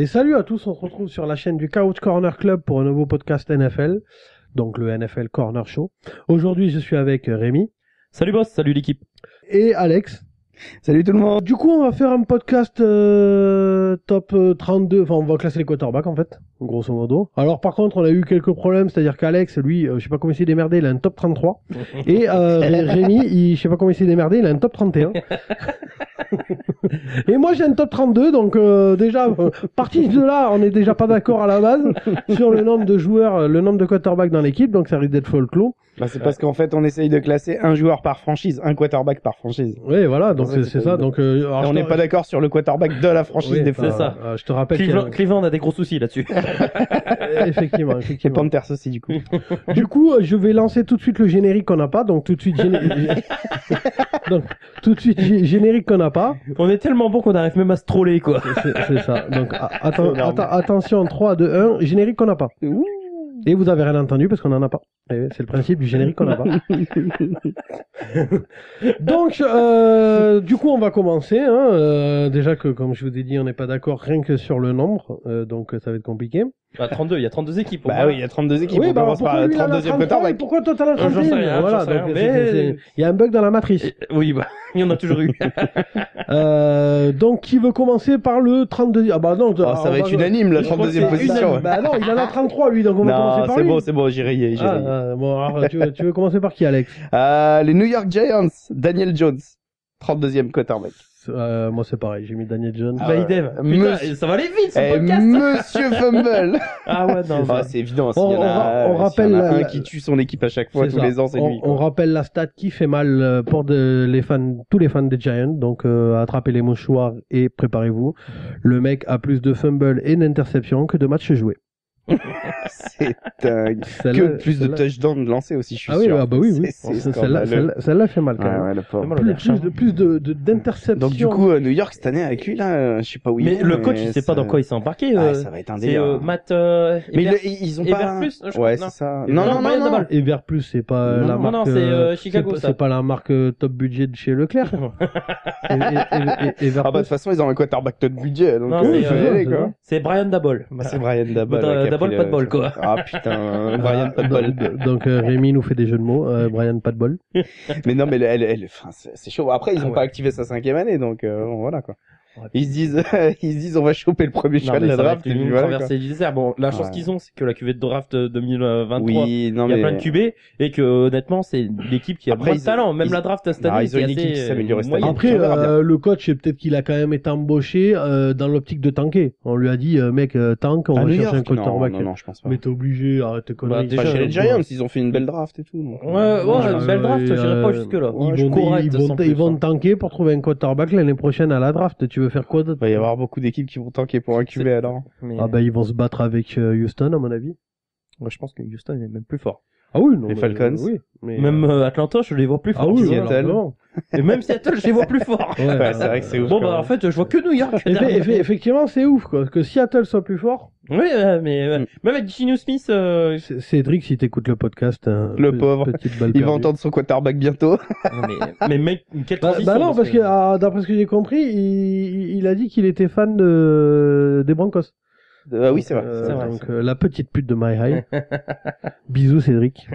Et salut à tous, on se retrouve sur la chaîne du Couch Corner Club pour un nouveau podcast NFL, donc le NFL Corner Show. Aujourd'hui, je suis avec Rémi. Salut boss, salut l'équipe. Et Alex. Salut tout le monde. Du coup, on va faire un podcast top 32, enfin on va classer les quarterbacks en fait, grosso modo. Alors par contre, on a eu quelques problèmes, c'est-à-dire qu'Alex, lui, je sais pas comment il s'est démerdé, il a un top 33. Et Rémi, je sais pas comment il s'est démerdé, il a un top 31. Et moi j'ai un top 32, donc déjà, parti de là, on n'est déjà pas d'accord à la base sur le nombre de joueurs, le nombre de quarterbacks dans l'équipe, donc ça risque d'être folklore. Bah, c'est parce qu'en fait, on essaye de classer un joueur par franchise, un quarterback par franchise. Oui, voilà, donc c'est ça. Donc, alors, on n'est pas d'accord sur le quarterback de la franchise oui, des fois. C'est ça. Je te rappelle Cleveland a des gros soucis là-dessus. Effectivement. Et Panthers aussi, du coup. Du coup, je vais lancer tout de suite le générique qu'on n'a pas, donc tout de suite générique qu'on n'a pas. On est tellement bon qu'on arrive même à se troller, quoi. C'est ça. Donc, attention, 3, 2, 1, générique qu'on n'a pas. Et vous avez rien entendu parce qu'on en a pas. Et c'est le principe du générique qu'on n'a pas. Donc, du coup, on va commencer. Déjà que, comme je vous ai dit, on n'est pas d'accord rien que sur le nombre, donc ça va être compliqué. Bah, 32, il y a 32 équipes. Bah oui, il y a 32 équipes. Oui, on commence par le 32e quarterback. Pourquoi toi t'as la 31? J'en sais rien, Voilà, j'en sais donc rien, il y a un bug dans la matrice. Oui, bah, il y en a toujours eu. Donc, qui veut commencer par le 32? Ah bah non, ça va être unanime, la 32e position. Bah non, il en a 33 lui, donc on va commencer par lui. Non, c'est bon, j'ai rayé. Bon, alors, tu veux commencer par qui, Alex? Les New York Giants, Daniel Jones, 32e quarterback. Moi c'est pareil, j'ai mis Daniel Jones. Bah, idem. Putain, ça va aller vite, ce podcast. Monsieur Fumble. Ah ouais, non. C'est évident. On rappelle un qui tue son équipe à chaque fois, tous les ans, c'est lui. On rappelle la stat qui fait mal pour tous les fans des Giants. Donc, attrapez les mouchoirs et préparez-vous. Le mec a plus de fumbles et d'interceptions que de matchs joués. C'est dingue. Que plus de touchdowns lancés aussi, je suis sûr. Ah bah oui. Celle-là fait mal quand même. Ouais, le pauvre. Plus d'interceptions. Donc du coup, New York cette année avec lui là, je sais pas où il est. Mais le coach, il sait pas dans quoi il s'est embarqué. Ça va être un délire. C'est Matt. Mais ils ont pas. Plus, ouais, c'est ça. Non. Ever Plus, c'est pas la marque. Non, c'est Chicago. C'est pas la marque top budget de chez Leclerc. Ah bah de toute façon, ils ont un quarterback top budget. Donc c'est Brian Dabol. C'est Brian Dabol. Dabol, pas de bol, quoi. Ah putain, Brian pas de bol. Donc Rémi nous fait des jeux de mots. Brian pas de bol. Mais non, mais enfin, c'est chaud. Après, ils ont pas activé sa 5e année, donc voilà quoi. Ils se disent on va choper le premier choix de la draft et puis voilà. Du désert. Bon, la chance qu'ils ont, c'est que la QV de draft 2023, il y a plein de QB et que honnêtement, c'est l'équipe qui a moins de talent. Même la draft cette année, ils ont une équipe qui s'améliore. Après, le coach, peut-être qu'il a quand même été embauché dans l'optique de tanker. On lui a dit, mec, tank, on va chercher un quarterback. Non, je pense pas. Mais t'es obligé, arrête tes conneries. Déjà, chez les Giants, ils ont fait une belle draft et tout. Ouais, une belle draft, j'irai pas jusque là. Ils vont tanker pour trouver un quarterback l'année prochaine à la draft. Tu veux faire quoi d'autre? Il va y avoir beaucoup d'équipes qui vont tanker pour un QB alors. Ah bah ils vont se battre avec Houston à mon avis. Moi je pense que Houston est même plus fort. Ah oui, non. Les Falcons. Oui, mais même Atlanta, je les vois plus forts. Ah oui, Seattle. Et même Seattle, je les vois plus forts. Ouais, c'est vrai que c'est ouf. Bon bah en fait, je vois que New York. Effectivement, c'est ouf quoi, que Seattle soit plus fort. Oui, mais même avec Geno Smith. Cédric, si t'écoutes le podcast, le pauvre, il va entendre son quarterback bientôt. mais mec, quelle transition. Bah non, parce que d'après ce que j'ai compris, il a dit qu'il était fan des Broncos. Oui, c'est vrai. Donc la petite pute de My High. Bisous Cédric.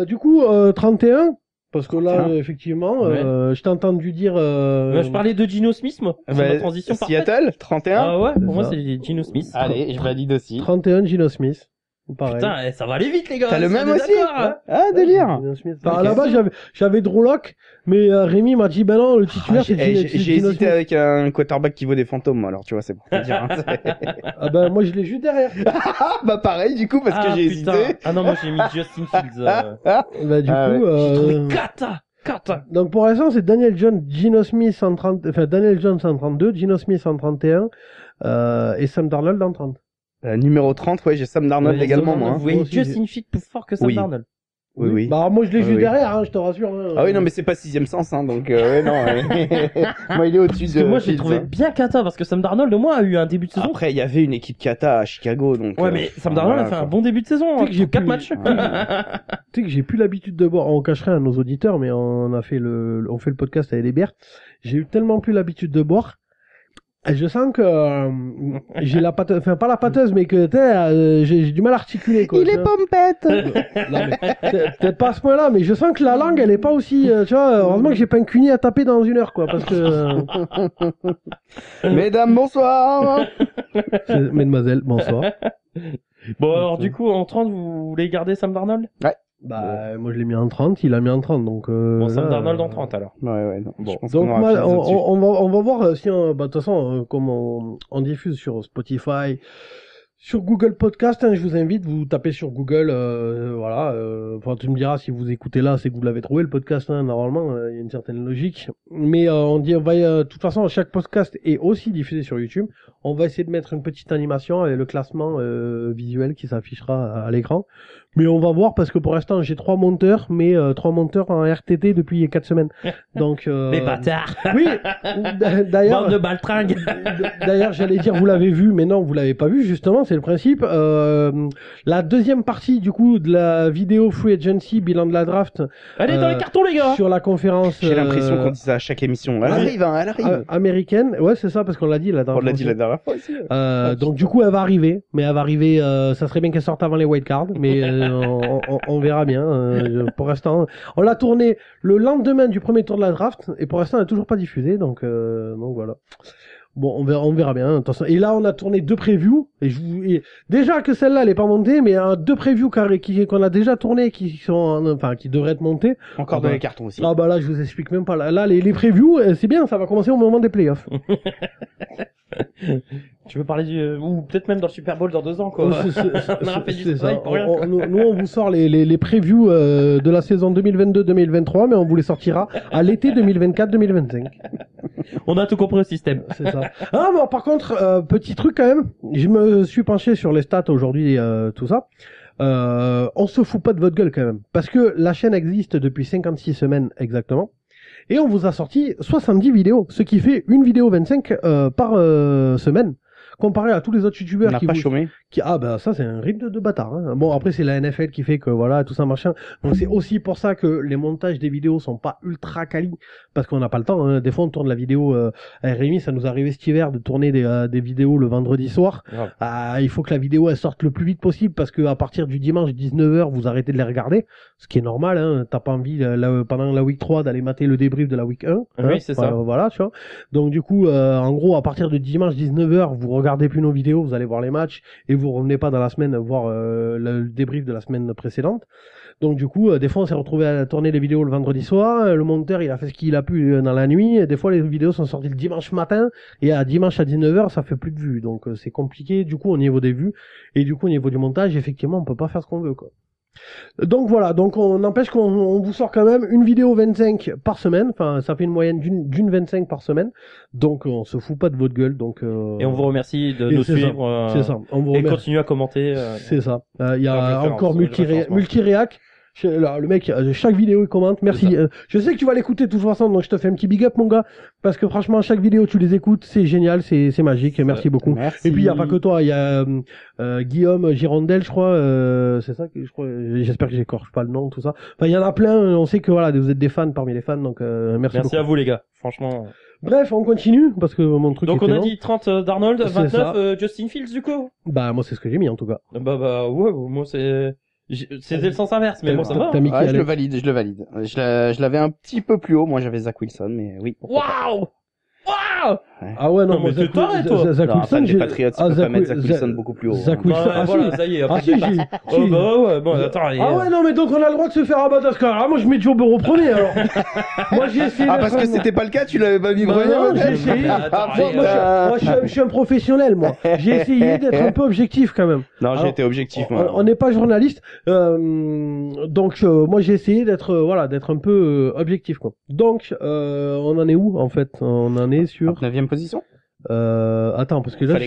Du coup 31. Parce que là, effectivement, je t'ai entendu dire... je parlais de Geno Smith, moi. C'est ma transition parfaite. Seattle, 31. Ah ouais, pour moi, c'est Geno Smith. Allez, je valide aussi. 31, Geno Smith. Pareil. Putain, ça va aller vite, les gars. T'as le même aussi? Ah, délire. À la base, j'avais Drew Lock, mais Rémi m'a dit, ben non, le titulaire, c'est j'ai hésité avec un quarterback qui vaut des fantômes, alors tu vois, c'est pour te dire. Ah ben, moi, je l'ai juste derrière. Bah pareil, du coup, parce que j'ai hésité. Ah non, moi, j'ai mis Justin Fields. Bah, du coup, j'ai trouvé Kata. Donc, pour l'instant, c'est Daniel Jones, Geno Smith en 30, enfin, Daniel Jones en 32, Geno Smith en 31, et Sam Darnold en 30. Numéro 30, ouais, j'ai Sam Darnold également, moi. Vous voyez Justin Fields plus fort que Sam Darnold? Oui. Bah, moi, je l'ai juste derrière, hein, je te rassure. Hein. Ah oui, non, mais c'est pas 6e sens, hein, donc, ouais, non, moi, il est au-dessus de... Moi, j'ai trouvé bien Kata, parce que Sam Darnold, au moins, a eu un début de saison. Après, il y avait une équipe Kata à Chicago, donc... Ouais, mais Sam Darnold a fait un bon début de saison, que j'ai 4 matchs. Tu sais que j'ai plus l'habitude de boire, on cacherait à nos auditeurs, mais on fait le podcast avec les bières. J'ai eu tellement plus l'habitude de boire. Et je sens que j'ai la pâteuse, enfin pas la pâteuse, mais que j'ai du mal à articuler quoi. Il est pompette. Non, mais peut-être pas à ce point-là, mais je sens que la langue elle est pas aussi, tu vois, heureusement que j'ai pas un cunier à taper dans 1 heure quoi, parce que Mesdames, bonsoir. mesdemoiselles, bonsoir. Bon, alors du coup, en 30, vous voulez garder Sam Darnold? Ouais. Bah moi je l'ai mis en 30, il a mis en 30, donc Bon, Sam là, Darnold en 30 alors. Ouais. Non. Bon. Je pense donc qu'on aura moi, fini là-dessus. on va voir si bah de toute façon comme on diffuse sur Spotify, sur Google Podcast, hein, je vous invite, vous tapez sur Google, voilà. Enfin, tu me diras si vous écoutez là, c'est que vous l'avez trouvé le podcast. Hein, normalement, il y a une certaine logique. Mais on va, de toute façon, chaque podcast est aussi diffusé sur YouTube. On va essayer de mettre une petite animation avec le classement visuel qui s'affichera à l'écran. Mais on va voir parce que pour l'instant j'ai 3 monteurs, mais 3 monteurs en RTT depuis 4 semaines. Donc Les bâtards. oui. D'ailleurs. Bande de baltringues. D'ailleurs, j'allais dire vous l'avez vu, mais non, vous l'avez pas vu. Justement, c'est le principe. La deuxième partie du coup de la vidéo Free Agency, bilan de la draft. Allez dans les cartons les gars. Sur la conférence. J'ai l'impression qu'on dit ça à chaque émission. Elle arrive, hein, elle arrive. Américaine. Ouais, c'est ça parce qu'on l'a dit la dernière On l'a dit la dernière fois aussi. donc du coup elle va arriver, mais elle va arriver, ça serait bien qu'elle sorte avant les wildcards, mais on verra bien. Pour l'instant, on l'a tourné le lendemain du premier tour de la draft, et pour l'instant elle n'a toujours pas diffusé, donc voilà. Bon, on verra bien. Attention. Et là, on a tourné 2 previews. Et déjà que celle-là, elle est pas montée, mais 2 previews qu'on a déjà tourné, qui devraient être montées. Encore dans les cartons aussi. Ah bah là, je vous explique même pas. Là, les previews, c'est bien, ça va commencer au moment des playoffs. Tu veux parler ou peut-être même dans le Super Bowl dans 2 ans, quoi. On aura fait du travail pour rien. Nous, on vous sort les previews de la saison 2022-2023, mais on vous les sortira à l'été 2024-2025. On a tout compris au système. C'est ça. Ah, bon, par contre, petit truc quand même. Je me suis penché sur les stats aujourd'hui, tout ça. On se fout pas de votre gueule quand même. Parce que la chaîne existe depuis 56 semaines exactement. Et on vous a sorti 70 vidéos. Ce qui fait une vidéo 25 par semaine. Comparé à tous les autres youtubeurs qui pas chômé. Ça c'est un rythme de bâtard. Hein. Bon après c'est la NFL qui fait que voilà tout ça machin. Donc c'est aussi pour ça que les montages des vidéos sont pas ultra quali parce qu'on n'a pas le temps. Hein. Des fois on tourne la vidéo. À Rémi ça nous arrivait cet hiver de tourner des vidéos le vendredi soir. Il faut que la vidéo elle sorte le plus vite possible parce que à partir du dimanche 19h vous arrêtez de les regarder, ce qui est normal. Hein. T'as pas envie pendant la week 3 d'aller mater le débrief de la week 1. Hein. Oui c'est ça. Voilà tu vois. Donc du coup en gros à partir de dimanche 19h vous regardez plus nos vidéos, vous allez voir les matchs et vous revenez pas dans la semaine voir le débrief de la semaine précédente. Donc du coup, des fois on s'est retrouvé à tourner les vidéos le vendredi soir, le monteur il a fait ce qu'il a pu dans la nuit, et des fois les vidéos sont sorties le dimanche matin et à dimanche à 19h ça fait plus de vues. Donc c'est compliqué du coup au niveau des vues et du coup au niveau du montage, effectivement, on peut pas faire ce qu'on veut quoi. Donc voilà, donc on n'empêche qu'on vous sort quand même une vidéo 25 par semaine, enfin ça fait une moyenne d'une 25 par semaine, donc on se fout pas de votre gueule. Donc et on vous remercie de nous suivre, c'est ça. On vous et continuer à commenter. C'est ça. Il y a encore multi-réac. Le mec, chaque vidéo il commente. Merci. Je sais que tu vas l'écouter de toute façon, donc je te fais un petit big up mon gars, parce que franchement chaque vidéo tu les écoutes, c'est génial, c'est magique. Merci beaucoup. Merci. Et puis il y a pas que toi, il y a Guillaume Girondel, je crois. C'est ça que je crois. J'espère que j'écorche pas le nom, tout ça. Enfin il y en a plein. On sait que voilà, vous êtes des fans parmi les fans, donc merci beaucoup. À vous les gars, franchement. Bref, on continue parce que mon truc. Donc on a dit 30 Darnold, 29 Justin Fields du coup. Bah moi c'est ce que j'ai mis en tout cas. Bah ouais, moi c'était le sens inverse, mais bon, ça va. Je le valide. Je l'avais un petit peu plus haut. Moi, j'avais Zach Wilson, mais oui. Waouh! Ouais. Ah ouais, non, mais c'est toi, toi. Zach Wilson, les Patriots, ils peuvent pas mettre Zach Wilson beaucoup plus haut. Zach Wilson, voilà, ça y est. Si. Oh bah ouais, bon, attends. Ah ouais, non, mais donc on a le droit de se faire abattre à ce cas. Moi, je mets Joe Burrow premier, alors. Moi, j'ai essayé. Ah, parce que c'était pas le cas, tu l'avais pas mis vraiment. Non, j'ai essayé. Moi, je suis un professionnel, moi. J'ai essayé d'être un peu objectif, quand même. Non, j'ai été objectif, moi. On n'est pas journaliste. Donc, moi, j'ai essayé d'être un peu objectif, quoi. Donc, on en est où, en fait? On en est sur 9e position. Attends, parce que là,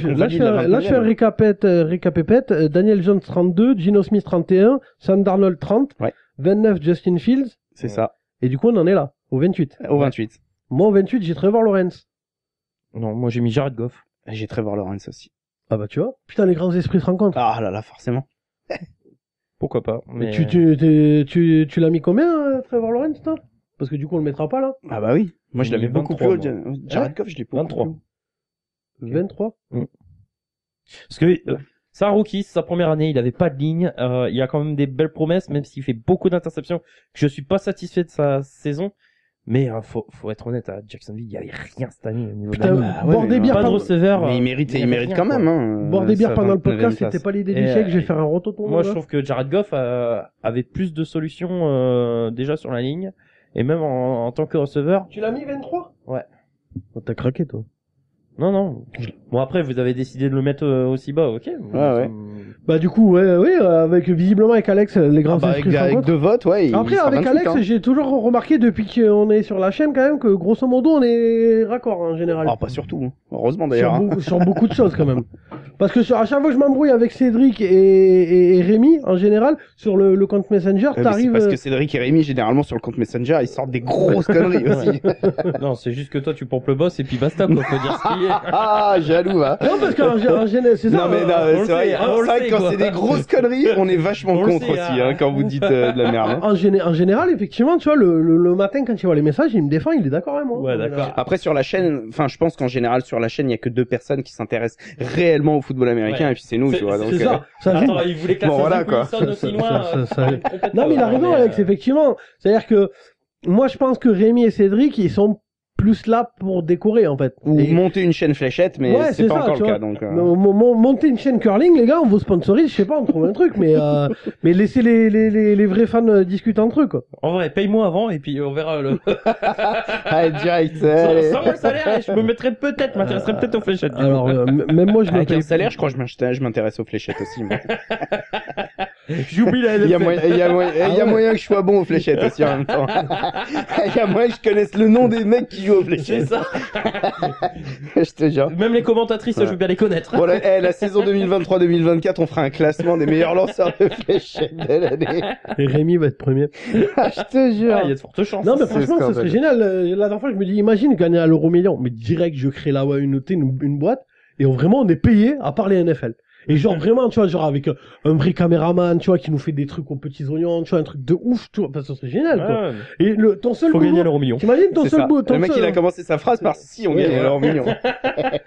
je fais un récapépète. Daniel Jones 32, Geno Smith 31, Sam Darnold 30, 29 Justin Fields. C'est ça. Et du coup, on en est là, au 28. Au 28. Moi, au 28, j'ai Trevor Lawrence. Non, moi j'ai mis Jared Goff. J'ai Trevor Lawrence aussi. Ah bah tu vois. Putain, les grands esprits se rencontrent. Ah là là, forcément. Pourquoi pas. Mais tu l'as mis combien, Trevor Lawrence, toi? Parce que du coup, on le mettra pas là. Ah bah oui. Moi, je l'avais beaucoup plus haut. Jared Goff, je l'ai pas 23. 23. Parce que c'est un rookie, c'est sa première année, il avait pas de ligne, il a quand même des belles promesses, même s'il fait beaucoup d'interceptions, que je suis pas satisfait de sa saison. Mais faut être honnête, à Jacksonville, il y avait rien cette année au niveau de la ligne. Bordé-Bière, Pas de receveur. Mais il mérite quand même, hein. Bordé-Bière pendant le 29e podcast, place. c'était pas l'idée du siècle, je vais faire un rototon. Moi, je trouve que Jared Goff avait plus de solutions déjà sur la ligne, et même en tant que receveur. Tu l'as mis 23? Ouais. Oh, t'as craqué, toi. Non. Bon, après, vous avez décidé de le mettre aussi bas, ok. Ouais. Bah, du coup, ouais, avec, visiblement, avec Alex, les grands esprits se avec rencontrent. 2 votes, ouais. il Après, sera avec 28, Alex, hein. j'ai toujours remarqué depuis qu'on est sur la chaîne, quand même, que grosso modo, on est raccord, en général. Ah, pas surtout, hein. Heureusement d'ailleurs. Sur beaucoup de choses, quand même. Parce que à chaque fois que je m'embrouille avec Cédric et Rémi, en général, sur le compte Messenger, C'est t'arrives... parce que Cédric et Rémi, généralement, sur le compte Messenger, ils sortent des grosses conneries aussi. Non, c'est juste que toi, tu pompes le boss et puis basta, quoi. Faut dire ce qu'il y a. Ah, jaloux, hein. Non, parce qu'en général, c'est ça. Non, mais non, on le c'est vrai, sait, c'est on le vrai sait, que quand quoi. c'est des grosses conneries, on est vachement On le contre sait, aussi, hein. hein, quand vous dites de la merde. hein. En général, effectivement, tu vois, le matin, quand il voit les messages, il me défend, il est d'accord avec moi. Ouais, d'accord. Après, sur la chaîne, enfin, je pense qu'en général, sur la chaîne, il y a que 2 personnes qui s'intéressent réellement au football américain, Ouais. et puis c'est nous, tu vois. Donc, C'est ça. Attends, il voulait classer Bon, voilà, quoi. Wilson aussi loin. Non, mais il a raison, Alex, effectivement. C'est-à-dire que, moi, je pense que Rémi et Cédric, ils sont plus là pour décorer, en fait. ou Et- monter une chaîne fléchette, mais Ouais, c'est pas ça, encore tu le vois. cas, donc. Monter une chaîne curling, les gars, on vous sponsorise, je sais pas, on trouve un truc, mais laissez les vrais fans discuter entre eux, quoi. En vrai, paye-moi avant et puis on verra le. Allez, direct, allez. Sans le salaire, et je me mettrais peut-être, m'intéresserais peut-être aux fléchettes. du Alors, coup. même moi, je me Avec paye. un salaire, je crois que je m'intéresse aux fléchettes aussi, moi. J'oublie la Il y a LFL. moyen, il y a moyen que je sois bon aux fléchettes aussi en même temps. Il y a moyen que je connaisse le nom des mecs qui jouent aux C'est fléchettes. ça. Je te jure. Même les commentatrices, je veux bien les connaître. Bon, la saison 2023-2024, on fera un classement des meilleurs lanceurs de fléchettes de l'année. Et Rémi va être premier. Je te jure. Ah, il y a de fortes chances. Non, mais C'est franchement, ça serait scandaleux. génial. La dernière fois, je me dis, imagine gagner à l'euro million. Mais direct, je crée là, ouais, une boîte. Et vraiment, on est payé à part les NFL. Et genre, vraiment, tu vois, genre, avec un vrai caméraman, tu vois, qui nous fait des trucs aux petits oignons, tu vois, un truc de ouf, tu vois. Enfin, ça serait génial, quoi. Ouais, Et ton seul faut boulot. gagner l'euro million. T'imagines ton C'est seul ça. boulot, ton Le mec, seul- il a commencé sa phrase par si on Ouais, gagne ouais. alors million.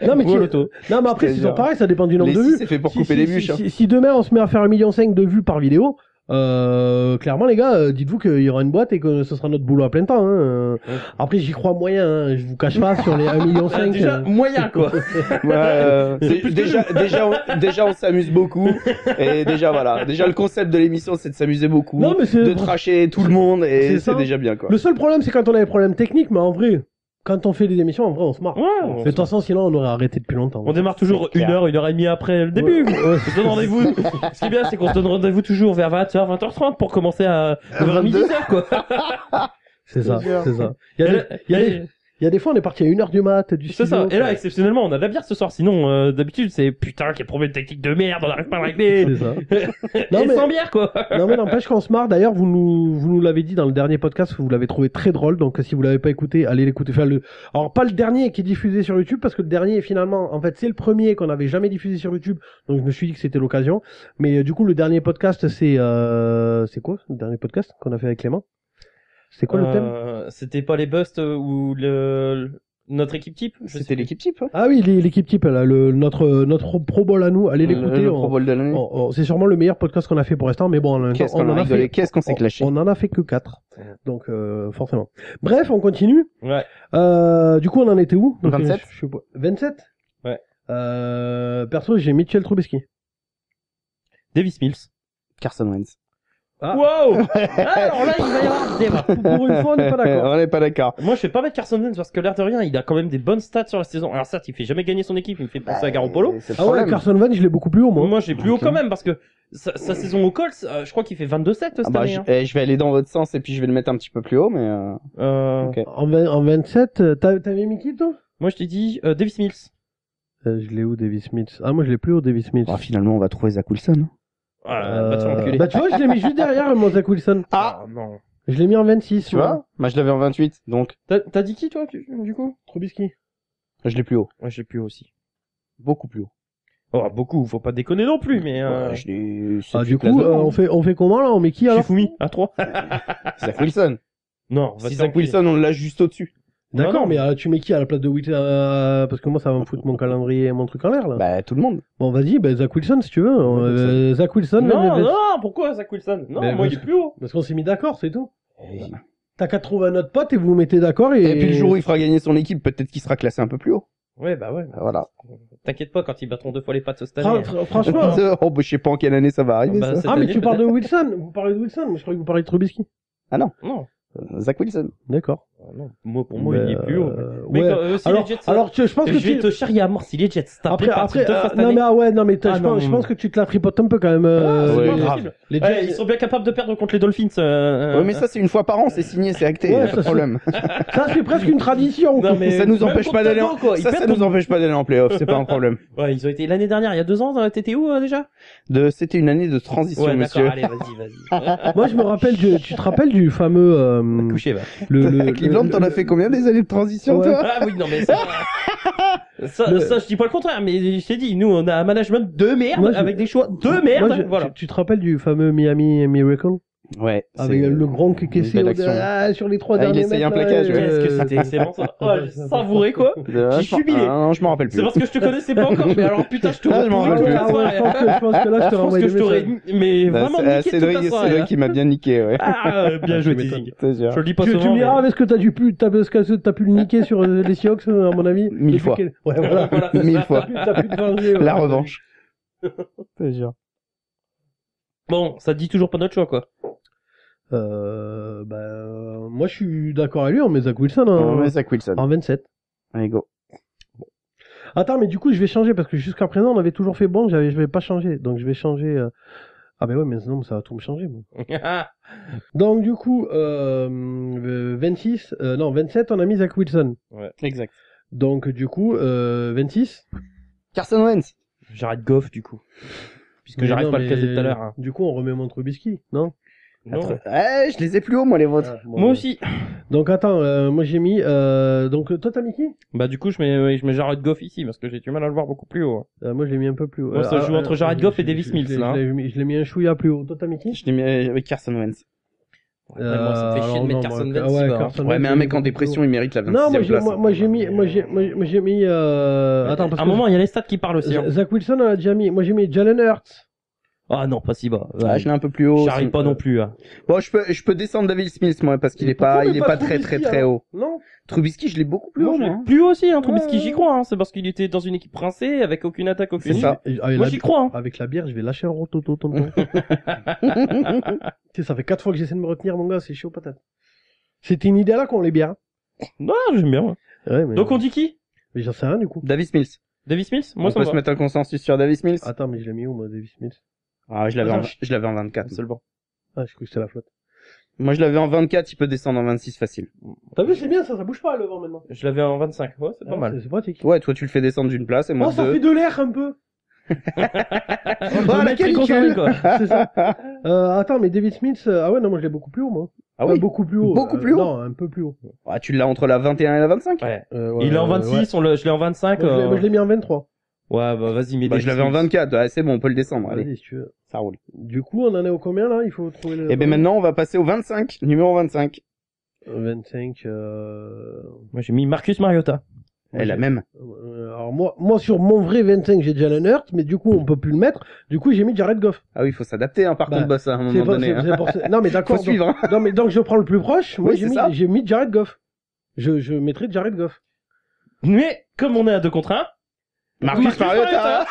Non, mais Ou au loto. non, mais après, Je te c'est jure. pareil, ça dépend du nombre Les de six, vues. c'est fait pour couper les bûches, hein. Si demain, on se met à faire 1,5 million de vues par vidéo, clairement, les gars, dites-vous qu'il y aura une boîte et que ce sera notre boulot à plein temps, hein. Après, j'y crois moyen, hein. Je vous cache pas sur les 1,5 million. Déjà, moyen, quoi. Ouais, C'est plus que déjà, on s'amuse beaucoup. Et déjà, voilà. Déjà, le concept de l'émission, c'est de s'amuser beaucoup. Non, mais c'est- de tracher tout le monde. Et C'est c'est ça. déjà bien, quoi. Le seul problème, c'est quand on a des problèmes techniques, mais en vrai, quand on fait des émissions, en vrai, on se marre. Ouais, Mais de toute façon, sinon, on aurait arrêté depuis longtemps. on démarre toujours C'est clair. 1 heure et demie après le début. Ouais. On se donne rendez-vous. Ce qui est bien, c'est qu'on se donne rendez-vous toujours vers 20h, 20h30 pour commencer à 22. 10h, quoi. C'est ça, C'est sûr. c'est ça. Il y a des fois, on est parti à 1h du mat, du C'est studio. ça. Et là, exceptionnellement, on a de la bière ce soir. Sinon, d'habitude, c'est putain, quel problème technique de merde, on n'arrive pas à le régler. C'est ça. Non, Non, mais- sans bière, quoi. Non, mais n'empêche qu'on se marre. D'ailleurs, vous nous l'avez dit dans le dernier podcast, vous l'avez trouvé très drôle. Donc, si vous l'avez pas écouté, allez l'écouter. Alors, pas le dernier qui est diffusé sur YouTube, parce que le dernier, finalement, en fait, c'est le premier qu'on n'avait jamais diffusé sur YouTube. Donc, je me suis dit que c'était l'occasion. Mais, du coup, le dernier podcast, c'est quoi, le dernier podcast qu'on a fait avec Clément? C'est quoi le thème? C'était pas les busts ou notre équipe type? Je sais C'était plus. l'équipe type, hein. Ah oui, l'équipe type, là, notre Pro Bowl à nous. Allez l'écouter. Le Pro Bowl de l'année. C'est sûrement le meilleur podcast qu'on a fait pour l'instant, mais bon, en même temps, Qu'est-ce qu'on a rigolé, qu'est-ce qu'on s'est clashé. on en a fait que 4. Donc, forcément. Bref, on continue. Ouais. Du coup, on en était où? Donc, 27? je sais pas. 27? Ouais. Perso, j'ai Mitchell Trubisky. Davis Mills. Carson Wentz. Ah. Wow! Alors là, il va y avoir des débats. Pour une fois, on n'est pas d'accord. On n'est pas d'accord. Moi, je vais pas mettre Carson Wentz parce que l'air de rien, il a quand même des bonnes stats sur la saison. Alors certes, il fait jamais gagner son équipe, il me fait penser à Garoppolo. C'est le Ah ouais, problème. Carson Wentz, je l'ai beaucoup plus haut, moi. Moi, j'ai plus haut Ok. quand même parce que sa saison au Colts, je crois qu'il fait 22-7 cette Ah bah, année. hein. je vais aller dans votre sens et puis je vais le mettre un petit peu plus haut, mais ok. En 27, t'avais mis qui, toi? Moi, je t'ai dit Davis Mills. Je l'ai où, Davis Smith? Ah, moi, je l'ai plus haut, Davis Smith. Bah, finalement, on va trouver Zach Wilson. Va te faire enculer. Bah, tu vois, je l'ai mis juste derrière, mon Zach Wilson. Ah non. Je l'ai mis en 26, Tu vois? Moi, je l'avais en 28, donc T'as dit qui toi du coup? Trubisky. je l'ai plus haut. Ouais, je l'ai plus haut aussi. Beaucoup plus haut. Oh, beaucoup, faut pas déconner non plus, mais Ouais, je l'ai... c'est Ah, une du classe coup, devant, on fait comment, là? On met qui, alors? Shifumi à 3. Zach Wilson. Non, va Si te Zach faire enculer. Wilson, on l'a juste au-dessus. D'accord, non. mais tu mets qui à la place de Wilson parce que moi, ça va me foutre mon calendrier et mon truc en l'air, là. Bah, tout le monde. Bon, vas-y, Zach Wilson, si tu veux. Zach Wilson. Non, pourquoi Zach Wilson? Non, moi, il est plus haut. Parce qu'on s'est mis d'accord, c'est tout. T'as qu'à trouver un autre pote et vous vous mettez d'accord et... Et puis le jour où il fera gagner son équipe, peut-être qu'il sera classé un peu plus haut. Ouais, bah ouais. Voilà. T'inquiète pas, quand ils battront 2 fois les pattes cette année. Franchement... Oh, bah, je sais pas en quelle année ça va arriver, Bah, ça. cette Ah, mais année, tu parles de peut-être. Wilson. Vous parlez de Wilson. Moi, je croyais que vous parliez de Trubisky. Ah non. Non. Zach Wilson. D'accord. Non. Pour moi, il est plus haut. Mais Ouais. si Alors, les Jets, alors je pense que je vais te charrier à mort si les Jets Après, non mais je pense que tu te la tripotes un peu quand même. ouais, les- grave. les Ouais, Jets- ils sont bien capables de perdre contre les Dolphins. Ouais, mais ça, c'est une fois par an, c'est signé, c'est acté, Ouais, pas de problème. Ça c'est presque une tradition. Non, mais Ça nous même empêche contre pas d'aller en, Tampa, quoi. Ils ça perdent nous contre- empêche pas d'aller en playoff, c'est pas un problème. Ouais, ils ont été l'année dernière, il y a 2 ans. T'étais où déjà? C'était une année de transition, Ouais, monsieur. d'accord. Allez, vas-y. Moi je me rappelle, tu te rappelles du fameux Couché, va. Cleveland, t'en as fait combien des années de transition, Ouais. toi? Ah oui, non mais ça, ça, je dis pas le contraire, mais je t'ai dit, nous on a un management de merde Moi, avec des choix de merde. Moi, Voilà. tu te rappelles du fameux Miami Miracle Ouais. avec le Gronk qui une essaie belle action. sur les 3 Ah, il derniers essayait mètres. un plaquage, ouais. Qu'est-ce que c'était excellent ça. Oh, j'ai savouré quoi. Ah, J'ai jubilé. Ah, non, je m'en rappelle plus. C'est parce que je te connaissais pas encore, mais alors putain, je te Ah, je m'en rappelle plus. Ah ouais, je pense que là je te Je pense renvoie que des je t'aurais, messages. mais Bah, vraiment c'est niqué toute la soirée. Cédric hein. qui m'a bien niqué, ouais. Ah, bien joué, Tu Tizig. C'est sûr. Je le dis pas Tu souvent. me diras, mais- est-ce que t'as pu le niquer sur les Seahawks, à mon avis? 1000 fois. Ouais, voilà. Voilà. 1000 fois. T'as pu te venger. ouais. La revanche. C'est sûr. Bon, ça te dit toujours pas notre choix quoi. Moi je suis d'accord avec lui, on met Zach Wilson On met Zach Wilson. en 27. Allez, go. Attends, mais du coup je vais changer parce que jusqu'à présent on avait toujours fait bon, je vais pas changer. Donc je vais changer. Ah ben ouais, mais sinon ça va tout me changer. Moi. Donc du coup, 26, non 27, on a mis Zach Wilson. Exact. Donc du coup, 26. Carson Wentz. J'arrête Goff du coup. Puisque Mais j'arrive non, pas à le mais caser tout à l'heure. hein. Du coup, on remet mon Trubisky, non? Non. Ouais, je les ai plus hauts, moi, les vôtres. Ah, bon, Moi aussi. Donc attends, moi j'ai mis. Donc toi t'as mis qui? Bah du coup je mets Jared Goff ici parce que j'ai du mal à le voir beaucoup plus haut. Moi je l'ai mis un peu plus haut. Moi, ça joue entre Jared Goff et Davis Mills, là, hein. Je l'ai mis un chouïa plus haut. Toi t'as mis qui? Je l'ai mis avec Carson Wentz. Après, moi ça me fait chier de mettre Carson Wentz. ouais, bas, hein. Carson Ouais, Wentz, mais un j'ai mec mis en beaucoup dépression, plus il mérite la haut. Non, 26e place. moi j'ai mis. Attends, parce À un que moment il y a les stats qui parlent aussi. hein. Zach Wilson on a déjà mis. Moi j'ai mis Jalen Hurts. Ah non, pas si bas. Ah, je l'ai un peu plus haut. J'arrive pas non plus. Hein. Bon, je peux descendre David Smith, moi, parce qu'il est Pourquoi pas, on il met est pas pas très très Trubisky, très alors haut. Non. Trubisky, je l'ai beaucoup plus Moi haut, je l'ai moi. plus haut aussi, hein, Trubisky, Ouais, j'y ouais. crois. Hein. C'est parce qu'il était dans une équipe rincée avec aucune attaque, aucune. C'est ça. Moi j'y crois. Hein. Avec la bière, je vais lâcher un rototo, tonton. Tu sais, ça fait 4 fois que j'essaie de me retenir, mon gars, c'est chaud patate. C'était une idée là qu'on les bières. Non, j'aime bien. Moi. Ouais, mais. Donc on dit qui? Mais j'en sais rien du coup. David Mills. Davis Mills? Moi On ça peut me se va. mettre un consensus sur David Mills. Attends, mais je l'ai mis où, moi, Davis Mills? Ah, je l'avais en 24. Seulement. Ah, je crois que c'était la flotte. Moi, je l'avais en 24, il peut descendre en 26 facile. T'as vu, c'est bien, ça bouge pas le vent maintenant. Je l'avais en 25. Ouais, c'est pas mal. C'est pratique. Ouais, toi, tu le fais descendre d'une place et moi Oh, ça deux. fait de l'air un peu. Oh, la Très concerné, quoi. C'est ça. Attends, mais David Smith, ah ouais, non, moi je l'ai beaucoup plus haut, moi. Ah oui? Beaucoup plus haut. Beaucoup plus haut? Non, un peu plus haut. Ah, tu l'as entre la 21 et la 25? Ouais. Ouais, Il est en 26, je l'ai en 25. Moi, je l'ai mis en 23. Ouais, bah vas-y, mais Bah, je l'avais en 24. Ah, c'est bon, on peut le descendre. Allez, Vas-y, si tu veux. ça roule. Du coup, on en est au combien, là? Il faut trouver le... Et ben maintenant, on va passer au 25. Numéro 25. 25, Moi j'ai mis Marcus Mariota. Elle la même. alors moi, sur mon vrai 25, j'ai Jalen Hurts, mais du coup, on peut plus le mettre. Du coup, j'ai mis Jared Goff. Ah oui, il faut s'adapter, hein, par Bah, contre, boss, à un C'est moment pas- donné. c'est- Hein. c'est pour ça- Non, mais d'accord. Faut suivre, hein. Non, mais donc je prends le plus proche. Moi, Oui, c'est ça. j'ai mis Jared Goff. Je mettrai Jared Goff. Mais, comme on est à 2 contre 1, Marcus Mariota.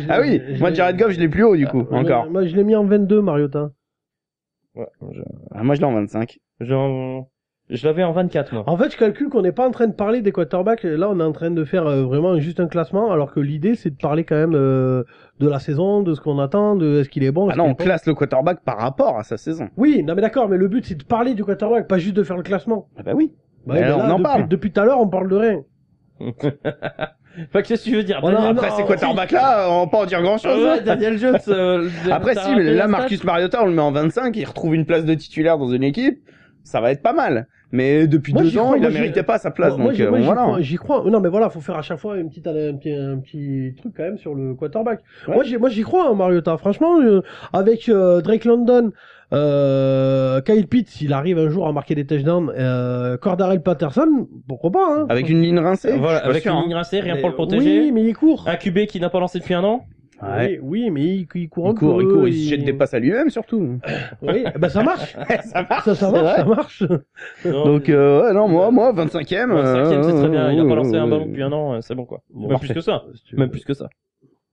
Ah oui, moi, Jared Goff, je l'ai plus haut, du coup, encore. Moi, je l'ai mis en 22, Mariota. ouais, Ah, moi, je l'ai en 25. je l'avais en 24, moi. En fait, je calcule qu'on n'est pas en train de parler des quarterbacks. Là, on est en train de faire vraiment juste un classement, alors que l'idée, c'est de parler quand même de la saison, de ce qu'on attend, de est-ce qu'il est bon. Ah est-ce non, qu'il on est pas. classe le quarterback par rapport à sa saison. Oui, non mais d'accord, mais le but, c'est de parler du quarterback, pas juste de faire le classement. Ah bah oui. Bah, Mais mais alors, là, on en depuis, parle. Depuis tout à l'heure, on parle de rien. Fait que qu'est-ce que tu veux dire? Voilà, Daniel- Après, non, ces quarterbacks-là, on peut pas en dire grand-chose. Ouais, Daniel Jones. Après, t'as si, mais rappelé là, la Marcus Mariota, on le met en 25, il retrouve une place de titulaire dans une équipe, ça va être pas mal. Mais depuis Moi, 2 j'y ans, crois, il moi, la méritait pas à sa place. Moi, Donc, j'y voilà. crois, j'y crois. Non, mais voilà, faut faire à chaque fois un petit truc quand même sur le quarterback. Ouais. Moi, j'y crois, hein, Mariota. Franchement, avec Drake London, Kyle Pitts, s'il arrive un jour à marquer des touchdowns, Cordarrelle Patterson, pourquoi pas, hein. Avec une ligne rincée. Voilà, je suis pas avec sûr, une hein. ligne rincée, rien pour le protéger. Oui, mais il court. Un QB qui n'a pas lancé depuis un an. Ouais. Oui, mais il court un Il court, peu. il se jette des passes à lui-même surtout. Oui, ben ça marche. Ça marche. Ça c'est marche, vrai. ça marche. Donc, ouais, non, moi, 25e. 5ème, c'est très bien. Il a pas lancé un ballon depuis un an, c'est bon quoi. Bon, Même plus que ça. Même plus que ça.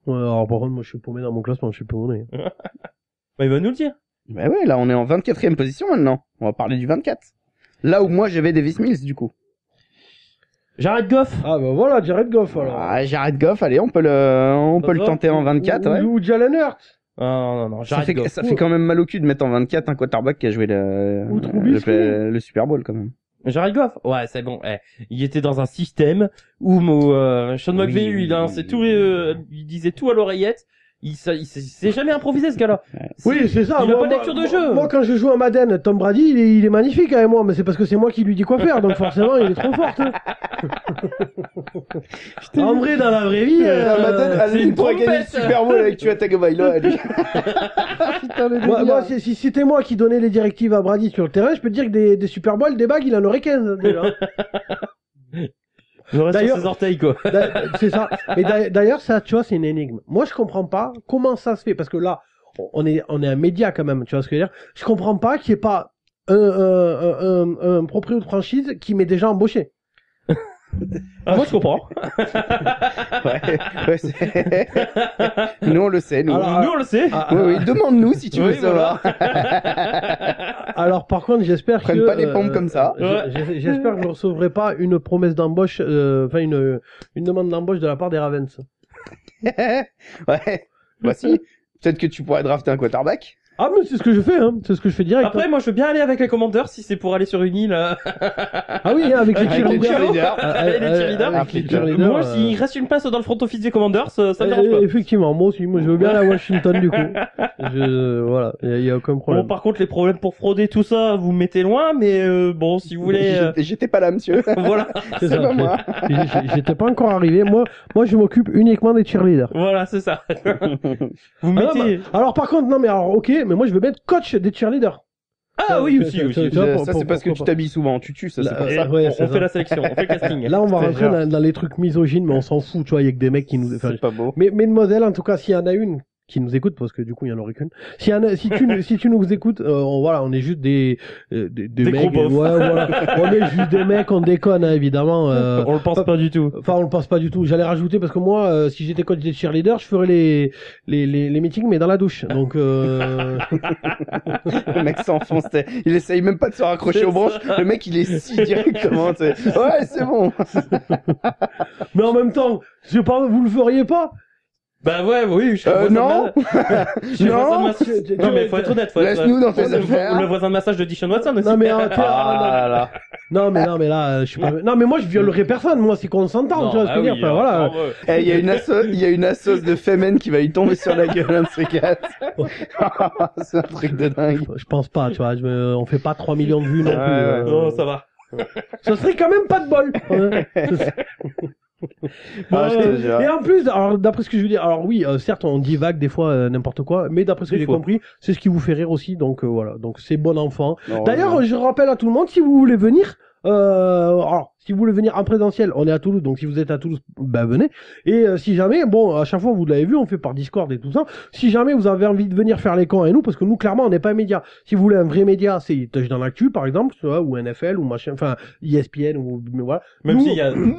Ouais, alors par contre, moi, je suis paumé dans mon classement, je suis paumé. Bah, il va nous le dire. Bah ouais, là, on est en 24e position maintenant. On va parler du 24. Là où moi, j'avais Davis Mills, du coup. Jared Goff. Ah, bah voilà, Jared Goff, alors. Ah, Jared Goff, allez, on peut le tenter en 24, ouais. Ou Jalen Hurts. Ah, non, Jared Goff. Ça fait quand même mal au cul de mettre en 24 un quarterback qui a joué Ou Trubisky. le Super Bowl, quand même. Jared Goff. Ouais, c'est bon. Il était dans un système où Sean McVay, lui, il lançait tout, il disait tout à l'oreillette. Il s'est jamais improvisé, ce gars-là. Oui, c'est ça. Il a moi, pas de lecture de jeu. Moi, quand je joue à Madden, Tom Brady, il est magnifique avec moi, mais c'est parce que c'est moi qui lui dis quoi faire, donc forcément, il est trop fort. Hein. En vrai, dans la vraie vie, Madden, il pourrait gagner le Super Bowl avec Tua Tagovailoa. moi, si c'était moi qui donnais les directives à Brady sur le terrain, je peux te dire que des Super Bowl, des bagues, il en aurait 15 déjà. Il reste sur D'ailleurs- ses orteils, quoi. C'est ça. Mais d'ailleurs, ça, tu vois, c'est une énigme. Moi, je comprends pas comment ça se fait, parce que là, on est un média quand même, tu vois ce que je veux dire. Je comprends pas qu'il n'y ait pas un propriétaire de franchise qui m'ait déjà embauché. Ah, moi, je comprends. Ouais, nous, on le sait, nous. Alors, Nous, on le sait. Oui, demande-nous si tu veux Oui, savoir. Alors, par contre, j'espère que... Prennent pas des pompes comme ça. J'espère que je ne recevrai pas une promesse d'embauche, enfin, une demande d'embauche de la part des Ravens. Ouais. Voici. Peut-être que tu pourrais drafter un quarterback. Ah, mais c'est ce que je fais, hein. C'est ce que je fais direct. Après, moi, je veux bien aller avec les Commanders si c'est pour aller sur une île. Ah oui, hein, avec les Avec les cheerleaders. cheerleaders. Les cheerleaders. Avec les Ah, cheerleaders, Moi, s'il reste une place dans le front office des Commanders, ça me dérange pas. Effectivement, moi aussi, moi je veux bien aller à Washington du coup. Voilà, il y a aucun Bon, problème. par contre, les problèmes pour frauder tout ça, vous me mettez loin, mais bon, si vous voulez, J'étais pas là, monsieur. voilà, C'est C'est ça. pas moi. J'étais pas encore arrivé. Moi je m'occupe uniquement des cheerleaders. voilà, c'est ça. Vous Ah, non, mettez. bah, alors par contre, non mais alors ok, mais moi je veux bien être coach des cheerleaders. Ah oui, aussi. Tu vois, Ça, c'est parce que tu t'habilles souvent en tutu, ça, c'est Là, pour Et ça. ouais, on c'est fait ça. la sélection, on fait le casting. Là on va Je te rentrer jure. dans les trucs misogynes, mais on s'en fout, tu vois, il y a que des mecs qui nous... Enfin, C'est pas beau. mais mesdemoiselles, en tout cas, s'il y en a une qui nous écoute, parce que du coup il y en aurait qu'une. Si tu nous écoutes, on est juste des Des mecs. gros beaufs. Ouais, voilà. On est juste des mecs, on déconne hein, évidemment. On le pense pas du tout. Enfin, on le pense pas du tout. J'allais rajouter parce que moi, si j'étais coach des cheerleaders, je ferais les meetings, mais dans la douche. Donc, Le mec s'enfonce, il essaye même pas de se raccrocher C'est aux branches. ça. Le mec, il est si directement, tu sais. Ouais, c'est bon. mais en même temps, je sais pas, vous le feriez pas? Bah ouais, oui, je suis Non. Je suis voisin de massage. Non, mais faut être honnête, Laisse-nous dans tes le affaires. voisin de massage de Dishon Watson aussi. Non mais, Ah là là. non mais là, je suis pas. Non mais moi je violerai personne. Moi c'est consentant. Tu vois ce que je veux dire. Enfin, voilà. Eh, il y a une assos de Femen qui va lui tomber sur la gueule, un de ces quatre. C'est un truc de dingue. Je pense pas. Tu vois, on fait pas 3 millions de vues non plus. Ouais, Non, ça va. Ça serait quand même pas de bol. Ah, je te jure. Et en plus, alors d'après ce que je veux dire, alors oui, certes on divague des fois n'importe quoi, mais d'après ce que Des j'ai fois. compris, c'est ce qui vous fait rire aussi, donc voilà, donc c'est bon enfant. Non, D'ailleurs, je rappelle à tout le monde, si vous voulez venir, alors si vous voulez venir en présentiel, on est à Toulouse, donc si vous êtes à Toulouse, ben venez. Et si jamais, bon, à chaque fois vous l'avez vu, on fait par Discord et tout ça. Si jamais vous avez envie de venir faire les cons avec nous, parce que nous clairement on n'est pas un média. Si vous voulez un vrai média, c'est Touch dans l'actu par exemple, tu vois, ou NFL ou machin, enfin ESPN ou mais voilà. Même Nous- s'il y a nous.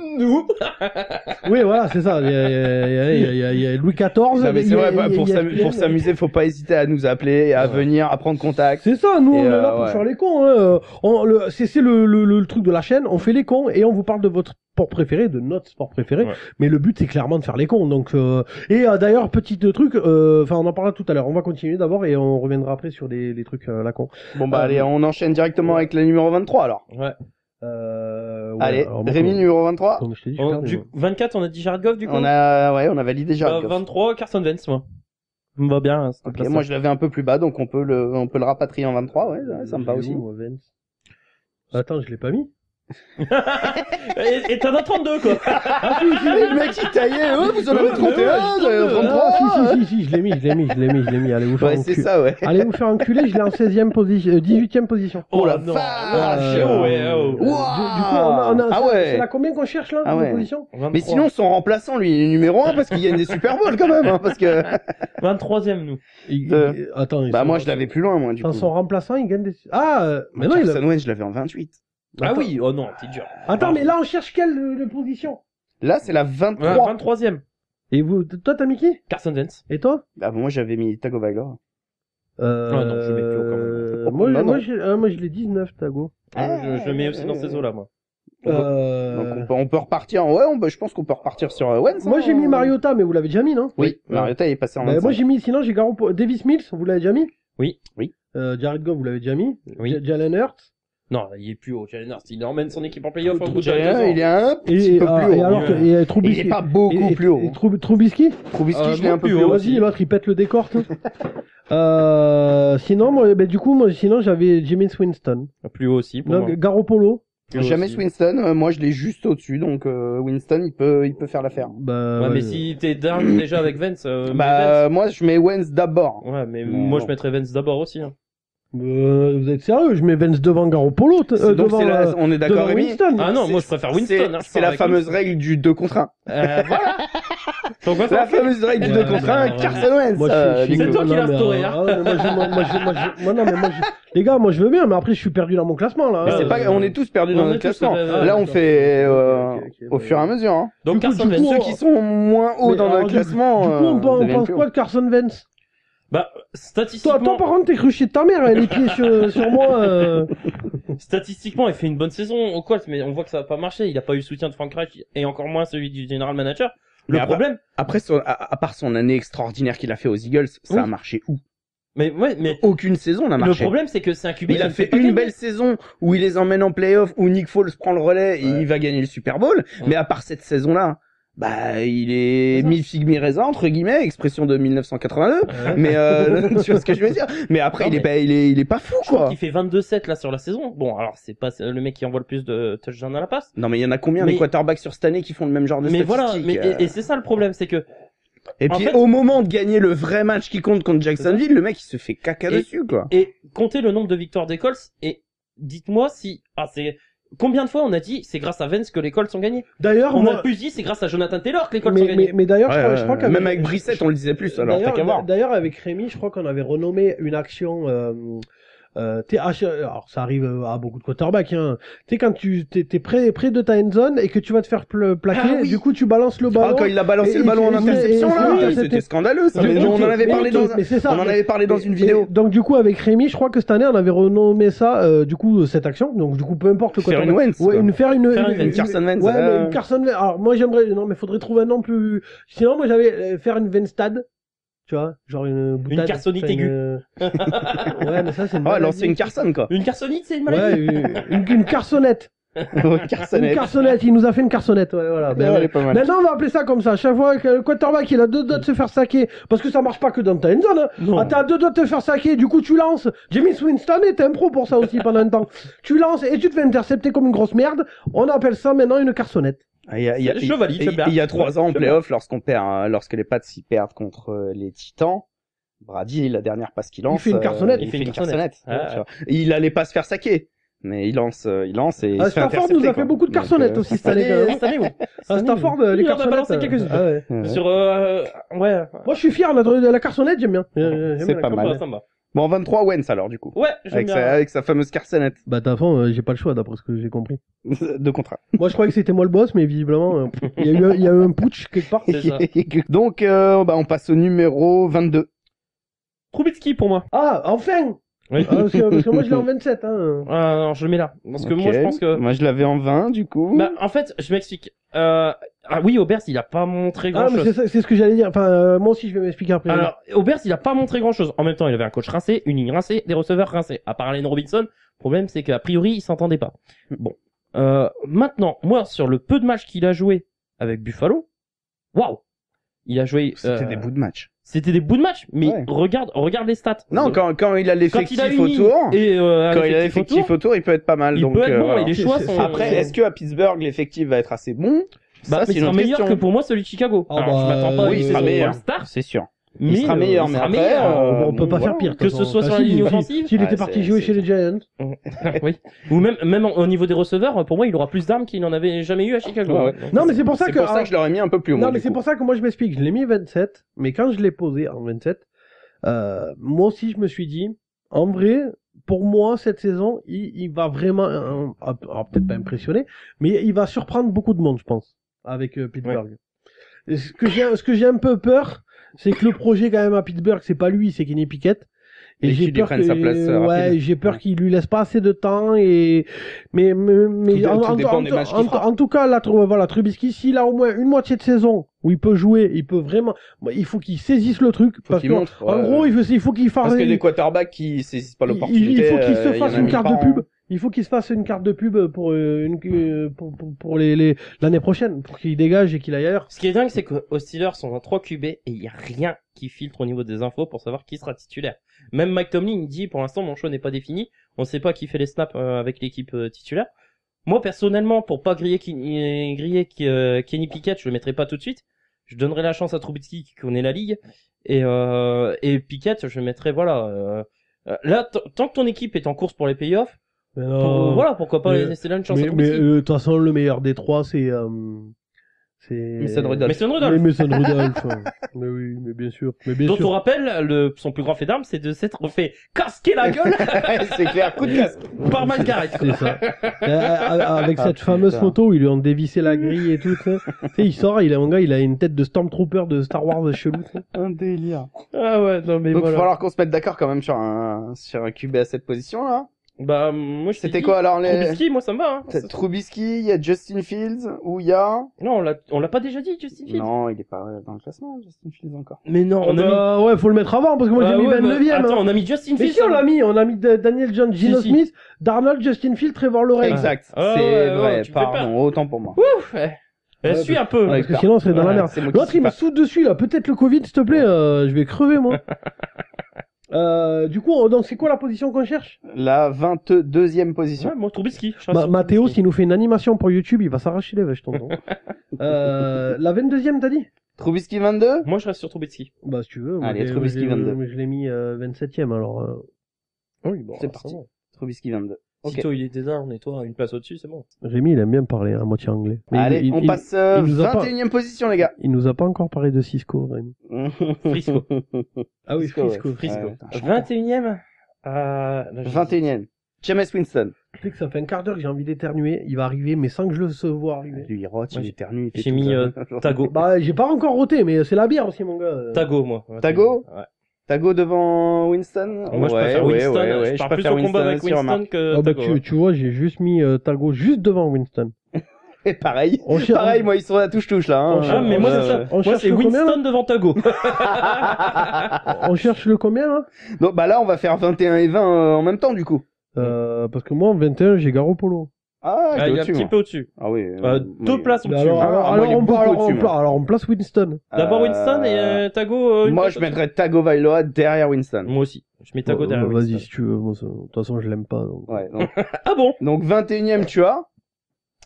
Oui, voilà, c'est ça. Il y a Louis XIV. Non, mais il y c'est a- vrai, il y a pour ESPN. s'amuser, faut pas hésiter à nous appeler, à venir, à prendre contact. C'est ça, nous, Et, on est là pour ouais. faire les cons. Hein. C'est le truc de la chaîne, on fait les cons et on vous parle de votre sport préféré, de notre sport préféré. Ouais. Mais le but, c'est clairement de faire les cons. Donc, d'ailleurs, petit truc, enfin, on en parlera tout à l'heure. On va continuer d'abord et on reviendra après sur les trucs la con. Bon, bah, allez, on enchaîne directement avec la numéro 23, alors. Ouais. Ouais, Allez, alors, moi, Rémi, numéro 23. comme je t'ai dit, je suis perdu, Du moi. 24, on a dit Jared Goff, du coup. On a validé Jared Goff. 23, Carson Wentz, moi. Ça me va bien, cette Ok, place-là. moi, je l'avais un peu plus bas, donc on peut le rapatrier en 23, ouais, ça me va J'ai aussi. où, Vance Attends, je l'ai pas mis. Et t'en as 32, quoi. Ah si, si, Le mec il taillait, oh, vous en avez 31, vous en avez 33. Ah, si, je l'ai mis. Allez vous faire Ouais, c'est enculer. ça, ouais. Allez vous faire enculer, je l'ai en 16e position, 18e position. Oh la non. vache. Oh. Du coup, on a, Ah c'est- ouais. C'est la combien qu'on cherche là, Ah de ouais. position? 23. Mais sinon, son remplaçant, lui, il est numéro 1 parce qu'il gagne des Super Bowls quand même, hein, parce que... 23e, nous. Attends, Bah, moi, je l'avais plus loin, moi, du coup. Dans son remplaçant, il gagne des... mais non, Carson Wentz, je l'avais en 28. Ah Attends. oui, oh non, t'es dur. Attends, mais là, on cherche quelle position? Là, c'est la 23. 23e. Et vous, toi, t'as mis qui? Carson Wentz. Et toi? Ah, bon, moi, j'avais mis Tagovailoa. non, je mets plus haut quand même. Moi, Non, non. moi, je l'ai 19, Tago. Je mets aussi dans ces eaux-là, moi. Donc, on peut repartir. Ouais, je pense qu'on peut repartir sur Wentz. Moi, j'ai mis Mariota, mais vous l'avez déjà mis, non? Oui, Mariota, il est passé en 25. Moi, j'ai mis, sinon, j'ai Davis Mills, vous l'avez déjà mis? Oui. Jared Goff, vous l'avez déjà mis? Oui. Jalen Hurts? Non, il est plus haut, Jalen Hurts. Il emmène son équipe en playoff au bout de 2 Jalen, ans. il est un petit peu plus Et haut. alors que, et Il Trubisky. est pas beaucoup plus haut. Et Trubisky? Trubisky, je l'ai un peu plus plus haut haut. Vas-y, l'autre, il pète le décor, tout. Sinon, moi, du coup, sinon, j'avais Jameis Winston. Plus haut aussi, pour moi. Donc, Garoppolo. Jamais aussi. Winston, moi je l'ai juste au-dessus, donc Winston il peut faire l'affaire. Ouais, mais si t'es down déjà avec Vance, Moi je mets Wentz d'abord. Ouais, mais Non, moi non. je mettrais Vance d'abord aussi. Hein. Vous êtes sérieux? Je mets Vance devant Garoppolo. Donc Devant, on est d'accord, devant Rémi. Winston. Ah non, moi je préfère Winston. Hein, je C'est pars la avec fameuse Winston. règle du 2 contre 1. Voilà. Donc, on va La faire- fameuse règle du Ouais, 2 contre 1, ouais. Carson Wentz. Moi, C'est Nico. toi qui l'as mais, restauré, hein. ouais, les gars, moi je veux bien, mais après je suis perdu dans mon classement là. Mais c'est pas, on est tous perdus on dans est notre tous, classement. ouais, Là on d'accord. fait Ok, au fur et à mesure. Hein. Donc Du coup, Carson du coup, Wentz. Ceux qui sont moins hauts Mais dans alors, notre classement. Du coup, on deviennent pense plus quoi hauts. de Carson Wentz? Bah, Toi, statistiquement, par contre, t'es cruché de ta mère, les pieds sur moi. statistiquement, il fait une bonne saison au Colts, mais on voit que ça va pas marcher. Il a pas eu le soutien de Frank Reich et encore moins celui du general manager. Le Mais après- problème, Après, à part son année extraordinaire qu'il a fait aux Eagles, ça Oui. a marché où? mais Aucune saison n'a le marché. problème c'est que c'est un QB Il qui a ne fait pas une gagner. belle saison où il les emmène en playoff, où Nick Foles prend le relais et il va gagner le Super Bowl. Ouais. Mais à part cette saison-là, bah, il est C'est ça. mi-figue mi-raisin, entre guillemets, expression de 1982. Mais, tu vois ce que je veux dire? Mais après, Non, il est pas fou, Je crois quoi. qu'il fait 22-7 là sur la saison. Bon, alors c'est pas le mec qui envoie le plus de touchdowns à la passe. Non, mais il y en a combien Mais- des quarterbacks sur cette année qui font le même genre de Mais statistiques? voilà, et c'est ça le problème, c'est que Et en puis, fait- au moment de gagner le vrai match qui compte contre Jacksonville, le mec, il se fait caca Et- dessus, quoi. et comptez le nombre de victoires des Colts et dites-moi si c'est combien de fois on a dit c'est grâce à Vance que les Colts ont gagné. D'ailleurs, On moi, a plus dit c'est grâce à Jonathan Taylor que les Colts ont gagné. mais d'ailleurs, Ouais, je crois qu'avec même avec Brissett, on le disait plus, alors t'as qu'à voir. D'ailleurs, avec Rémi, je crois qu'on avait renommé une action. Alors ça arrive à beaucoup de quarterbacks. Hein. Tu sais quand t'es près de ta end zone et que tu vas te faire plaquer, Ah oui. du coup tu balances le ballon. Ah, quand il a balancé Et- le ballon en et- interception, et- là, et- c'était scandaleux, ça. Du Mais coup, on en avait parlé dans mais c'est ça. on en avait parlé dans une Et- vidéo. Donc du coup avec Rémi, je crois que cette année on avait renommé ça du coup cette action. Donc du coup peu importe le Faire une quarterback. Wentz, Ouais, quoi. faire une Carson Wentz, Ouais, mais une Carson Wentz. Alors moi j'aimerais mais faudrait trouver un nom plus. Sinon moi j'avais faire une Venstad. Tu vois, genre une boutade. Carsonite Enfin, aiguë. Ouais, mais ça c'est une Ouais, maladie. lancer une Carson, quoi. Une Carsonite, c'est une maladie. Ouais, une carsonnette. Une Carsonnette. carsonnette, il nous a fait une carsonnette, ouais, voilà. Ouais, elle est pas mal. Maintenant, on va appeler ça comme ça. À chaque fois que le quarterback, il a deux doigts de se faire saquer, parce que ça marche pas que dans ta end zone, hein. Non. Ah, t'as deux doigts de te faire saquer, du coup, tu lances. Jameis Winston était un pro pour ça aussi pendant un temps. Tu lances et tu te fais intercepter comme une grosse merde. On appelle ça maintenant une carsonnette. Ah, je valide, j'aime bien. Il y a 3 ans en J'aime playoff, lorsque les Pats s'y perdent contre les Titans, Brady, la dernière passe qu'il lance, Il fait une cartonnette. il fait une cartonnette. cartonnette. Ah, tu vois. Et il allait pas se faire saquer. Mais il lance et il se fait Stafford intercepter, nous a quoi. fait beaucoup de Donc, cartonnettes aussi cette année, quand même. Cette année, oui. À Stafford, Oui, les on a carsonnettes. balancé quelques-unes. Ah ouais. Ouais. Sur ouais. Moi, je suis fier, la carsonnette, j'aime bien. J'aime C'est bien pas la mal. carsonnette. Ça me va. Bon, 23 Wentz alors, du coup. Ouais, j'aime Avec bien. avec sa fameuse carcennette Bah, de toute façon, j'ai pas le choix, d'après ce que j'ai compris. de contrat. Moi, je croyais que c'était moi le boss, mais visiblement, il y a eu un putsch quelque part. C'est ça. Donc, on passe au numéro 22. Trubisky pour moi. Ah, enfin! Oui. Ah, parce que moi, je l'ai en 27, hein. Ah non, je le mets là. Parce que moi, Ok. je pense que... Moi, je l'avais en 20, du coup. Bah, en fait, je m'explique. Ah oui, Aubers, il a pas montré Ah, mais grand-chose. c'est ce que j'allais dire. Enfin, moi aussi, je vais m'expliquer après. Alors, Aubers, il a pas montré grand-chose. En même temps, il avait un coach rincé, une ligne rincée, des receveurs rincés. À part Allen Robinson, le problème, c'est qu'a priori, ils s'entendaient pas. Bon. Maintenant, moi, sur le peu de matchs qu'il a joué avec Buffalo, waouh! Il a joué... C'était des bouts de match. c'était des bouts de match. Mais Ouais. regarde les stats. Non, quand il a l'effectif autour, et quand il a l'effectif autour, il peut être pas mal. il donc, peut être bon voilà. et les choix sont. Après, est-ce que à Pittsburgh l'effectif va être assez bon? Bah, mais Ça, c'est il une sera autre meilleur question. que pour moi celui de Chicago. Ah, Alors, je bah, m'attends pas à oui, une il sera saison meilleur. star. C'est sûr. Mais, Il sera meilleur, il mais sera après, meilleur. on peut pas bon, faire voilà. pire. de Que toute ce façon. soit sur la s'il- ligne s'il- offensive. S'il Ouais, était parti c'est- jouer c'est- chez les Giants. Oui. Ou même au niveau des receveurs, pour moi, il aura plus d'armes qu'il n'en avait jamais eu à Chicago. Ouais, ouais. Donc, Non, mais c'est pour ça C'est que. pour ça que je l'aurais mis un peu plus haut. Non, moi, mais du c'est coup. pour ça que moi je m'explique. Je l'ai mis 27, mais quand je l'ai posé en 27, moi aussi je me suis dit, en vrai, pour moi cette saison, il va vraiment, alors peut-être pas impressionner, mais il va surprendre beaucoup de monde, je pense, avec Pittsburgh. Et ce que j'ai un peu peur, c'est que le projet quand même à Pittsburgh, c'est pas lui, c'est Kenny Pickett. Et j'ai qu'il lui peur prenne sa place, ouais, rapide. j'ai peur Ouais. qu'il lui laisse pas assez de temps mais Tout dépend des matchs qu'il fera. en tout cas là, voilà, Trubisky, s'il a au moins une moitié de saison où il peut jouer, il peut vraiment, il faut qu'il saisisse le truc, parce qu'il que montre, en ouais. gros, il faut qu'il fasse, Parce que les quarterbacks qui saisissent pas l'opportunité. il faut qu'il se il y fasse en a une mis carte par de an. pub. Il faut qu'il se fasse une carte de pub pour pour l'année prochaine, pour qu'il dégage et qu'il aille ailleurs. Ce qui est dingue, c'est qu'aux Steelers, on a 3 QB et il y a rien qui filtre au niveau des infos pour savoir qui sera titulaire. Même Mike Tomlin il dit, pour l'instant, mon choix n'est pas défini. On sait pas qui fait les snaps avec l'équipe titulaire. Moi, personnellement, pour pas griller Kenny Pickett, je le mettrai pas tout de suite. Je donnerai la chance à Trubisky qui connaît la ligue. Et Pickett, je le mettrai, voilà. Là, tant que ton équipe est en course pour les playoffs, voilà, pourquoi pas mais- laisser là une chance à Mais Trubisky. de toute façon, le meilleur des trois, c'est Mason Rudolph. Mason Rudolph. Mais Mason Rudolph. Mais oui, mais bien sûr. Mais bien Dont on sûr. rappelle, son plus grand fait d'armes, c'est de s'être fait casquer la gueule C'est clair, coup de casque. par Mike Garrett. C'est ça. Avec cette fameuse putain. photo où ils lui ont dévissé la grille et tout, tu sais. Tu sais, il sort, mon gars, il a une tête de Stormtrooper de Star Wars chelou, tu sais. Un délire. Ah ouais, non mais Donc, il va voilà. falloir qu'on se mette d'accord quand même sur un QB à cette position, là. Bah, moi je t'ai C'était dit, quoi, alors, les... Trubisky, moi ça me va. Hein. T'as Trubisky, il y a Justin Fields, ou il y a... Non, on l'a pas déjà dit, Justin Fields. Non, il est pas dans le classement, Justin Fields, encore. Mais non, on a mis... Ouais, faut le mettre avant, parce que moi, j'ai Ah mis ouais, 29ème. Attends, hein. on a mis Justin Mais Fields. si, on a mis Daniel Jones, Gino Si. Smith, Darnold, Justin Field, Trevor Lawrence. Exact. Ah c'est ouais, vrai, ouais, tu me fais peur. pardon, autant pour moi. Ouf, ouais. Suis un peu. Ouais, Parce que sinon, on serait dans la Ouais, merde. c'est moi qui L'autre, suis il me pas. saute dessus, là. Peut-être le Covid, s'il te plaît, je vais crever, moi. Du coup, donc, c'est quoi la position qu'on cherche? La 22e position. Ouais, moi Trubisky. je reste sur Mathéo, Trubisky. s'il nous fait une animation pour YouTube, il va s'arracher les vaches, tonton. La 22e, t'as dit? Trubisky 22? Moi je reste sur Trubisky. Bah, si tu veux. moi, Allez, j'ai- Trubisky moi, 22. je l'ai mis 27e, alors. Oui, bon. C'est parti. Trubisky 22. Ok. Sitôt il est down et toi une place au-dessus, c'est bon. Rémi, il aime bien parler à moitié anglais. Mais Allez, on passe il nous a pas- 21e position, les gars. Il nous a pas encore parlé de Cisco, Rémi. Frisco. Ah oui, Frisco. ouais. Frisco. Ouais, putain, 21ème. Là, j'ai- 21e. James Winston. Tu sais que ça fait un quart d'heure que j'ai envie d'éternuer. Il va arriver, mais sans que je le vois arriver. Lui, il rote, Ouais, il éternue. il fait j'ai tout mis, ça. Tago. Bah, j'ai pas encore roté, mais c'est la bière aussi, mon gars. Tago, moi. Tago Ouais. Tago devant Winston. Moi, je préfère Winston. Je pars plus préfère au combat avec aussi, Winston remarque. que Ah bah, Tago. tu vois, j'ai juste mis Tago juste devant Winston. Et pareil. On cher- Pareil, moi, ils sont à la touche-touche, là. Hein. Ah, mais moi, c'est ça. on Moi, cherche c'est le combien, Winston devant Tago. On cherche le combien, là? Donc, bah là, on va faire 21 et 20 en même temps, du coup. Parce que moi, en 21, j'ai Garoppolo. Ah, Ah, il est un au-dessus, petit moi. peu au-dessus. Ah oui. Deux places Mais au-dessus. alors, Ah, moi, il est beaucoup au-dessus, moi. alors, on place Winston. D'abord Winston et Tago. une Moi, place je au-dessus. mettrais Tago Vailoa derrière Winston. Moi aussi. Je mets Tago derrière Vas-y, Winston. si tu veux. Moi, de toute façon, je l'aime pas. Donc. Ouais, donc, Ah bon? donc 21e, tu as.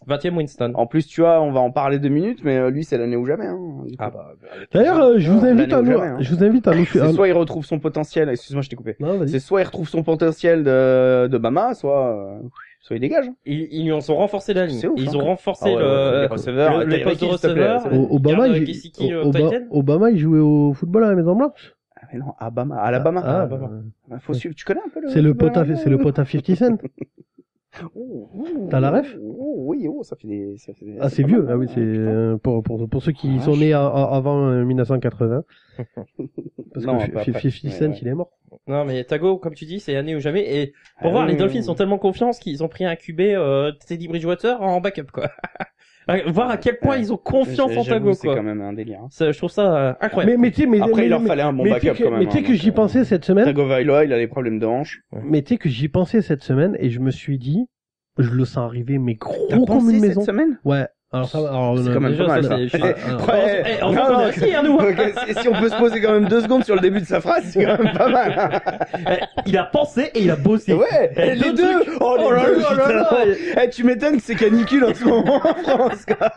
20ème Winston. En plus, tu as, on va en parler 2 minutes, mais lui, c'est l'année ou jamais. Hein, du coup. Ah bah. D'ailleurs, je vous Non, invite à l'année ou nous, jamais, hein. je vous invite à nous C'est soit il retrouve son potentiel, excuse-moi, je t'ai coupé. Non, vas-y. C'est soit il retrouve son potentiel de Bama, soit il dégage. Hein. Ils lui ont renforcé la ligne. C'est ouf, Ils hein. ont renforcé Ah ouais, les receveurs, les postes de Tyreek Hill, s'il te plaît, receveur. c'est bon. Obama, Garde il, Gesicki, Oba- Titan. Obama, il jouait au football à la Maison Blanche. Ah, mais non, Alabama. Ah, Alabama. Faut suivre, tu connais un peu le. c'est le pote à 50 Cent. T'as la ref? Oui, ça fait des. Ah, c'est pas vieux. mal, Ah oui, hein, c'est putain. pour ceux qui Ah, sont nés avant 1980. Parce Non, que pas après. 50 Cent, Ouais. il est mort. Non, mais Tago, comme tu dis, c'est année ou jamais. Et pour Ah voir, oui, les Dolphins oui. ont tellement confiance qu'ils ont pris un QB Teddy Bridgewater en backup, quoi. Voir à quel point Ouais. ils ont confiance en J'avoue, Tago, c'est quoi. quand même un délire. Hein. Je trouve ça incroyable. Mais tu sais, mais Après, mais- il leur mais- fallait un bon mais tu sais backup que- quand même. Mais tu sais hein, que j'y donc, pensais cette semaine. Tagovailoa, il a des problèmes de hanche. Mais tu sais que j'y pensais cette semaine et je me suis dit, je le sens arriver, mais T'as gros comme pensé une cette maison. semaine? Ouais. Alors ça va, alors, C'est quand même déjà, pas mal, ça, ça. c'est- je suis- Ouais, on non, connaît non, aussi, hein, nous. donc, si on peut se poser quand même 2 secondes sur le début de sa phrase, c'est quand même pas mal. Hein. Il a pensé et il a bossé. Ouais, Eh, les deux deux. trucs. Oh, les Oh là deux, là là là. putain. Eh, tu m'étonnes que c'est canicule en ce moment en France, quoi.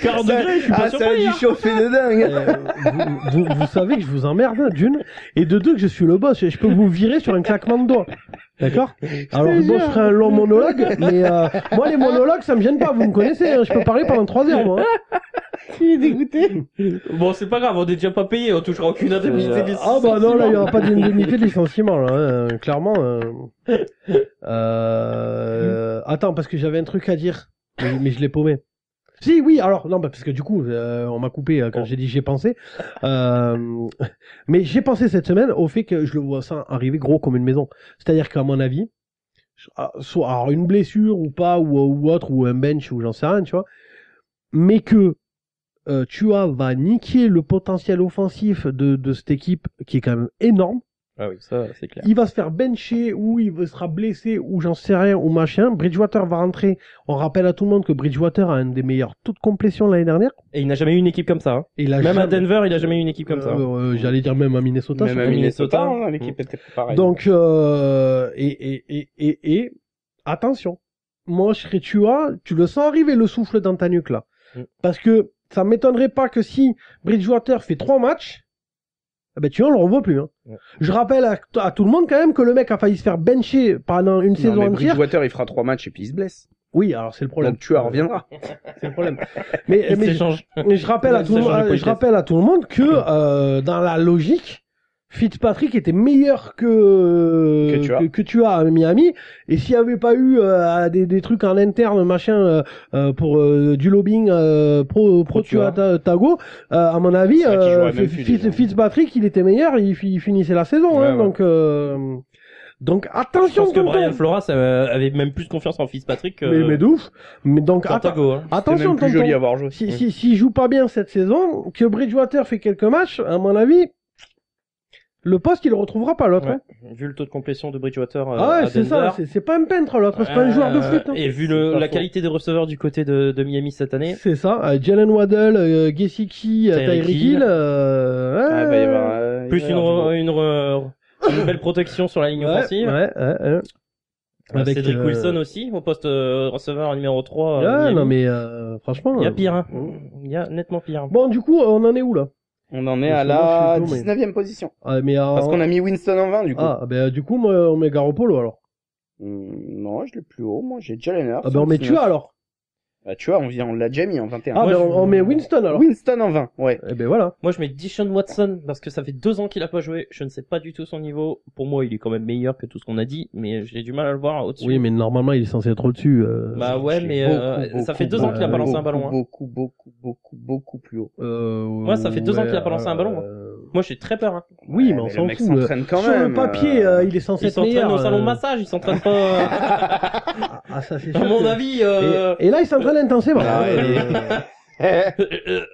40 Ça- degrés, je suis pas ça a surpris. dû hein. chauffer de dingue. vous savez que je vous emmerde, d'une, et de deux que je suis le boss. Je peux vous virer sur un claquement de doigts. D'accord? Alors bon, je ferai un long monologue, mais moi les monologues ça me gêne pas. Vous me connaissez, hein, je peux parler pendant 3 heures moi. Hein. Il est dégoûté. Bon, c'est pas grave, on est déjà pas payé, on touchera aucune indemnité de Ah bah non, là il y licenciement. aura pas d'indemnité de licenciement là, hein, clairement. Attends, parce que j'avais un truc à dire, mais je l'ai paumé. Si, oui, alors, non, bah, parce que du coup, on m'a coupé quand j'ai dit j'ai pensé. Mais j'ai pensé cette semaine au fait que je le vois ça arriver gros comme une maison. C'est-à-dire qu'à mon avis, soit alors une blessure ou pas, ou autre, ou un bench, ou j'en sais rien, tu vois, mais que Tua va niquer le potentiel offensif de cette équipe qui est quand même énorme. Ah oui, ça, c'est clair. Il va se faire bencher ou il sera blessé ou j'en sais rien ou machin. Bridgewater va rentrer. On rappelle à tout le monde que Bridgewater a un des meilleurs taux de complétion l'année dernière. Et il n'a jamais eu une équipe comme ça. Hein. Et il a Même à jamais- Denver, il a jamais eu une équipe comme ça. J'allais dire même à Minnesota. Même surtout. à Minnesota, Minnesota, hein, l'équipe était pareille. Donc et attention. Moi je serais Tua, tu le sens arriver le souffle dans ta nuque là. Parce que ça m'étonnerait pas que si Bridgewater fait 3 matchs, eh ben Tua on le revoit plus. Hein. Ouais. Je rappelle à tout le monde quand même que le mec a failli se faire bencher pendant une saison non, mais entière. Bridgewater, il fera 3 matchs et puis il se blesse. Oui, alors c'est le problème. Donc Tua reviendra. C'est le problème. Mais, Il mais, s'échange. mais je rappelle à tout le Ça change de monde, je politesse. rappelle à tout le monde que dans la logique, Fitzpatrick était meilleur que tu as à Miami. Et s'il n'y avait pas eu des trucs en interne, machin, pour du lobbying pro Tua Tago, à mon avis, C'est vrai qu'il jouerait même plus, déjà. Fitzpatrick, il était meilleur, il finissait la saison. Ouais, hein, ouais. Donc Je attention, pense que tonton. Brian Flores avait même plus confiance en Fitzpatrick que Mais de ouf. Mais donc Tago. Hein. C'est attention, même plus tonton. joli à voir jouer. S'il joue pas bien cette saison, que Bridgewater fait quelques matchs, à mon avis, le poste, il le retrouvera pas l'autre. Ouais. Hein. Vu le taux de complétion de Bridgewater Ah ouais, à c'est Denver, ça. C'est pas un peintre l'autre, c'est pas un joueur de foot. Hein. Et vu C'est pas la faux. qualité des receveurs du côté de Miami cette année, C'est ça. Jalen Waddle, Gesicki, Tyreek Tyreek Hill. Hill. Ah, bah, il va, plus il va y avoir du une belle protection sur la ligne offensive. Avec, Cédric Wilson aussi, au poste receveur numéro 3. Miami. non mais franchement. Il y a pire, hein. Il y a nettement pire. Bon, du coup, on en est où là? On en est Parce à que moi, la je suis paumé. 19e position. Mais Parce qu'on a mis Winston en 20, du coup. Ah, ben du coup, moi, on met Garoppolo alors. Non, je l'ai plus haut. Moi, j'ai Jalen Hurts. Ah ben on met 19. Tua alors. Bah, tu vois, on l'a déjà mis en 21. Ah Moi, ben je- on met Winston alors. Winston en 20, ouais. Eh ben voilà. Moi, je mets Deshaun Watson parce que ça fait 2 ans qu'il a pas joué. Je ne sais pas du tout son niveau. Pour moi, il est quand même meilleur que tout ce qu'on a dit, mais j'ai du mal à le voir au-dessus. Oui, mais normalement, il est censé être au-dessus. Bah ouais, mais ça fait 2 ans qu'il a pas lancé un ballon. Hein. Beaucoup plus haut. Moi, ça fait 2 ans qu'il a pas lancé un ballon, Moi, j'ai très peur. Hein. Oui, Ouais, mais on le s'en mec fout. s'entraîne quand Sur même. le papier, il est censé Il être s'entraîne meilleur. au salon de massage, il s'entraîne pas. Ah, ça c'est sûr. À mon que- avis, Et là, il s'entraîne intensément. Ah,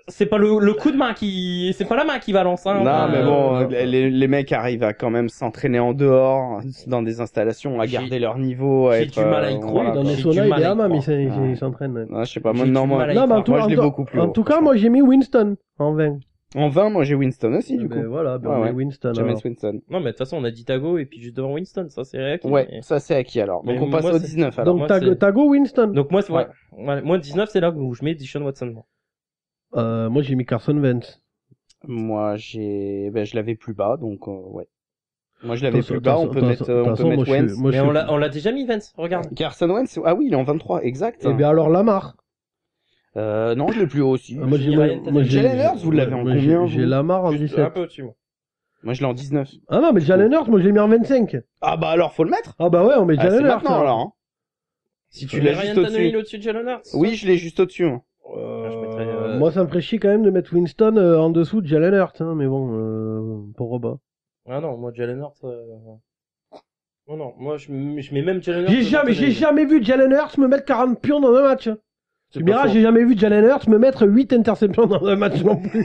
c'est pas le coup de main c'est pas la main qui va lancer. Hein. Non, mais bon, les mecs arrivent à quand même s'entraîner en dehors, dans des installations, à J'ai- garder leur niveau, à j'ai être, du mal à y croire. Oui, dans les J'ai du saunas, il mal est à y hammam, croire. il s'entraîne. ouais. Non, je sais pas, J'ai moi, du non, mal moi, à y Non, mais croire. moi, je l'ai beaucoup plus en haut. tout cas, moi, j'ai mis Winston en 20. En 20, moi, j'ai Winston aussi, du Ben coup. voilà, ben Ouais, on met ouais. Winston. James alors. Winston. Non, mais de toute façon, on a dit Tago et puis juste devant Winston, ça c'est réactif. Ouais, mais- ça, c'est acquis, alors. Donc, Mais on passe moi, au c'est- 19, alors. Donc, moi, c'est- Tago, Winston. Donc moi, c'est Ouais. moi 19, c'est là où je mets Deshaun Watson. moi. Moi, j'ai mis Carson Wentz. Moi, je l'avais plus bas, donc, ouais. Moi, je l'avais De toute plus bas, on façon- peut de mettre, toute façon, moi, je suis- Wentz. moi, je Mais suis- on l'a déjà mis, Vance. Regarde. Carson Wentz, ah oui, il est en 23, exact. Eh bien, alors, Lamar. Non, je l'ai plus haut aussi. Moi, j'ai mis Ryan Tannehill. Jalen Hurts, vous l'avez en moi, combien, J'ai vous Lamar en Juste 17. un peu au-dessus. Moi. Moi, je l'ai en 19. Ah non, mais Jalen Hurts, moi, je l'ai mis en 25. Ah bah alors, faut le mettre. Ah bah ouais, on met Ah, c'est Jalen Hurts. maintenant, alors. Hein. Si tu tu l'as mets juste Ryan Tannehill au-dessus. au-dessus de Jalen Hurts. Oui, je l'ai juste au-dessus. Hein. je mettrais, Moi, ça me ferait chier quand même de mettre Winston en dessous de Jalen Hurts, hein, mais bon, pour Roba. Ah non, moi Jalen Hurts. Non, moi je mets même Jalen Hurts. J'ai jamais vu Jalen Hurts me mettre 40 pions dans un match. C'est Tu pas verras, faux. j'ai jamais vu Jalen Hurts me mettre 8 interceptions dans un match non plus.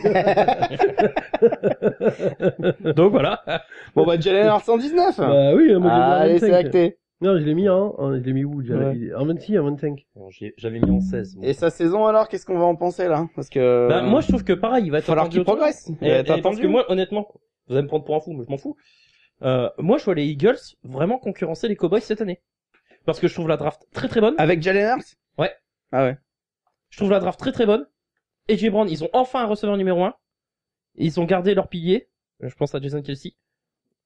Donc voilà. Bon bah Jalen Hurts en 19. Bah oui, moi j'ai mis en Allez, 25. c'est acté. Non, je l'ai mis je l'ai mis où déjà? Ouais. En 26, en 25. Bon, j'avais mis en 16. Bon. Et sa saison alors, qu'est-ce qu'on va en penser là? Parce que Bah, moi, je trouve que pareil, il va être falloir attendu qu'il progresse. Il va être parce attendu. que moi, honnêtement, vous allez me prendre pour un fou, mais je m'en fous. Moi, je vois les Eagles vraiment concurrencer les Cowboys cette année. Parce que je trouve la draft très très bonne. Avec Jalen Hurts? Ouais. Ah ouais. Je trouve la draft très très bonne. AJ Brown, ils ont enfin un receveur numéro 1. Ils ont gardé leur pilier. Je pense à Jason Kelce.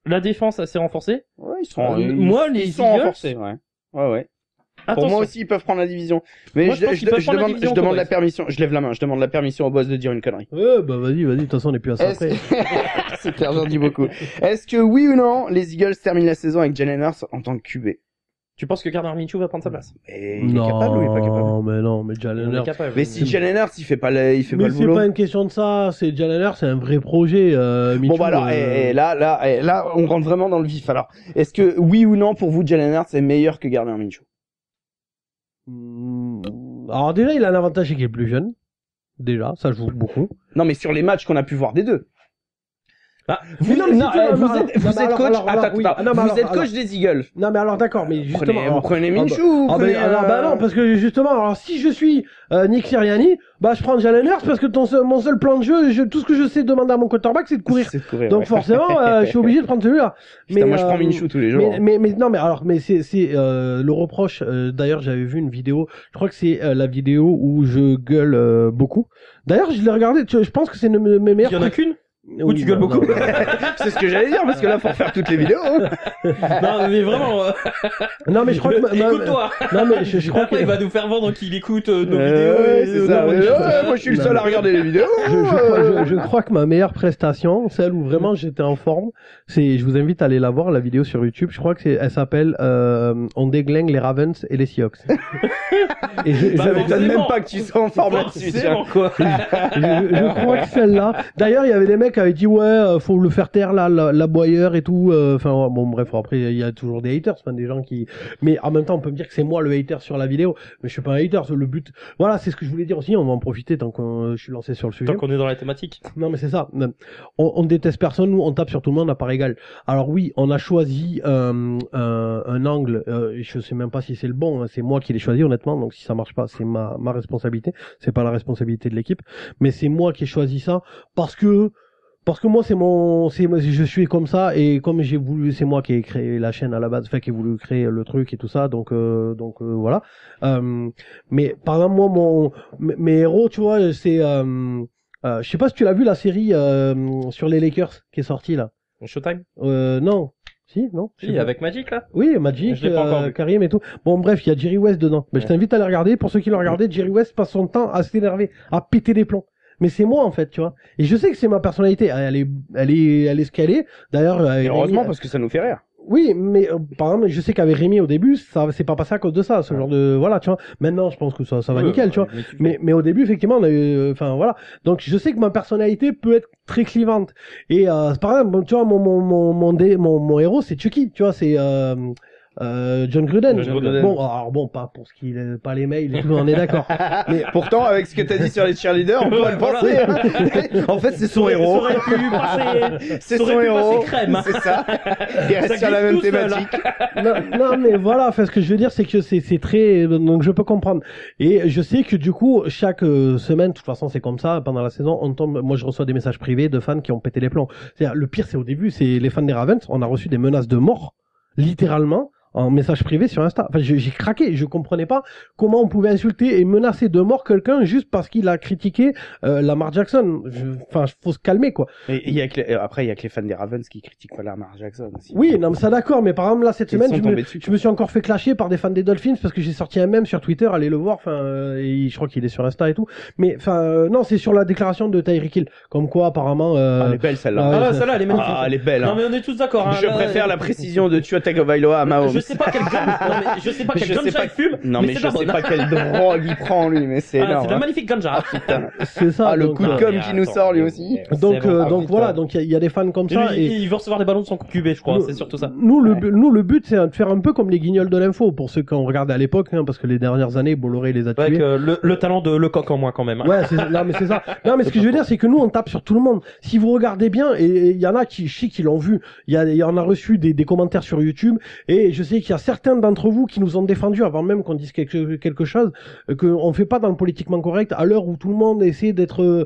La défense assez renforcée. Ouais, ils sont, moi, les ils sont Eagles, renforcés, ouais. Ouais. Pour attention. moi aussi, ils peuvent prendre la division. Mais Moi, je pense qu'ils peuvent prendre la division, je demande la Cowboys. permission. Je lève la main. Je demande la permission au boss de dire une connerie. Ouais, bah vas-y, de toute façon, on est plus à ça après. C'est clair, j'en dis beaucoup. Est-ce que oui ou non, les Eagles terminent la saison avec Jalen Hurts en tant que QB? Tu penses que Gardner Minshew va prendre sa place? Et il est capable ou il est pas capable? Non, mais Jalen Il est Hurts. capable. Mais si Jalen Hurts, il fait pas le Mais c'est boulot. pas une question de ça, c'est Jalen Hurts, c'est un vrai projet. Bon Minshew, bah alors, là, on rentre vraiment dans le vif. Alors, est-ce que oui ou non pour vous, Jalen Hurts est meilleur que Gardner Minshew? Alors déjà, il a un avantage, c'est qu'il est plus jeune. Déjà, ça joue beaucoup. Non, mais sur les matchs qu'on a pu voir des deux. Ah, Vous, non, mais non, si tu veux, vous alors, êtes, non, vous mais êtes alors, coach. alors, Attends, oui. attends. Non, mais Vous alors, êtes coach des Eagles. Non, mais alors d'accord, mais justement. Vous prenez Minshew ou vous ben, prenez, alors, bah non, parce que justement, alors si je suis Nick Sirianni, bah je prends Jalen Hurts parce que mon seul plan de jeu, tout ce que je sais demander à mon quarterback, c'est de courir. C'est de courir, Donc ouais. forcément, je suis obligé de prendre celui-là. Putain, moi je prends Minshew tous les jours. Mais non, mais alors, mais c'est le reproche. D'ailleurs, j'avais vu une vidéo. Je crois que c'est la vidéo où je gueule beaucoup. D'ailleurs, je l'ai regardé. Je pense que c'est une de mes meilleures. Il y en a qu'une? Ou tu gueules non, beaucoup? non. C'est ce que j'allais dire parce que là faut refaire toutes les vidéos. Non, mais vraiment. Non, mais je crois que Écoute-toi. non, mais je crois Après, que il va nous faire vendre qu'il écoute nos vidéos. Ouais, et c'est ça. non, Ouais, ouais, moi je suis le seul à regarder les vidéos. je crois que ma meilleure prestation, celle où vraiment j'étais en forme, c'est, je vous invite à aller la voir, la vidéo sur YouTube. Je crois que elle s'appelle On déglingue les Ravens et les Seahawks. Et Ça m'étonne même pas que tu sois en forme là-dessus. Forcément, quoi. je crois que celle-là. D'ailleurs, il y avait des mecs qui avaient dit ouais, faut le faire taire là, l'aboyeur et tout. Enfin bon, bref. Après, il y a toujours des haters, enfin des gens qui. Mais en même temps, on peut me dire que c'est moi le hater sur la vidéo, mais je suis pas un hater. Le but, voilà, c'est ce que je voulais dire aussi. On va en profiter tant que je suis lancé sur le sujet. Tant qu'on est dans la thématique. Non, mais c'est ça. On déteste personne, nous, on tape sur tout le monde à part égale. Alors oui, on a choisi un angle. Je sais même pas si c'est le bon. Hein, c'est moi qui l'ai choisi, honnêtement. Donc si ça marche pas, c'est ma responsabilité. C'est pas la responsabilité de l'équipe. Mais c'est moi qui ai choisi ça parce que moi je suis comme ça et comme j'ai voulu, c'est moi qui ai créé la chaîne à la base, qui ai voulu créer le truc et tout ça. Donc voilà. Mais par exemple moi mes héros, tu vois, c'est je sais pas si tu l'as vu la série sur les Lakers qui est sortie là. Showtime? Non. Si, non? Je sais Si, pas. avec Magic, là? Oui, Magic, Je l'ai pas encore vu. Karim et tout. Bon, bref, il y a Jerry West dedans. Mais je Ouais. t'invite à le regarder. Pour ceux qui l'ont regardé, Jerry West passe son temps à s'énerver, à péter des plombs. Mais c'est moi, en fait, tu vois. Et je sais que c'est ma personnalité. Elle est ce qu'elle est. D'ailleurs, Et heureusement parce que ça nous fait rire. oui, mais par exemple, je sais qu'avec Rémi au début, ça c'est pas passé à cause de ça, ce genre de voilà, tu vois. Maintenant, je pense que ça va nickel, tu vois. Mais au début, effectivement, on a eu, enfin voilà. Donc je sais que ma personnalité peut être très clivante. Et par exemple, tu vois, mon héros, c'est Chucky, tu vois, c'est John Gruden. John Gruden. Bon, alors bon, pas pour ce qu'il est, pas les mails et tout, on est d'accord. Mais pourtant, avec ce que t'as dit sur les cheerleaders, on pourrait le penser. Hein. En fait, c'est son héros. Ça aurait pu passer, C'est ça aurait son pu héros. passer crème. C'est ça. Il reste Ça sur la glisse même tout seul, thématique. Non, mais voilà, enfin, ce que je veux dire, c'est que c'est très, donc je peux comprendre. Et je sais que du coup, chaque semaine, de toute façon, c'est comme ça, pendant la saison, moi, je reçois des messages privés de fans qui ont pété les plombs. C'est-à-dire, le pire, c'est au début, c'est les fans des Ravens, on a reçu des menaces de mort, littéralement, en message privé sur Insta. Enfin, j'ai craqué, je comprenais pas comment on pouvait insulter et menacer de mort quelqu'un juste parce qu'il a critiqué Lamar Jackson. Enfin, faut se calmer, quoi. Et après, il y a que les fans des Ravens qui critiquent pas Lamar Jackson aussi. Oui, non, mais ça d'accord, mais par exemple, là, cette Ils semaine, sont tombés dessus, je me suis encore fait clasher par des fans des Dolphins parce que j'ai sorti un mème sur Twitter, allez le voir, enfin, et je crois qu'il est sur Insta et tout. Mais, enfin, non, c'est sur la déclaration de Tyreek Hill. Comme quoi, apparemment, Elle est belle celle-là. Ouais, Ah, celle-là, elle est magnifique. Ah, elle est belle. Non, Hein. mais on est tous d'accord, hein. Je préfère la précision de Tua Tagovailoa à Mahomes. Je sais pas quel ganja il fume. Non, mais c'est je de la sais bonne. pas quelle drogue il prend lui, mais c'est Ah, énorme. c'est de la hein. magnifique ganja. c'est ça. Ah, le donc, coup de euh, com' qui nous sort lui aussi. donc, donc putain. voilà, donc il y a des fans comme ça. Et Il veut recevoir des ballons de son QB, je crois. Nous- C'est surtout ça. Nous, le but, c'est de faire un peu comme les guignols de l'info, pour ceux qui ont regardé à l'époque, hein, parce que les dernières années, Bolloré les a Avec tués. le talent de Lecoq en moins, quand même. Hein. Ouais, non, mais c'est ça. Non, mais ce que je veux dire, c'est que nous, on tape sur tout le monde. Si vous regardez bien, et il y en a qui, je sais, qui l'ont vu. Il y en a reçu des commentaires sur YouTube, et je sais sais qu'il y a certains d'entre vous qui nous ont défendu avant même qu'on dise quelque chose, qu'on fait pas dans le politiquement correct à l'heure où tout le monde essaie d'être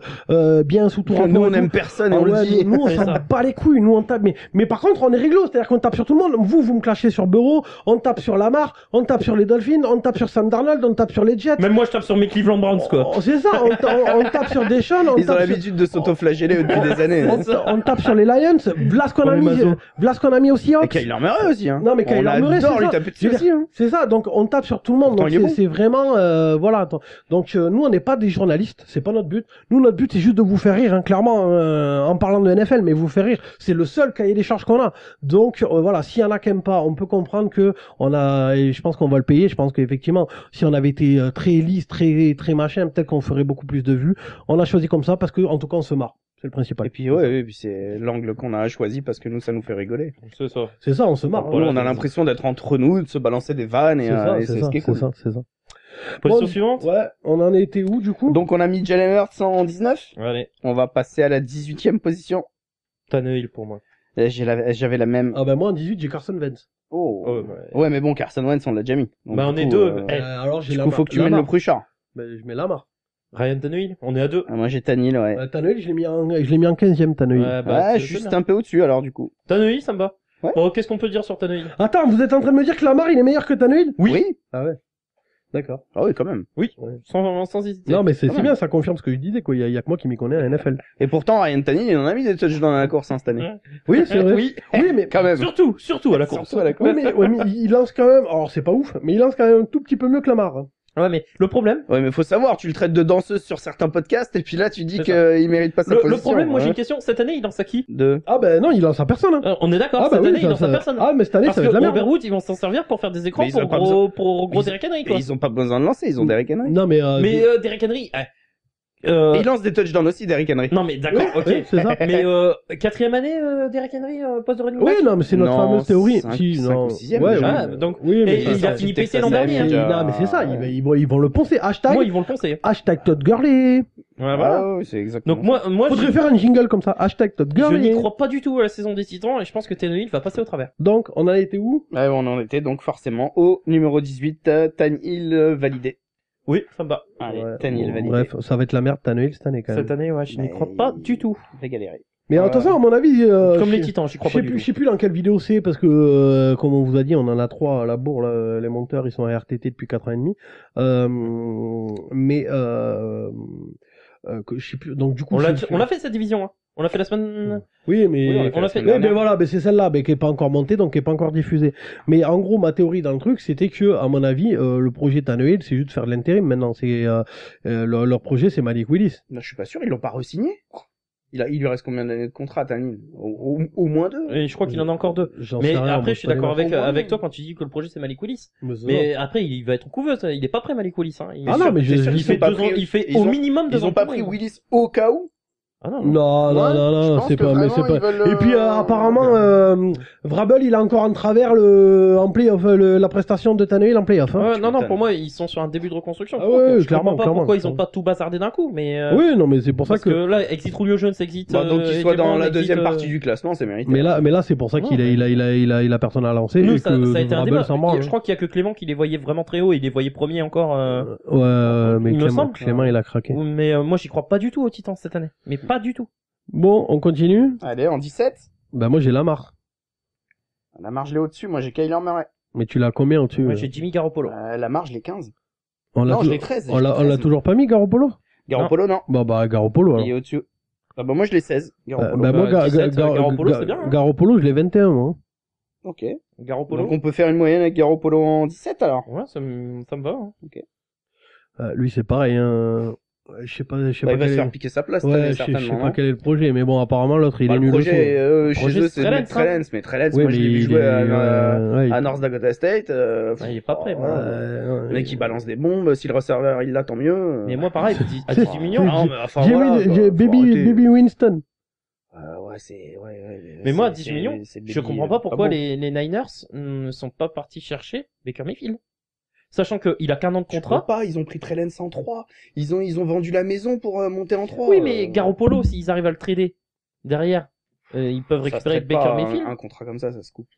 bien sous tout rapport. Nous, on aime personne et on le dit. Nous, on C'est s'en ça. bat les couilles. Nous, on tape. Mais par contre, on est réglo. C'est-à-dire qu'on tape sur tout le monde. Vous me clashez sur Bureau. On tape sur Lamar. On tape sur les Dolphins. On tape sur Sam Darnold. On tape sur les Jets. Même moi, je tape sur mes Cleveland Browns, quoi. Oh, c'est ça. On tape sur Deshaun. Ils ont tape sur- l'habitude de s'auto-flageller depuis des années. on tape sur les Lions. V'là ce qu'on a Ouais, mis. Mazo. V'là ce qu'on a mis aussi. Et Kyler Murray aussi, hein. Non, mais Kyler Murray, on adore c'est lui ça. taper Je dessus veux aussi, hein. C'est ça. Donc, on tape sur tout le monde. Pourtant, Donc, il est bon. c'est vraiment, voilà. Attends. Donc, nous, on n'est pas des journalistes. C'est pas notre but. Nous, notre but, c'est juste de vous faire rire, hein, clairement, en parlant de NFL, mais vous faire rire. C'est le seul cahier des charges qu'on a. Donc, voilà. S'il y en a qui aiment pas, on peut comprendre que et je pense qu'on va le payer. Je pense qu'effectivement, si on avait été très lisse, très machin, peut-être qu'on ferait beaucoup plus de vues. On a choisi comme ça parce que, en tout cas, on se marre. C'est le principal. Et puis, ouais, puis c'est l'angle qu'on a choisi parce que nous, ça nous fait rigoler. C'est ça. C'est ça, on se marre. Nous, on a l'impression d'être entre nous, de se balancer des vannes et c'est ce qui est cool. C'est ça. Position Bon, suivante. Ouais, on en était où, du coup? Donc, on a mis Jalen Hurts en 19. Allez, On va passer à la 18e position. Tannehill pour moi. J'avais la même. Ah, ben, moi, en 18, j'ai Carson Wentz. Oh. Oh, ouais. Ouais, mais bon, Carson Wentz, on l'a déjà mis. Donc, Bah, du on est coup, deux. Eh, Alors, j'ai Du Lamar. coup, faut que tu mènes le Pruchard. Ben, je mets Lamar. Ryan Tannehill, on est à 2. Ah, moi, j'ai Tannehill, ouais. Tannehill, je l'ai mis en 15e, Tannehill. Ouais, juste un peu au-dessus, alors, du coup. Tannehill, ça me va. Ouais. Bon, qu'est-ce qu'on peut dire sur Tannehill? Attends, vous êtes en train de me dire que Lamar, il est meilleur que Tannehill? Oui. Ah ouais. D'accord. Ah oui, quand même. Oui, Ouais. sans hésiter. Non, mais c'est Quand même. bien, ça confirme ce que je disais, quoi. Il y a que moi qui m'y connais à NFL. Et pourtant, Ryan Tannehill, il en a mis des touchdowns dans la course, hein, cette année. Ouais. Oui, c'est vrai. Oui. Oui, mais, Quand même. Surtout à la course. Surtout à la course. ouais, mais il lance quand même, alors c'est pas ouf, mais il lance quand même un tout petit peu mieux que Lamar. Hein. Ouais, mais le problème, Ouais, mais faut savoir, tu le traites de danseuse sur certains podcasts, et puis là, tu dis C'est qu'il mérite pas sa position. le problème, moi j'ai ouais. une question. Cette année, il lance à qui? De... Ah ben non, il lance à personne. Hein. On est d'accord, Ah bah cette oui, année, il ça- lance à ça- personne. Ah, mais cette année, Parce ça va que être la merde. Overwood, ils vont s'en servir pour faire des écrans Mais ils ont pas pour gros Ils- Derrick Henry, Et quoi. ils ont pas besoin de lancer, ils ont Derrick Henry. Non, mais, Mais Derrick Henry, Et ils lancent des touchdowns aussi, Derrick Henry. non mais d'accord, Oui, ok. oui, c'est ça. Mais quatrième année, Derrick Henry, poste de running back. Oui, non, mais c'est notre Non, fameuse théorie. cinq- Si, cinq non. ou sixième, Ouais, déjà. ouais. Ah, donc, Oui, mais et ça, il a ça, fini Texas PC l'an A&M, dernier. déjà. non, mais c'est ça, ils vont le poncer. Hashtag, Moi, ils vont le penser. hashtag Todd Gurley. Ouais, voilà. Ah oui, c'est exactement. Donc moi, Faudrait faire un jingle comme ça. Hashtag Todd je Gurley. n'y crois pas du tout à la saison des Titans et je pense que Tannehill va passer au travers. Donc, on en a été où? Ouais, on en était donc forcément au numéro 18, Tannehill validé. Oui, ça me va. Allez, Ouais, Tannehill bon, validé. bref, ça va être la merde Tannehill cette année quand même. Cette année, ouais, je n'y Mais crois pas du tout. Il va galérer. Mais attention, à mon avis, Comme je les sais- Titans, j'y je crois sais pas du plus, tout. je sais plus dans quelle vidéo c'est parce que comme on vous a dit, on en a 3 à la bourre là, les monteurs, ils sont à RTT depuis 4 ans et demi. Mais que je sais plus. Donc du coup, On l'a fait cette division, hein. On l'a fait la semaine. Oui, mais Oui, on l'a fait. oui, mais voilà, mais c'est celle-là, mais qui est pas encore montée, donc qui est pas encore diffusée. Mais en gros, ma théorie dans le truc, c'était que, à mon avis, le projet Tannehill, c'est juste de faire de l'intérim. Maintenant, c'est leur projet, c'est Malik Willis. Non, je suis pas sûr, ils l'ont pas re-signé. Il lui reste combien d'années de contrat, Tannehill? Au moins 2. Et je crois qu'il en a encore 2. J'en Mais sais rien, après, moi, je suis d'accord Au moins, avec oui. toi quand tu dis que le projet c'est Malik Willis. Mais c'est Mais après, il va être en couveuse. Il est pas prêt, Malik Willis. Hein. Ah non, mais c'est sûr je- qu'ils il fait ont pas 2 ans. pris- Il fait ils au ont- minimum 2 ans. Ils ont pas de pris prêt. Willis au cas où? Ah non. Non, non, Ouais, non, je non, pense c'est que pas, mais vraiment, c'est pas. ils veulent, Et puis apparemment, Vrabel, il a encore en travers en playoff, la prestation de Tannehill en playoff. Hein. Ouais, non, m'étonnes. pour moi, ils sont sur un début de reconstruction. Ah ouais, je clairement, comprends pas clairement, pourquoi ils clairement. ont pas tout bazardé d'un coup, mais. Oui, non, mais c'est pour ça Parce que là, exit Julio Jones, exit. Bah, donc qu'il soit AJ dans Brown, la exit, deuxième partie du classement, c'est mérité. Mais là, c'est pour ça Non, qu'il il a personne à lancer. Nous, et ça que a été un Vrabel débat. s'en branle. Je crois qu'il y a que Clément qui les voyait vraiment très haut et il les voyait premiers encore. Ouais, mais il me semble. Clément, il a craqué. Mais moi, j'y crois pas du tout aux Titans cette année. Mais pas du tout. Bon, on continue. Allez, en 17. Bah moi j'ai Lamar. La marge, je l'ai au-dessus. Moi, j'ai Kyler Murray. Mais tu l'as combien au-dessus? Moi, j'ai Jimmy Garoppolo. La marge, je l'ai 15. On l'a Non, tou- je l'ai 13. on l'a toujours pas mis Garoppolo? Garoppolo, non. Bah Garoppolo alors. Il est au-dessus. Ah bah, moi, je l'ai 16. Garoppolo. Bah moi Bah, 17, Garoppolo, c'est bien, hein. Garoppolo, je l'ai 21 moi. Ok. Garoppolo. Donc, on peut faire une moyenne avec Garoppolo en 17, alors. Ouais, ça me va. Hein. Lui c'est pareil hein. Je sais pas Bah, il va quel se est- faire piquer sa place, cette année, Ouais, je sais certainement. pas hein. quel est le projet, mais bon, apparemment, l'autre, il Bah, est le nul projet, aussi. chez Projet eux, c'est de mettre Trellens, Trellens, mais Trellens, Oui, moi, mais je l'ai vu il jouer est- ouais, à North Dakota State, Il est pas prêt, moi. le mec, il balance des bombes, si le receveur, il l'a, tant mieux. Mais moi, pareil, à 18 millions. Non, mais enfin, J'ai voilà, mis, quoi, j'ai faut Baby arrêter. Winston. Ouais, c'est, ouais. Mais moi, à c'est- 18 millions, c'est je Baby, comprends pas pourquoi bon. les Niners ne sont pas partis chercher Baker Mayfield. Sachant qu'il a qu'un an de Je comprends contrat. pas, ils ont pris Trellens en 3. Ils ont vendu la maison pour monter en 3. Oui, mais Garoppolo, s'ils arrivent à le trader derrière, ils peuvent récupérer Baker Mayfield Un contrat comme ça se coupe.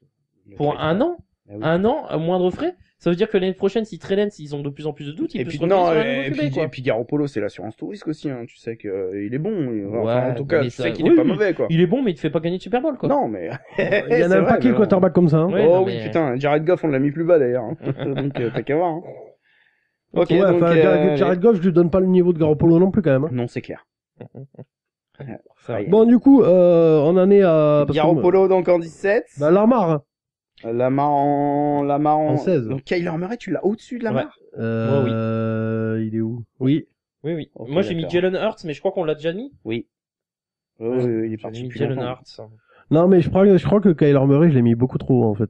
pour un an. Un an, à moindre frais. Ça veut dire que l'année prochaine, si Trellens, ils ont de plus en plus de doutes, ils Et peuvent puis se retrouver non, sur un nouveau QB, quoi. et puis Garoppolo, c'est l'assurance tout risque aussi, hein. Tu sais que il est bon. Enfin, Ouais, en tout cas, mais tu ça- sais qu'il oui, est pas oui. mauvais, quoi. Il est bon, mais il te fait pas gagner de Super Bowl, quoi. Non, mais Il y en c'est a un vrai, paquet mais de quarterback comme ça. Hein. Ouais, oh non, oui, mais- putain, Jared Goff, on l'a mis plus bas d'ailleurs. Hein. Donc t'as qu'à voir. Hein. Ok, Ouais, donc enfin, Jared Goff, je lui donne pas le niveau de Garoppolo non plus quand même. Hein. non, c'est clair. Ça va. Bon, du coup, on en est à... parce que- Garoppolo donc en 17. Bah, Lamar. Hein. Lamar en 16. Donc Kyler Murray, tu l'as au-dessus de Lamar. Il est où? Oui. Oui, oui. Ok, Moi, j'ai mis d'accord. Jalen Hurts, mais je crois qu'on l'a déjà mis. Oui. Oui, il est J'ai parti mis depuis Jalen longtemps. Hurts. Non, mais je crois que Kyler Murray, je l'ai mis beaucoup trop haut, en fait.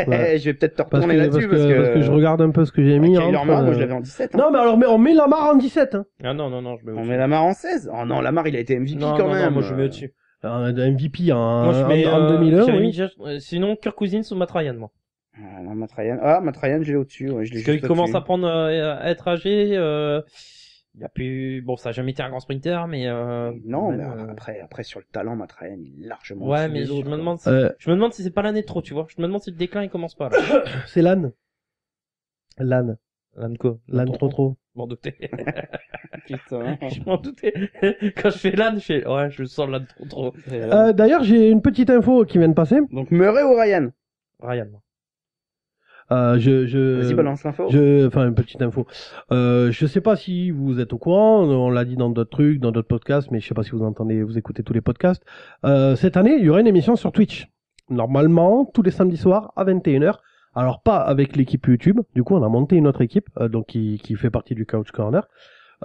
Ouais. Je vais peut-être te Parce retourner que, là-dessus parce que je regarde un peu ce que j'ai mis. Kyler entre, Murray, moi je l'avais en 17. Hein. Non, mais alors, on met Lamar en 17. Hein. Ah non, non, non, je mets On au-dessus. met Lamar en 16. Oh non, Lamar il a été MVP Non, quand non, même. non, moi je mets au-dessus. MVP Moi, je mets, en 2001. j'avais oui. mis sinon, Kirk Cousins ou Matt Ryan, moi. Ah, non, Matt Ryan, je l'ai au-dessus. Ouais, je l'ai Parce qu'il juste commence au-dessus. à prendre, à être âgé, il y a plus, bon, ça a jamais été un grand sprinter, mais, Non, même, mais après sur le talent, Matt Ryan il est largement. ouais, au-dessus mais des je autres, me quoi. demande si, je me demande si c'est pas l'année de trop, tu vois. Je me demande si le déclin, il commence pas, là. C'est l'âne. L'âne. L'âne L'âne trop. Je m'en doutais. Putain. Je m'en doutais. Quand je fais l'âne, je fais, ouais, je sens l'âne trop. D'ailleurs, j'ai une petite info qui vient de passer. Donc Murray ou Ryan? Ryan, moi. Vas-y, balance l'info. Enfin, une petite info. Je sais pas si vous êtes au courant, on l'a dit dans d'autres trucs, dans d'autres podcasts, mais je sais pas si vous écoutez tous les podcasts. Cette année, il y aura une émission sur Twitch. Normalement, tous les samedis soirs à 21h. Alors, pas avec l'équipe YouTube. Du coup, on a monté une autre équipe, donc qui fait partie du Couch Corner.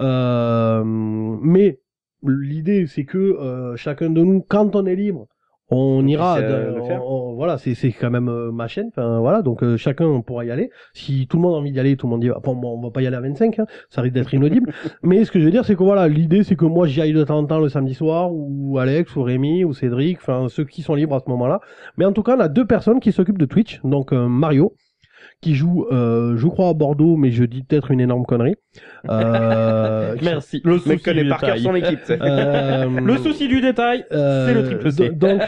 Mais l'idée, c'est que chacun de nous, quand on est libre, on ira le faire. voilà, c'est quand même ma chaîne, enfin voilà, donc chacun pourra y aller. Si tout le monde a envie d'y aller, tout le monde y va. Enfin, bon, on va pas y aller à 25, hein, ça risque d'être inaudible. Mais ce que je veux dire, c'est que voilà, l'idée c'est que moi j'y aille de temps en temps le samedi soir, ou Alex, ou Rémi, ou Cédric, enfin ceux qui sont libres à ce moment-là. Mais en tout cas, on a 2 personnes qui s'occupent de Twitch, donc Mario, qui joue, je crois à Bordeaux, mais je dis peut-être une énorme connerie. Merci. Le Le mec souci connaît du par cœur détail. son équipe, tu sais. Le souci du détail, c'est le triple C. Donc,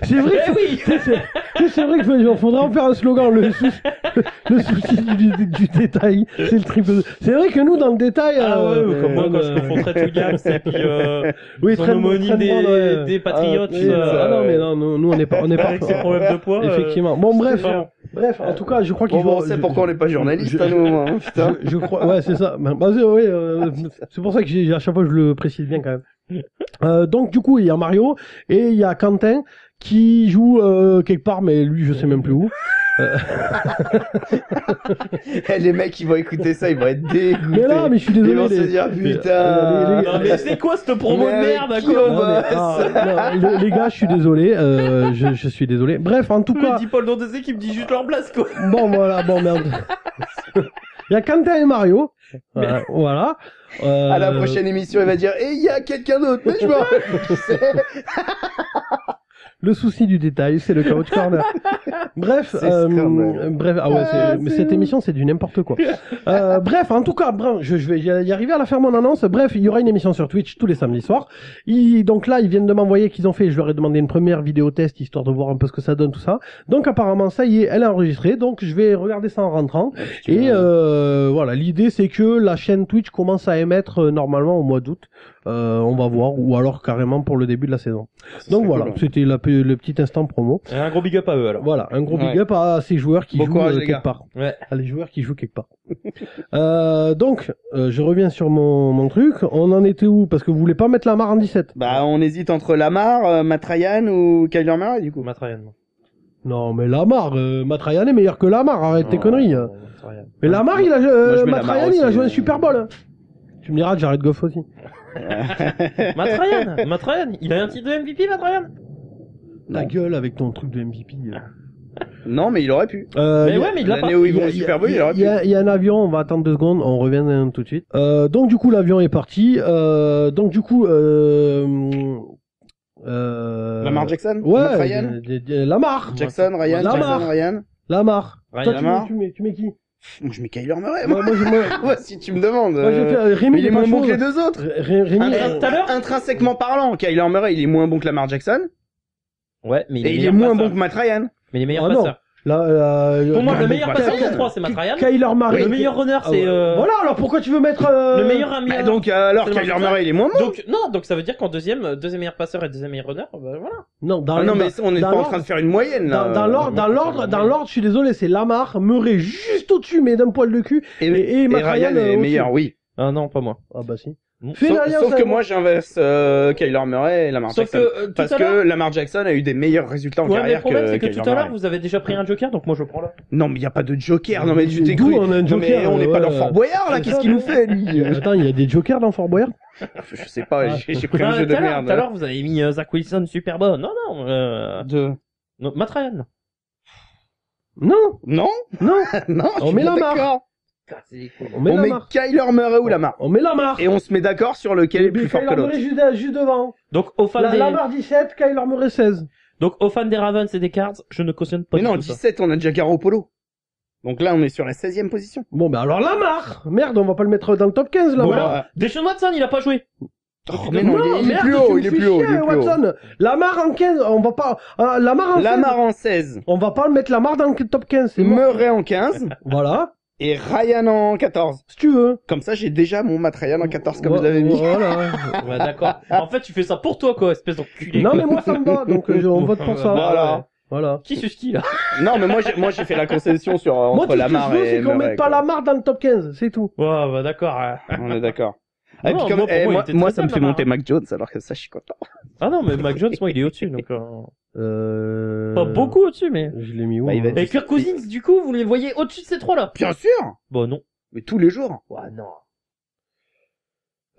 c'est vrai que oui. c'est vrai que faudrait en faire un slogan, le souci du détail, c'est le triple. C'est vrai que nous, dans le détail, Ah ouais, comme moi, quand je confonds Trent Williams et puis, oui, son Trent- homonyme Trent Brown, ouais. des Patriots, oui, non, mais non, nous, on n'est pas, avec ses problèmes de poids. Effectivement. Bon, bref, c'est bon. bref, en tout cas, je crois qu'il Bon, joue. on sait pourquoi on n'est pas journaliste, à nous, hein, putain. Je crois, ouais, c'est ça. Bah, c'est pour ça que à chaque fois je le précise bien quand même. Donc du coup il y a Mario et il y a Quentin qui joue quelque part, mais lui je sais même plus où. Les mecs, ils vont écouter ça, ils vont être dégoûtés. Mais là, mais je suis Ils désolé. vont se dire, putain. Non, mais c'est quoi cette promo Mais de avec merde, à qui quoi? on Non, mais, bosse non, les gars, je suis désolé. Je suis désolé. Bref, en tout Mais cas, dis pas le nom des équipes, dis juste leur place, quoi. bon voilà, bon merde. Il y a Quentin et Mario. Voilà. À la prochaine émission, il va dire, et il y a quelqu'un d'autre, mais je me rappelle plus qui c'est. Le souci du détail, c'est le Couch Corner. Bref, C'est scandaleux. bref, ah ouais, mais cette émission, c'est du n'importe quoi. Bref, en tout cas, je vais y arriver à la faire mon annonce. Bref, il y aura une émission sur Twitch tous les samedis soirs. Donc là, ils viennent de m'envoyer qu'ils ont fait, je leur ai demandé une première vidéo test, histoire de voir un peu ce que ça donne, tout ça. Donc apparemment, ça y est, elle est enregistrée. Donc je vais regarder ça en rentrant. Et voilà, l'idée, c'est que la chaîne Twitch commence à émettre normalement au mois d'août. On va voir, ou alors carrément pour le début de la saison. Donc voilà, c'était le petit instant promo. Et un gros big up à eux, alors. Voilà, un gros big up à ces joueurs qui Bon jouent courage, les gars. quelque part. Ouais. À les joueurs qui jouent quelque part. Donc, je reviens sur mon truc. On en était où? Parce que vous voulez pas mettre Lamar en 17. Bah, on hésite entre Lamar, Matt Ryan ou Kyler Murray, du coup. Matt Ryan, moi. Non, mais Lamar, Matt Ryan est meilleur que Lamar. Arrête tes Oh. conneries. Matt Ryan. Mais Lamar, il a, Moi, je mets Matt Lamar Ryan, il a aussi, joué un Super Bowl. Hein. Tu me diras, Jared Goff aussi. Matt Ryan, il a un titre de MVP, Matt Ryan? Ta gueule avec ton truc de MVP. Non, mais il aurait pu. Mais ouais, mais il l'a pas. L'année où ils vont au Super Bowl, il aurait pu. Il y a un avion, on va attendre 2 secondes, on revient tout de suite. Donc du coup l'avion est parti. Donc du coup Lamar Jackson? Ouais, Matt Ryan? Lamar. Jackson, Ryan, Lamar. Jackson, Ryan. Lamar. Ryan Toi Lamar. tu mets qui? Moi, je mets Kyler Murray. Moi, Moi, si tu me demandes. j'ai fait Rémi. Mais il est moins bon que les deux autres. Rémi. tout à l'heure Intrinsèquement parlant, Kyler Murray, il est moins bon que Lamar Jackson. Ouais, mais Et il est moins bon que Matt Ryan. Mais les meilleurs Ah non. passeurs. Là, Pour moi, le Garde meilleur pas passeur, ça. il y a 3, c'est Matt Ryan. Kyler Murray. Le meilleur runner, c'est... Voilà, alors pourquoi tu veux mettre... Le meilleur ami. Bah, donc, alors, c'est le Kyler Marshall. Murray, il est moins bon. Donc ça veut dire qu'en deuxième meilleur passeur et deuxième meilleur runner, bah voilà. Non, dans Ah non, mais on est dans pas en l'ordre- train de faire une moyenne, là. Dans l'ordre, je suis désolé, c'est Lamar, Murray juste au-dessus, mais d'un poil de cul, et Matt Ryan Ryan, est au-dessus. meilleur, oui. Ah non, pas moi. Ah bah si. Mm. Fais Sauf, l'alliance sauf que avec moi, j'inverse Kyler Murray et Lamar Sauf Jackson. que tout Parce à l'heure... que Lamar Jackson a eu des meilleurs résultats en Ouais, mais le carrière problème, c'est que Kyler tout à l'heure, Murray. vous avez déjà pris un joker, donc moi je prends là. Non, mais il y a pas de joker. Non, mais tu t'es D'où cru. on a un Non, mais joker, on n'est pas ouais. dans Fort Boyard, là. C'est Qu'est-ce ça, qu'il nous non fait, lui? Attends, il y a des jokers dans Fort Boyard? Je sais pas, Ah. j'ai pris un jeu de Tout à merde. l'heure, vous avez mis Zach Wilson super bon. Non, non, Matt Ryan. Non, Non? non. Non, On je suis met pas Lamar. d'accord. On met On met Lamar. Kyler Murray ou Lamar. On met Lamar. Et on se met d'accord sur lequel est plus fort que Kyler l'autre. Murray juste devant. Donc, aux fans des... Lamar 17, Kyler Murray 16. Donc, aux fans des Ravens et des Cards, je ne cautionne pas Mais du non, tout ça. 17, on a déjà Garoppolo. Donc là, on est sur la 16e position. Bon, bah alors Lamar. Merde, on va pas le mettre dans le top 15, là. Bon, voilà. alors, Deshaun Watson, il a pas joué. Oh, mais non, il est merde, plus tu haut, me il est fais plus haut, il chier, est plus haut. Watson. Lamar en 15, on va pas, Lamar en 16. Lamar en 16. On va pas le mettre Lamar dans le top 15, c'est mort. Murray en 15. Voilà. Et Ryan en 14. Si tu veux. Comme ça, j'ai déjà mon Matt Ryan en 14 comme vous l'avez mis. Voilà. Ouais, d'accord. En fait, tu fais ça pour toi, quoi, espèce d'enculé. Non, quoi. mais moi, ça me va, donc on vote pour ça. Voilà. Voilà. Qui suce qui, là? Non, mais moi j'ai fait la concession sur Moi, entre tout ce que Lamar je veux, et c'est qu'on Murray. mette pas quoi. Lamar dans le top 15, c'est tout. Ouais, bah d'accord. On est d'accord. Non, Et puis comme, moi, pour moi, il moi, était moi, très ça me bien, fait Lamar. monter Mac Jones, alors que ça, je suis content. Ah non, mais Mac Jones, moi, il est au-dessus, donc... Pas beaucoup au-dessus, mais... Je l'ai mis où Bah, il va hein être- Et Kirk Cousins, du coup, vous les voyez au-dessus de ces trois-là? Bien sûr. Bon, non. Mais tous les jours. Ouais, non.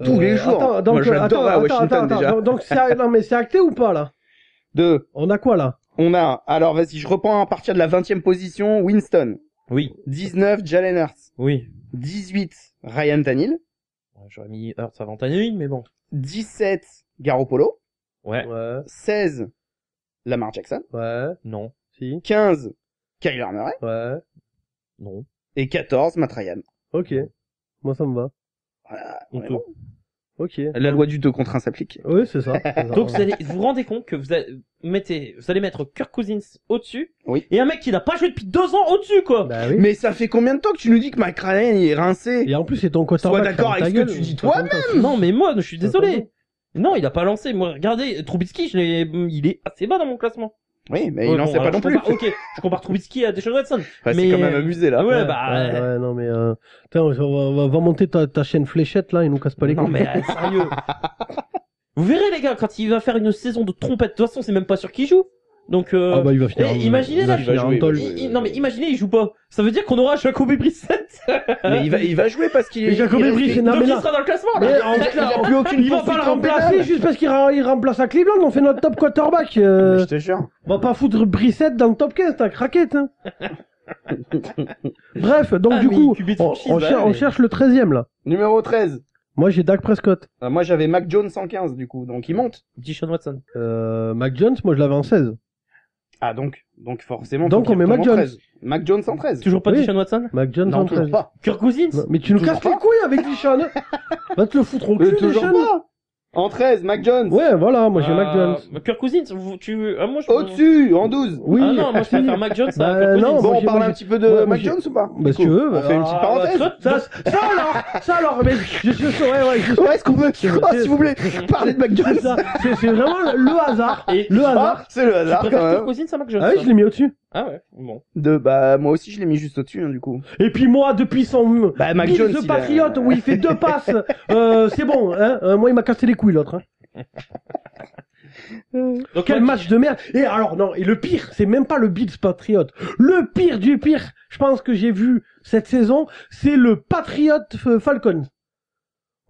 tous les jours. Attends, donc, Moi, j'adorais à Washington, déjà. Donc, non, mais c'est acté ou pas, là? On a quoi, là? On a, alors vas-y, je reprends à partir de la 20e position, Winston. Oui. 19, Jalen Hurts. Oui. 18, Ryan Tannehill. Ouais, j'aurais mis Hurts avant Tannehill, mais bon. 17, Garoppolo. Ouais. Ouais, 16, Lamar Jackson. ouais, Non. si, 15, Kyler Murray. ouais. Non. Et 14, Matt Ryan. Ok. Moi, ça me va. Voilà, On on est peut. bon. Ok. La loi du 2 contre 1 s'applique. Oui, c'est ça. c'est ça. Donc vous vous rendez compte que vous allez mettre Kirk Cousins au-dessus. Oui. Et un mec qui n'a pas joué depuis 2 ans au-dessus, quoi. Bah oui. Mais ça fait combien de temps que tu nous dis que Mike Ryan il est rincé? Et en plus, c'est ton quarterback. Sois d'accord ferme ta avec ce que gueule, tu dis ça toi-même. compte pas. Non, mais moi, je suis Ça désolé. Non, il a pas lancé. Moi, regardez, Trubisky, il est assez bas dans mon classement. Oui, mais Ouais, il en bon, sait pas alors, non je plus. compare- ok, je compare Trubisky à Deshaun Watson. Ouais, mais- c'est quand même amusé là. Ouais, bah, Ouais, non, mais, putain, va monter ta chaîne fléchette, là, il nous casse pas les couilles. non, mais sérieux. Vous verrez, les gars, quand il va faire une saison de trompette, de toute façon, c'est même pas sûr qu'il joue. Donc, Ah bah, il va finir. et imaginez, il là, va finir il va en jouer, tôle. ouais. non, mais imaginez, il joue pas. Ça veut dire qu'on aura Jacoby Brissett. Mais il va jouer parce qu'il est. Mais Jacoby il est- Brissett, non, Donc, mais il là- sera dans le classement, Mais là. il a plus aucune il va pas le poursuite en remplacer pénal. juste parce qu'il remplace à Cleveland. On fait notre top quarterback. Mais je te jure. On va pas foutre Brissett dans le top 15, t'as craquette, hein. Bref, donc Ah, du mais coup, QB de on, franchise, on bah, cher- on mais- cherche le 13e, là. Numéro 13. Moi, j'ai Dak Prescott. Moi j'avais Mac Jones 115 du coup, donc il monte. Deshaun Watson. Mac Jones, moi, je l'avais en 16. Ah donc forcément. Donc, faut on met qu'il Mac retombe en Jones. 13. Mac Jones en 13. Toujours pas Oui. Deshaun Watson? Mac Jones Non, en toujours 13. pas. Kirk Cousins? Non, mais tu nous Toujours casses pas. les couilles avec Deshaun. Va te le foutre au cul, Toujours Deshaun. pas. En 13, Mac Jones. Ouais, voilà, moi j'ai Mac Jones. Kirk Cousins, moi, je... Au-dessus, en 12. Oui. Ah non, moi, je préfère Mac Jones à Bah, Kirk Cousins. non, Bon, moi, on j'ai- parle moi, un petit peu de moi, Mac j'ai- Jones ou pas? Bah, si tu veux. On fait une petite parenthèse. Ça alors, mais ouais, Ouais, est-ce qu'on peut, s'il vous plaît, parler de Mac c'est Jones? ça. C'est vraiment le hasard. Et Le Ah, hasard. c'est le tu hasard préfères quand Kirk même. Cousins à Mac Jones? Ah oui, je l'ai mis au-dessus. Ah ouais, bon. Moi aussi je l'ai mis juste au-dessus, hein, du coup. Et puis moi, depuis son Bah, Mac Bills Jones, de il a- Patriote où il fait 2 passes, c'est bon, hein. Moi, il m'a cassé les couilles, l'autre, hein. Donc, Quel moi, match de merde. Et alors, non, et le pire, c'est même pas le Bills Patriot. Le pire du pire, je pense que j'ai vu cette saison, c'est le Patriot Falcons.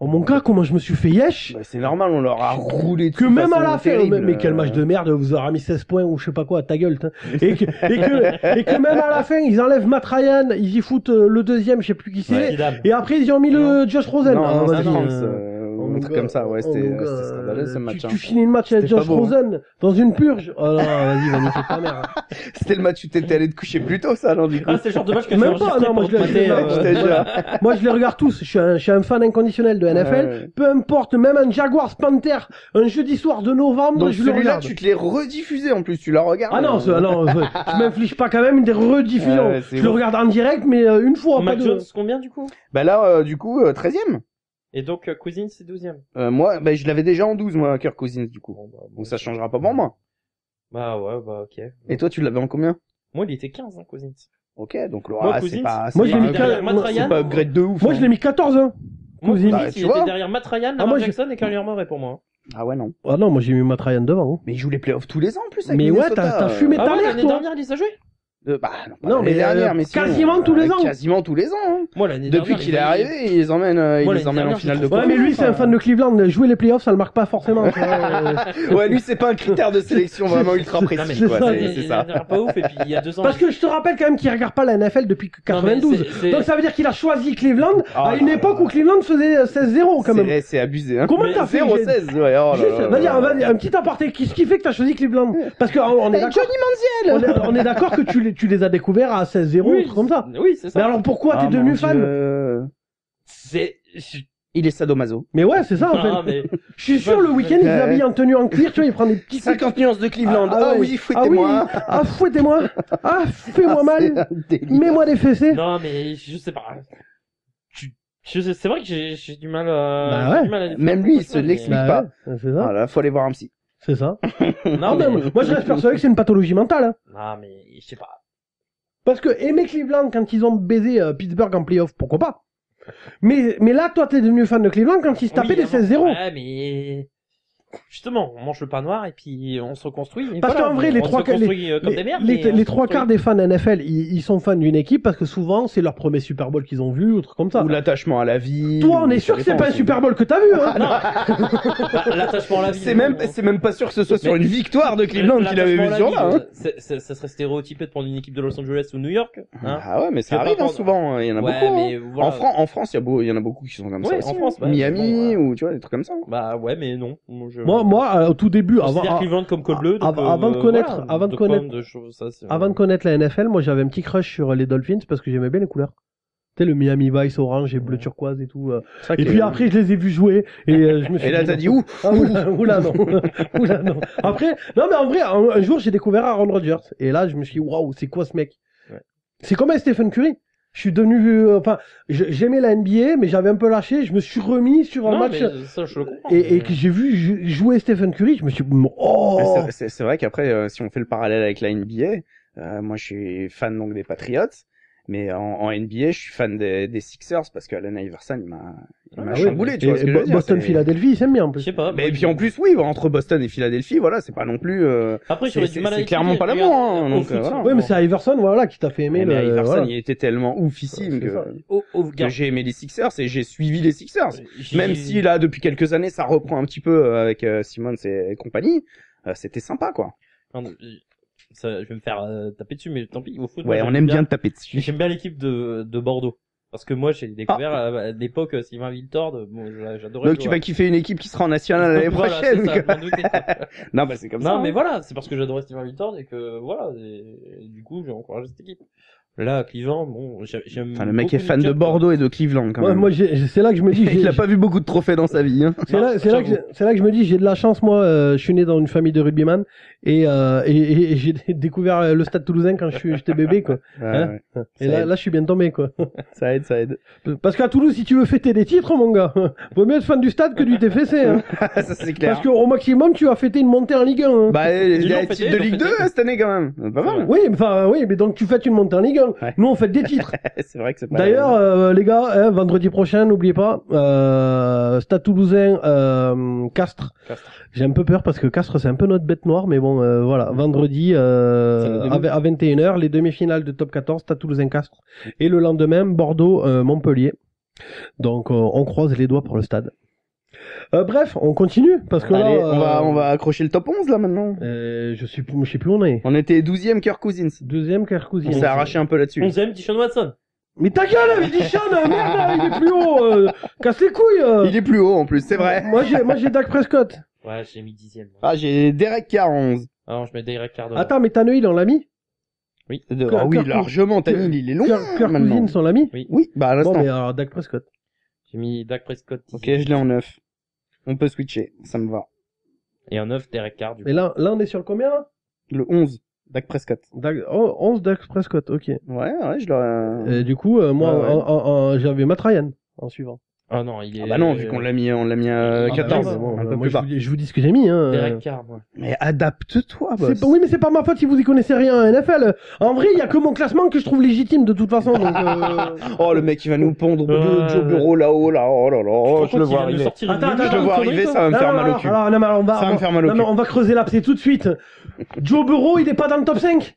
Oh mon gars, comment je me suis fait yesh. Bah, c'est normal, on leur a roulé dessus. Que même de à la façon fin, terrible. mais quel match de merde, vous aurez mis 16 points ou je sais pas quoi, ta gueule, t'in. Et que même à la fin, ils enlèvent Matt Ryan, ils y foutent le deuxième, je sais plus qui c'est. Kidam. Et après, ils y ont mis le Josh Rosen. Non, Ah, non, vas-y, c'est France. un truc comme ça. Ouais, c'était mon gars, scandaleux ce match. Tu finis le match avec C'était pas Josh beau, hein. Rosen dans une purge. Oh non, vas-y, va niquer ta mère. C'était le match où t'étais allé te coucher plus tôt, ça, non, du coup. Ah, c'est le genre de match que tu Même enregistres pas, non, moi pour je te l'ai mater, je te jure. Moi je les regarde tous. Je suis un fan inconditionnel de NFL. Ouais. Peu importe, même un Jaguars Panther, un jeudi soir de novembre, Donc je le celui-là, regarde. tu te l'es rediffusé en plus, tu la regardes. Ah non, je m'inflige pas quand même des rediffusions. Ouais, c'est je le bon. regarde en direct, mais une fois. Mac pas de... Jones, combien du coup? Bah là, du coup, 13e. Et donc, Cousins, c'est 12e. Moi, bah, je l'avais déjà en 12, moi, Kirk Cousins, du coup. Donc ça changera pas pour moi. Bah ouais, bah ok. Et toi, tu l'avais en combien? Moi, il était 15, hein, Cousins. Ok, donc Moi, Laura, Cousins, c'est pas... moi, c'est je l'ai pas- mis derrière Matt moi, Ryan. c'est pas upgrade de ouf. Moi hein. je l'ai mis 14, hein. Moi, Cousins. Cousins, Bah, tu il vois. était derrière Matt Ryan, Ah, Lamar moi, Jackson et Kyler Murray pour moi. Ah ouais, non. Ah non, moi j'ai mis Matt Ryan devant. Hein. Mais il joue les playoffs tous les ans, en plus, avec Mais ouais, Minnesota, t'as fumé Ah ta ouais, mère, l'année toi. dernière, il les a joués? Bah, non, pas Non, l'année mais, dernière, mais sinon, quasiment tous les ans. Quasiment tous les ans, hein. Moi, l'année Depuis dernière, qu'il est arrivé, il les emmène, Moi, l'année en dernière, finale je de trouve- Ouais, mais lui c'est un fan de Cleveland. Jouer les playoffs, ça le marque pas forcément. tu vois. Ouais, lui, c'est pas un critère de sélection vraiment ultra précis, c'est quoi. ça, C'est ça. C'est pas ouf, et puis il y a 2 ans. Parce que je te rappelle quand même qu'il regarde pas la NFL depuis Non, mais 92. c'est- Donc ça veut dire qu'il a choisi Cleveland Ah, à une là, époque là. où Cleveland faisait 16-0 quand même. C'est abusé, hein. Comment Mais t'as fait 0-16, ouais, oh là Juste, là. vas-y, un petit aparté. Qu'est-ce qui fait que t'as choisi Cleveland? Parce que on est d'accord. Johnny Manziel! On est d'accord que tu les as découverts à 16-0, un truc comme ça. Oui, c'est ça. Mais alors pourquoi Ah, t'es devenu mon fan? Dieu. C'est... Il est sadomaso. Mais ouais, c'est ça en Ah, fait. mais... Je suis sûr le week-end il s'habille en tenue en cuir, tu vois, il prend des petits 50 nuances de Cleveland. Ah, Ah ouais. oui, fouettez-moi. Ah fouettez-moi. Ah fais-moi mal. C'est un délire. Mets-moi des fessées. Non, mais je sais pas. C'est vrai que j'ai du mal à... Bah j'ai ouais. du mal à les faire, Même lui, il se mais- l'explique. Bah pas. ouais, c'est ça. Ah là, faut aller voir un psy. C'est ça. Non, mais... Moi je reste persuadé que c'est une pathologie mentale. Hein. Non, mais je sais pas. Parce que aimer Cleveland quand ils ont baisé Pittsburgh en playoff, pourquoi pas. Mais là, toi, t'es devenu fan de Cleveland quand ils se tapaient Oui, des 16-0. Ouais, mais... Justement, on mange le pain noir et puis on se reconstruit. Et Parce voilà, qu'en vrai, on les se trois reconstruit, comme des merdes, mais on les se trois reconstruit. quarts des fans NFL, ils sont fans d'une équipe parce que souvent, c'est leur premier Super Bowl qu'ils ont vu, ou truc comme ça. Ou l'attachement à la vie. Toi, on est ou sûr ça que c'est dépend pas un aussi. Super Bowl que t'as vu, hein. Bah, l'attachement à la vie. C'est même pas sûr que ce soit sur Mais- une victoire de Cleveland qu'il avait vu L'attachement à sur la là. vie, Hein. ça serait stéréotypé de prendre une équipe de Los Angeles ou New York. Hein. Ah ouais, mais ça Je vais arrive pas hein, prendre- souvent. Il y en a Ouais, beaucoup. mais hein. voilà. En France, il y en a beaucoup qui sont comme ça Ouais, aussi. en France, hein. ouais, Miami bon, ou tu vois des trucs comme ça. Bah ouais, mais non. Moi, au tout début, Je considère Cleveland comme code bleu. donc, avant de connaître- voilà, avant de donc, connaître- de choses, ça, c'est- avant de connaître la NFL, moi, j'avais un petit crush sur les Dolphins parce que j'aimais bien les couleurs. Tu sais, le Miami Vice orange et bleu turquoise et tout. Et puis après, je les ai vus jouer et je me suis Et là, dit, t'as dit où? ah, oula, non. Oula, non. Après, non, mais en vrai, un jour, j'ai découvert Aaron Rodgers. Et là, je me suis dit, waouh, c'est quoi ce mec? Ouais. C'est comme un Stephen Curry. Je suis devenu, j'aimais la NBA, mais j'avais un peu lâché. Je me suis remis sur un Non, match. mais ça, je le comprends. Et que j'ai vu jouer Stephen Curry, je me suis dit, oh! Mais c'est vrai qu'après, si on fait le parallèle avec la NBA, moi je suis fan donc des Patriots, mais en NBA, je suis fan des Sixers parce que Allen Iverson, il m'a Ah chamboulé, oui. tu vois ce que je veux dire. Boston, c'est- Philadelphie, ils s'aiment bien en Je plus. sais pas. Mais et puis en plus, oui, entre Boston et Philadelphie, voilà, c'est pas non plus. Après, j'aurais du mal à c'est étudier, clairement pas regarde, l'amour, hein, au donc, foot, voilà. Oui, mais c'est Iverson, voilà, qui t'a fait aimer Mais le. Iverson, voilà. il était tellement oufissime C'est que, ça. que j'ai aimé les Sixers et j'ai suivi les Sixers. J'ai- Même si là, depuis quelques années, ça reprend un petit peu avec Simmons et compagnie, c'était sympa, quoi. Pardon, ça, je vais me faire taper dessus, mais tant pis. Au foot, Ouais, moi, on j'aime aime bien te taper dessus. J'aime bien l'équipe de Bordeaux. Parce que moi, j'ai découvert à l'époque Sylvain Viltord. Bon, j'adorais. Donc tu vas kiffer une équipe qui sera en national l'année Voilà, prochaine. c'est ça, quoi. je m'en doutais. Non, bah c'est comme ça. Non, mais hein. voilà, c'est parce que j'adorais Sylvain Viltord et que voilà, et du coup, j'ai encouragé cette équipe. Là, Cleveland, bon, j'aime. Enfin, le mec est beaucoup fan Nick de Chubb, Bordeaux et de Cleveland quand Ouais, même. moi, c'est là que je me dis, Il a pas vu beaucoup de trophées dans sa vie. Hein. c'est là que je me dis, j'ai de la chance, moi, je suis né dans une famille de rugbyman, et j'ai découvert le Stade Toulousain quand j'étais bébé, quoi. Hein et Ça là, aide. là, je suis bien tombé, quoi. Ça aide, ça aide. Parce qu'à Toulouse, si tu veux fêter des titres, mon gars, vaut mieux être fan du stade que du TFC, hein. Ça c'est clair. Parce qu'au maximum, tu vas fêter une montée en Ligue 1, hein. Bah, il y a l'ont des fêté, titres de ils l'ont Ligue 2 fêté. cette année quand même. Pas mal. Oui, enfin, oui, mais donc tu fêtes une montée en Ligue 1. Ouais. Nous, on fête des titres. C'est vrai que c'est pas. D'ailleurs, les gars, hein, vendredi prochain, n'oubliez pas, Stade Toulousain, Castres. Castres. J'ai un peu peur parce que Castres, c'est un peu notre bête noire, mais bon, voilà, vendredi, Ça nous à 21h, les demi-finales de Top 14, Stade Toulousain, Castres. Et le lendemain, Bordeaux, Montpellier. Donc, on croise les doigts pour le stade. Bref, on continue, parce que Allez, là, on va accrocher le top 11 là maintenant. je sais plus où on est. On était 12e Kirk Cousins. Deuxième, Kirk Cousins. On s'est arraché un peu là-dessus. 11e, Deshaun Watson. Mais ta gueule, il dit Sean, merde, il est plus haut, casse les couilles. Il est plus haut en plus, c'est vrai. Moi j'ai Dak Prescott. Ouais, j'ai mis 10ème. Ah, j'ai Derek Carr en 11. Alors, je mets Derek Carr. Attends, mais Tannehill, on l'a mis? Ah oui, largement, Tannehill, il est long. Kirk maintenant. Cousins, on l'a mis? Oui, bah à l'instant. Bon, mais alors Dak Prescott. J'ai mis Dak Prescott. Ok, je l'ai en 9. On peut switcher, ça me va. Et en 9, Derek Carr, du coup. Et là, on est sur le combien, là? Le 11, Dak Prescott. 11 Dak Prescott, ok. Ouais, je l'aurais... Et du coup, moi, ouais. j'avais Matt Ryan en suivant. Ah non, il est... Ah bah non, vu qu'on l'a mis à 14, bah bon, un peu moi, plus bas. je vous dis ce que j'ai mis, hein. Derek Carr, moi. Mais adapte-toi, boss. Oui, mais c'est pas ma faute si vous y connaissez rien en NFL. En vrai, il y a que mon classement que je trouve légitime de toute façon, donc, Oh, le mec, il va nous pondre Joe Burrow là-haut, là, oh là là, je le vois arriver. Je le vois arriver, ça va me faire mal au cul. Alors, non, mais on va, Ça va me faire mal au cul. on va creuser l'abcès tout de suite. Joe Burrow, il est pas dans le top 5?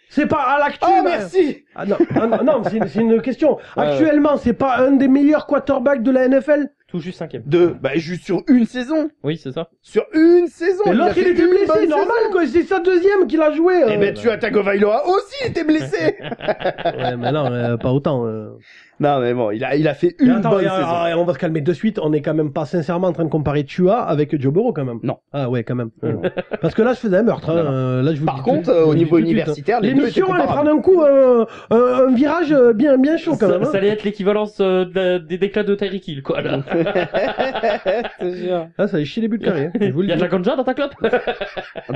C'est pas à l'actu. Oh, merci! Ah, non, c'est une question. Actuellement, c'est pas un des meilleurs quarterbacks de la NFL? Tout juste 5ème. Bah, juste sur une saison. Oui, c'est ça. Sur une saison. Et l'autre, il était blessé, normal, quoi. C'est sa deuxième qu'il a joué. Eh ben, Tua Tagovailoa aussi était blessé. Ouais, mais non, pas autant. Non, mais bon, il a fait une bonne saison. On va se calmer de suite. On est quand même pas sincèrement en train de comparer Tua avec Joe Burrow, quand même. Non. Ah ouais, quand même. Parce que là, je faisais un meurtre. Hein. Là, je vous Par dis contre, tout- au je niveau vous dis tout de suite, universitaire, les deux étaient l'émission, elle comparables. prend un coup un virage bien chaud, quand même. Ça allait être l'équivalence des déclats de Tyreek Hill, quoi, là. Ah, ça allait chier les buts de carré. Je vous le Il y a de dis. la ganja dans ta clope?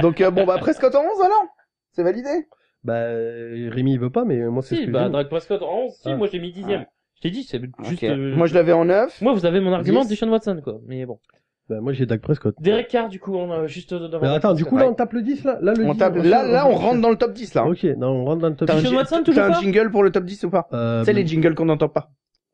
Donc, bon, bah, Prescott en 11, alors. C'est validé. Bah, Rémi, il veut pas, mais moi, c'est ce Si, que bah, j'aime. Dak Prescott en 11, si, Ah. moi j'ai mis 10ème. Je t'ai dit, c'est juste... Ok. Moi, je l'avais en 9. Moi, vous avez mon argument 10. de Deshaun Watson, quoi. Mais bon. Bah, moi, j'ai Dak Prescott. Derek Carr, du coup, on a juste devant. Mais attends, du coup, Ouais. là, on tape le 10, là? Là, le On 10, tape, là, on rentre dans le top 10, là. Ok, non, on rentre dans le top T'as 10. Deshaun Watson, toujours un pas jingle pour le top 10 ou pas? C'est les jingles qu'on n'entend pas.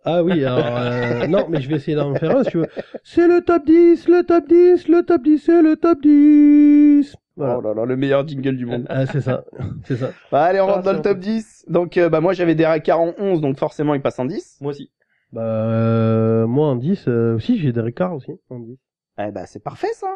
Ah oui, alors, non, mais je vais essayer d'en faire un, si tu veux. C'est le top 10, le top 10, le top 10, c'est le top 10. Voilà. Oh là là, le meilleur jingle du monde. Ah, c'est ça, c'est ça. Bah, allez, on Ah, rentre dans c'est le top 10. Donc, bah, moi, j'avais Derek Carr en 11, donc forcément, il passe en 10. Moi aussi. Bah, moi en 10, aussi, j'ai Derek Carr aussi, en 10. Eh bah, c'est parfait, ça.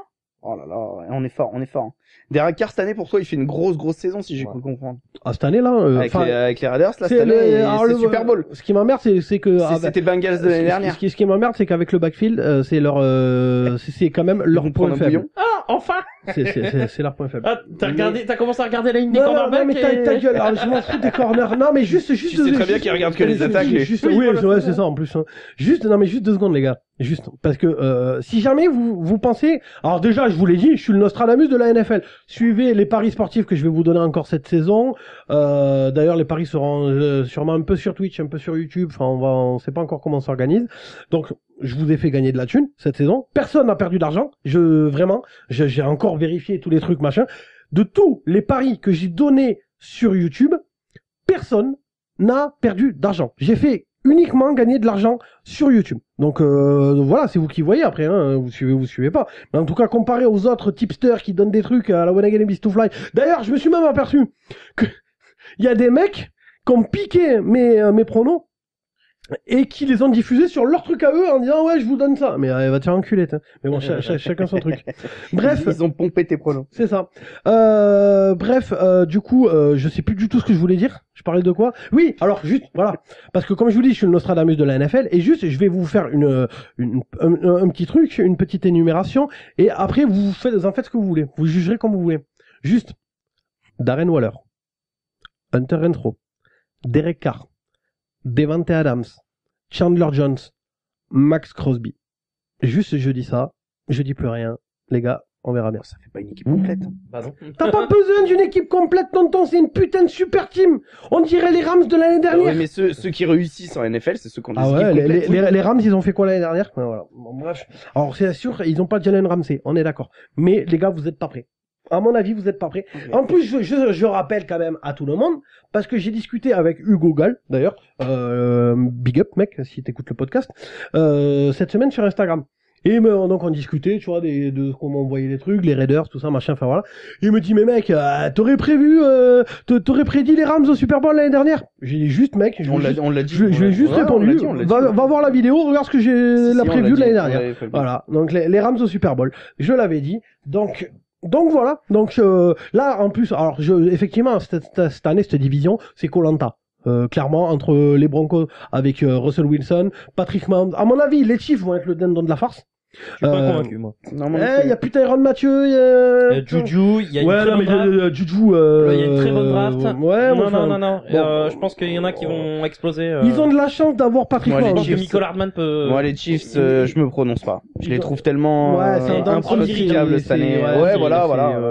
Oh là là, on est fort, on est fort. Derek Carr, cette année, pour toi, il fait une grosse saison, si j'ai cru comprendre. Ah, cette année, là, Avec les Raiders, là, c'est cette année, alors, c'est Super Bowl. Ce qui m'emmerde, c'est que, C'était Bengals de l'année dernière. Ce qui m'emmerde, c'est qu'avec le backfield, c'est leur, c'est quand même leur vont point prendre un faible. bouillon. Ah, enfin! C'est leur point faible. Ah, t'as commencé à regarder la ligne des Non, non, cornerbacks mais ta gueule, alors, je m'en fous des corners. Non, mais juste. Tu sais très bien qu'ils regardent que les attaques, les- Juste, Oui, oui, voilà, ouais, c'est c'est ça, en plus. Hein. Juste 2 secondes, les gars. Juste, parce que, si jamais vous pensez, alors déjà, je vous l'ai dit, je suis le Nostradamus de la NFL. Suivez les paris sportifs que je vais vous donner encore cette saison. D'ailleurs, les paris seront sûrement un peu sur Twitch, un peu sur YouTube. Enfin, on sait pas encore comment on s'organise. Donc, je vous ai fait gagner de la thune cette saison. Personne n'a perdu d'argent. J'ai encore vérifié tous les trucs, machin. De tous les paris que j'ai donnés sur YouTube, personne n'a perdu d'argent. J'ai fait uniquement gagner de l'argent sur YouTube. Donc voilà, c'est vous qui voyez après, hein, vous suivez pas. Mais en tout cas, comparé aux autres tipsters qui donnent des trucs à la When Again Beast to Fly. D'ailleurs, je me suis même aperçu que il y a des mecs qui ont piqué mes pronos et qui les ont diffusés sur leur truc à eux en disant ouais, je vous donne ça. Mais va te faire enculer, t'in. Mais bon, chacun son truc. Bref, Ils ont pompé tes pronos. c'est ça. Bref, du coup, je sais plus du tout ce que je voulais dire. Je parlais de quoi? Oui, alors juste, voilà. Parce que comme je vous dis, je suis le Nostradamus de la NFL et juste, je vais vous faire un petit truc, une petite énumération et après, vous en faites ce que vous voulez. Vous jugerez comme vous voulez. Juste, Darren Waller, Hunter Renfrow, Derek Carr, Devante Adams, Chandler Jones, Max Crosby. Juste, je dis ça. Je dis plus rien. Les gars, on verra bien. Ça fait pas une équipe complète. Bah non. T'as pas besoin d'une équipe complète, tonton, c'est une putain de super team. On dirait les Rams de l'année dernière. Oui, mais ceux qui réussissent en NFL, c'est ceux qui ont des Ah ouais, équipes complètes. les Rams, ils ont fait quoi l'année dernière? Ouais, voilà. Bon, bref. Alors, c'est sûr, ils ont pas Jalen Ramsey, on est d'accord. Mais, les gars, vous êtes pas prêts. À mon avis, vous êtes pas prêts. Ok. En plus, je rappelle quand même à tout le monde, parce que j'ai discuté avec Hugo Gall, d'ailleurs, big up, mec, si t'écoutes le podcast, cette semaine sur Instagram. Et donc on discutait, tu vois, de comment on voyait les trucs, les Raiders, tout ça, machin, enfin voilà. Il me dit, mais mec, t'aurais prédit les Rams au Super Bowl l'année dernière? J'ai dit juste, mec, On l'a dit. je lui ai juste Ouais, répondu, on l'a dit. va voir la vidéo, regarde ce que j'ai, Si, la on preview l'a de l'année dit, dernière. on l'avait fait. Voilà, donc les Rams au Super Bowl, je l'avais dit. Donc voilà, donc là en plus, alors effectivement cette année cette division c'est Koh-Lanta. Clairement, entre les Broncos avec Russell Wilson, Patrick Mahomes. À mon avis, les Chiefs vont être le dindon de la farce. Je suis pas convaincu, moi. Non, moi, Il y a plus Tyrann Mathieu, il y Il a... y a Juju, il y a une Ouais, très non, bonne draft. mais Juju, Il y a une très bonne draft. Ouais, moi, non. bon. Je pense qu'il y en a qui vont exploser. Ils ont de la chance d'avoir Patrick Moi, les Je Mahomes. pense que Chiefs. Michael Hardman peut. Moi, les Chiefs, je me prononce pas. Je les trouve tellement Ouais, c'est un dents de scie, impronosticables cette année. c'est- Ouais, c'est- voilà.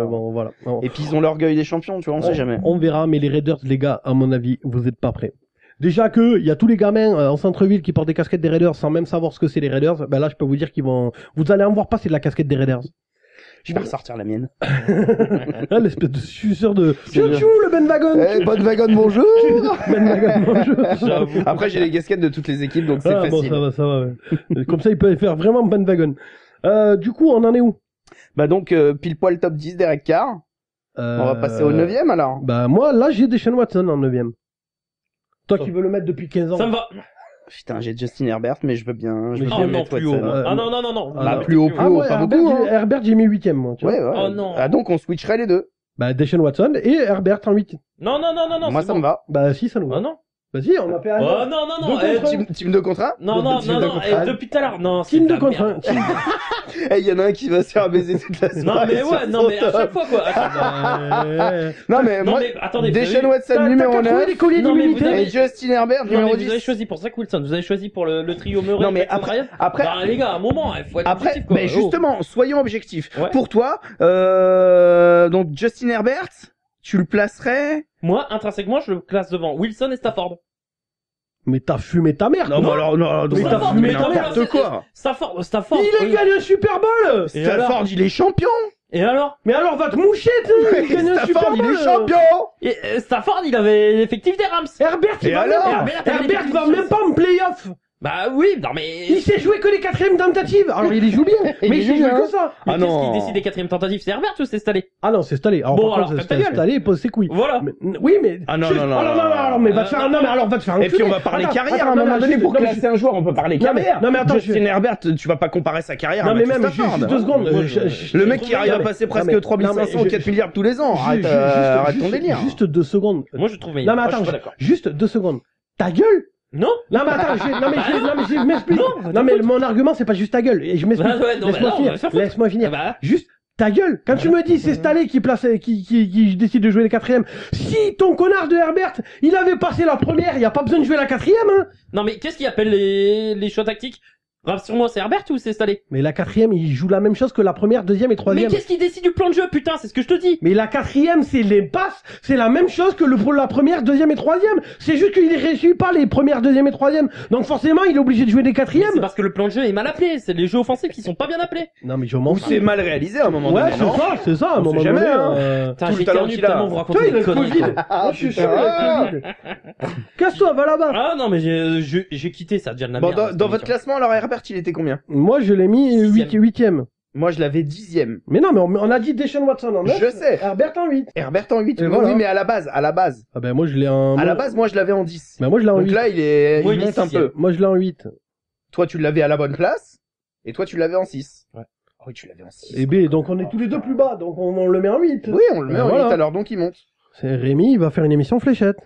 bon, voilà. Non. Et puis ils ont l'orgueil des champions, tu vois, on sait jamais. On verra, mais les Raiders, les gars, à mon avis, vous êtes pas prêts. Déjà que il y a tous les gamins en centre-ville qui portent des casquettes des Raiders sans même savoir ce que c'est les Raiders. Ben là, je peux vous dire qu'ils vont, vous allez en voir passer de la casquette des Raiders. Je vais ressortir la mienne. Ah, l'espèce de suceur de C'est chou le Ben Wagon. Eh, bonne wagon, bonjour. Ben Wagon, bonjour. J'avoue. Après, j'ai les casquettes de toutes les équipes, donc c'est Ah, bon, facile. ça va. Ouais. Comme ça, ils peuvent faire vraiment Ben Wagon. Du coup, on en est où? Bah donc, pile poil top 10 Derek Carr. On va passer au 9e alors. Bah, moi, là, j'ai Deshaun Watson en 9e. Toi qui veux le mettre depuis 15 ans. Ça me va. Putain, j'ai Justin Herbert, mais je veux bien. Je veux Mais bien Oh non, mettre plus haut. Watson. Ah non. Ah, Bah, non. plus haut, Ah ouais, pas Herbert, beaucoup. Hein. Herbert, j'ai mis 8e, moi, tu vois. Ouais. Oh non. Ah donc on switcherait les deux. Bah, Deshaun Watson et Herbert en 8. Non. Moi c'est ça bon. me va. Bah, si, ça nous va. Ah non. Bah, si, on a fait un. Oh non. Deux Eh, contre un. Team 2 contre 1 Non. Team 2 contre Eh, un. depuis tout à l'heure. Non. Team c'est 2 de la contre merde. 1. Eh, il y en a un qui va se faire baiser toute la soirée. Non mais sur ouais, son non mais à top. chaque fois quoi. Attends, Non mais non moi, mais attendez. Deshaun vous avez- Watson numéro T'as qu'à trouver 9 des colliers Non, mais d'immunité. vous avez- et Justin Herbert Non mais numéro vous avez 10. choisi pour Zach Wilson, vous avez choisi pour le trio Murray. Non, mais Jackson, après- Ryan. après- Bah, les gars, à un moment, il faut être Après, objectif, quoi. mais Oh. justement, soyons objectifs. Ouais. Pour toi, donc Justin Herbert, tu le placerais Moi, intrinsèquement, je le classe devant Wilson et Stafford. Mais t'as fumé ta mère. Non, mais alors, non, Mais non, t'as non, fumé mais ta n'importe mère, quoi. Stafford. Il a gagné un Super Bowl. Et Stafford, il est champion. Et alors? Mais alors, va te moucher, tu. Il gagne un Super Stafford, Bowl. il est champion. Et, Stafford, il avait l'effectif des Rams. Herbert, il Et va alors même- Herbert va même pas en playoff. Bah oui, non mais. Il sait jouer que les 4e tentatives. Alors, il y joue bien. Il Mais y il joue sait jouer bien. que ça. Mais Ah qu'est-ce non. qui décide des quatrièmes tentatives? C'est Herbert ou c'est Staley? Ah non, c'est Staley. Alors, Bon, par alors, contre, ferme ta gueule. Staley, il pose ses couilles. Voilà. Mais- oui, mais. Ah non, juste- non, non, alors, non, mais va te faire, non, mais alors, va te faire Et puis on enculer. va parler Attends, carrière attends, à un non, moment mais donné juste- pour non, mais classer un joueur, on peut parler Non, mais- carrière. non, mais attends, Justin je- Herbert, tu vas pas comparer sa carrière Non, à mais Matthew même, Stafford. juste 2 secondes. Moi, Le mec qui arrive à mais- passer non, presque mais- 3500 ou 4 milliards tous les ans. Arrête, Juste- arrête ton juste- délire. Juste 2 secondes. Moi, je trouve Non, meilleur. mais Moi, je attends, suis pas d'accord. juste 2 secondes. Ta gueule? Non? Non, mais attends, je m'explique. Non, Non, mais mon argument, c'est pas juste ta gueule. Et je m'explique. Bah ouais, non, mais Laisse-moi là, on finir. va faire foutre. Laisse-moi finir. Ah bah. Juste ta gueule. Quand tu me dis c'est Staley qui place, qui décide de jouer les 4e. Si ton connard de Herbert, il avait passé la première, il y a pas besoin de jouer la 4e, hein. Non mais qu'est-ce qui appelle les choix tactiques? Rassure-moi, c'est Herbert ou c'est Staley? Mais la 4e, il joue la même chose que la première, 2e et Mais 3e. qu'est-ce qui décide du plan de jeu, putain? C'est ce que je te dis. Mais la 4e, c'est les passes, c'est la même chose que pour la première, 2e et 3e. C'est juste qu'il ne réussit pas les premières, 2e et 3e. Donc forcément, il est obligé de jouer des Mais 4e. c'est parce que le plan de jeu est mal appelé. C'est les jeux offensifs qui sont pas bien appelés. Non, mais je m'en Ou fous. c'est mal réalisé à un moment Ouais, donné, non c'est ça, à un On moment sait jamais, donné. hein. Putain, Tout le j'ai talent éternué qu'il a. tellement vous Toi, racontez il a des le conneries. Covid. Moi, je suis sûr, il a le Covid. Casse-toi, va là-bas. Ah non, mais j'ai quitté ça, déjà de la Bon, merde. dans votre classement, alors Herbert, il était combien? Moi, je l'ai mis 8e. Moi, je l'avais 10e. Mais non, mais on a dit Deshaun Watson en 9. Je sais. Herbert en 8. Herbert en 8. Et Oui, voilà. mais à la base. Ah ben, moi, je l'ai en... À la base, moi, je l'avais en 10. Ben, moi, je l'ai en Donc 8. là, il Moi, il est monte un sixième. peu. Moi, je l'ai en 8. Toi, tu l'avais à la bonne place. Et toi, tu l'avais en 6. Ouais. Oh oui, tu l'avais en 6. Et B, donc on est tous les deux plus bas, donc on le met en 8. Oui, on le met Ben, en 8 voilà. alors, donc il monte. C'est Rémi, il va faire une émission fléchette.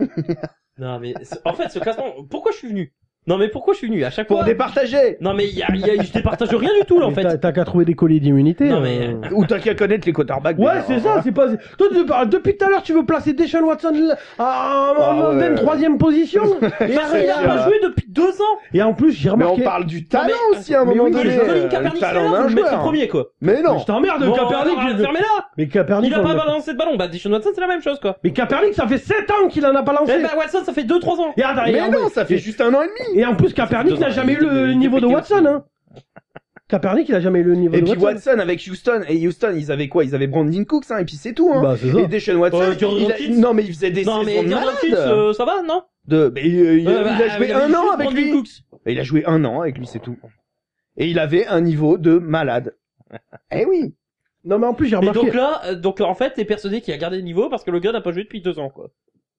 Non, mais en fait, ce classement, pourquoi je suis venu? Non, mais pourquoi je suis venu? À chaque Pour fois. départager. Non, mais je départage rien du tout, là, en Mais fait. T'as qu'à trouver des colliers d'immunité. Non, mais- Ou t'as qu'à connaître les quarterbacks. Ouais, déjà, c'est hein. ça, c'est pas... Toi, depuis tout à l'heure, tu veux placer Deshaun Watson en ouais. 3e position. Et, Parce qu'il a c'est pas sûr. joué depuis 2 ans. et en plus, j'ai Mais on remarqué... parle du talent mais- aussi à un mais moment oui, donné. Colin Le Kaepernick, talent là, d'un vous le mettez joueur. premier, quoi. Mais non. Je t'emmerde, Bon, Kaepernick. alors, fermez-la. Mais Kaepernick... Il a on pas le- balancé de ballon. Bah, Deshaun Watson, c'est la même chose, quoi. Mais Kaepernick, ça fait 7 ans qu'il en a pas lancé. Eh ben, Watson, ça fait 2-3 ans. Et attends, Mais et- non, ça fait juste 1 an et demi. Et en plus, Kaepernick n'a jamais eu le niveau de Watson, hein. Kaepernick, il a jamais eu le niveau Et de puis Watson. Watson avec Houston. Et Houston, ils avaient quoi? Ils avaient Brandon Cooks, hein, et puis c'est tout, hein. Bah, c'est ça. Et Deshaun Watson, Dion il a- Dawkins. non mais il faisait des Non, saisons mais de Dion Dawkins, malade. ça va, non? Mais il a joué il avait un juste an avec Brandon lui. Cooks. Et il a joué 1 an avec lui, c'est tout. Et il avait un niveau de malade. Eh oui. Non, mais en plus, j'ai Et remarqué... donc là, en fait, t'es persuadé qu'il a gardé le niveau parce que le gars n'a pas joué depuis 2 ans, quoi.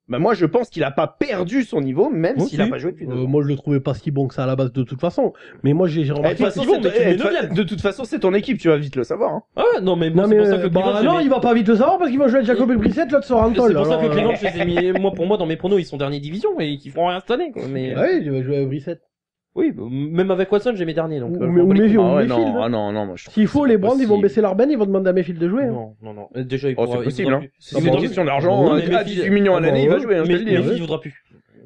Bah moi je pense qu'il a pas perdu son niveau, même Moi s'il a aussi. pas joué depuis 2 ans. Moi, je le trouvais pas si bon que ça à la base de toute façon. Mais moi, j'ai Eh, remarqué. de toute façon, c'est ton équipe, mais neuvième. de toute façon, c'est ton équipe, tu vas vite le savoir. Hein. Ah, non, mais moi, Non, c'est mais pour ça que bah, Cleveland, non, il va pas vite le savoir parce qu'il va jouer avec Jacob et Brissett, l'autre sera en c'est pour ça alors, que Cleveland, je les ai mis, moi, pour moi, dans mes pronos, ils sont dernier division et qu'ils feront rien cette année, quoi. Mais, Ouais, il va jouer avec Brissett. oui, bah, même avec Watson, j'ai mes derniers, donc. Ou Mayfield. Ah ouais, Mayfield, non, hein. non, moi je trouve S'il que faut, c'est les pas Brands, ils vont possible. baisser leur ben, ils vont demander à Mayfield de jouer. hein. Non. Déjà, il Oh, pourra, c'est il possible, voudra hein. plus. C'est Il une voudra question plus. d'argent, Non, mais à Mayfield- 18 millions à l'année, il va jouer, hein, je te le dis. Mais hein. il voudra plus.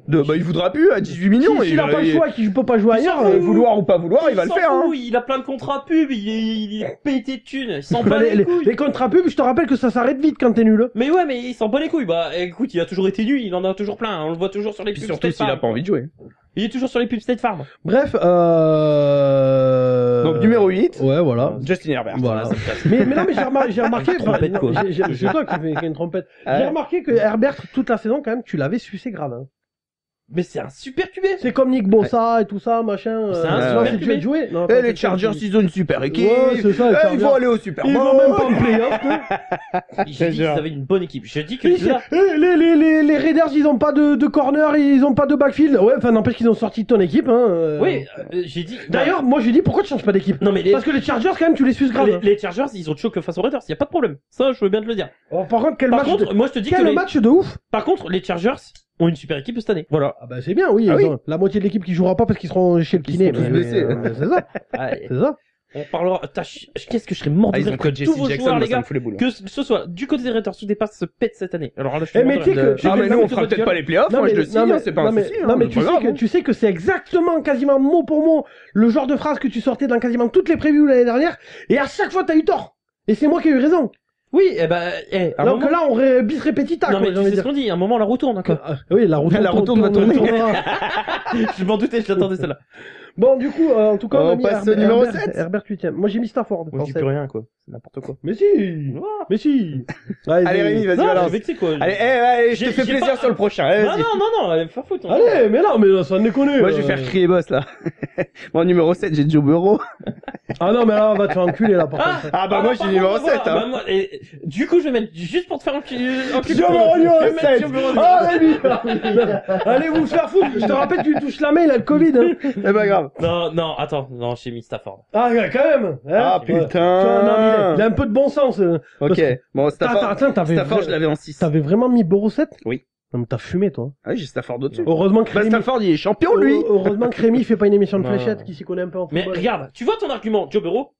Bah, il voudra plus à 18 millions. S'il a pas le choix et qu'il peut pas jouer ailleurs, s'en fout. Vouloir ou pas vouloir, il va le s'en faire, hein. fout, il a plein de contrats pub, il est pété de thunes, il s'en bat les, les couilles. les contrats pubs, je te rappelle que ça s'arrête vite quand t'es nul. Mais ouais, mais il s'en bat les couilles. Bah, écoute, il a toujours été nul, il en a toujours plein. On le voit toujours sur les Puis pubs surtout State s'il a Farm. pas envie de jouer. Il est toujours sur les pubs State Farm. Bref, Donc numéro 8, Ouais, voilà. Justin Herbert. Voilà. Ça me casse. Mais non, mais j'ai remarqué, Trompette, quoi. c'est toi qui fais une trompette. Ouais. J'ai remarqué que Herbert, toute la saison, quand même, tu l'avais sucé grave, hein. Mais c'est un super QB. C'est comme Nick Bossa et tout ça, machin. C'est un non, super c'est QB. tu as joué. Non, Eh, attends, les c'est Chargers, tu- ils ont une super équipe. Ouais, c'est ça, les Eh, Chargers. ils vont aller au Super Ils Bowl. vont même pas en playoff, quoi. J'ai dit qu'ils avaient une bonne équipe. J'ai dit que Eh, là, les Raiders, ils ont pas de corner, ils ont pas de backfield. Ouais, enfin, n'empêche qu'ils ont sorti de ton équipe, hein. oui, j'ai dit. D'ailleurs, moi, j'ai dit, pourquoi tu changes pas d'équipe? non mais Parce que les Chargers, quand même, tu les suces grave. les Chargers, ils ont choqué face aux Raiders. Y a pas de problème. Ça, je veux bien te le dire. Oh, par contre, quel Par match contre, moi, je te dis que quel match de ouf. par contre, les Chargers ont une super équipe cette année. Voilà. Ah bah c'est bien, oui. Ah ils oui. ont la moitié de l'équipe qui jouera pas parce qu'ils seront chez le Ils kiné. sont tous blessés. C'est ça, Ouais. c'est ça. On parlera. Qu'est-ce que je serais mort de Ah, ils rire ont que que tous Jesse vos Jackson, joueurs, moi, les ça gars, me fout les boules. que ce soit du côté des Raiders ou des passes se pète cette année. Alors là, je suis Eh, mais mort tu de sais rire. que- Ah, mais non, nous, mais on fera peut-être pas les playoffs, moi je le dis, hein, c'est pas un souci. non, mais c'est tu pas sais grave, que hein. tu sais que c'est exactement quasiment mot pour mot le genre de phrase que tu sortais dans quasiment toutes les previews l'année dernière et à chaque fois t'as eu tort. Et c'est moi qui ai eu raison. Oui, eh ben, un Donc moment... là on bis repetita. Non quoi, mais j'ai tu envie sais de ce dire. qu'on dit. Un moment, on la retourne, quoi. Oui, la route La retourne va tourner. Je m'en doutais, je l'attendais celle-là. Bon, du coup, en tout cas, On on a mis passe au numéro Herbert, 7. Herbert 8ème. Moi j'ai mis Stafford. Moi, en je dis sept. plus rien, quoi. C'est n'importe quoi. Mais si. Ah. Mais si. Allez, Rémi, vas-y, Non, je balance. suis vexé, quoi. Allez, je te J'ai- fais j'ai plaisir pas- sur le prochain. Allez, Non, vas-y. non, allez me faire foutre. hein. Allez, mais non, mais là, ça déconne. Moi, je vais faire crier boss, là. Bon, numéro 7, j'ai Joe Burrow. Ah non, mais là, on va te faire enculer, là, par contre. Ah, bah, moi, j'ai par numéro contre, 7, voilà, hein. bah, moi, et, du coup, je vais mettre, juste pour te faire un petit Joe Burrow, je vais mettre 7. Joe Burrow. Ah, Rémi. Allez vous faire foutre. Je te rappelle, tu touches la main, il a le Covid, hein. C'est pas grave. Non, attends, non, j'ai mis Stafford. Ah, quand même. Hein. Ah, Ouais. putain. Tu vois, non, il a un peu de bon sens. Parce Ok. que- Bon, Stafford, Attends, Stafford, je l'avais en 6. T'avais vraiment mis Burrow 7? Oui. Non, mais t'as fumé, toi. Ah oui, j'ai Stafford au-dessus. Heureusement que Bah, Rémi... Stafford, il est champion, lui. Heureusement que Rémi fait pas une émission de Non. fléchettes qui s'y connaît un peu en Mais football. regarde, tu vois ton argument, Joe Burrow,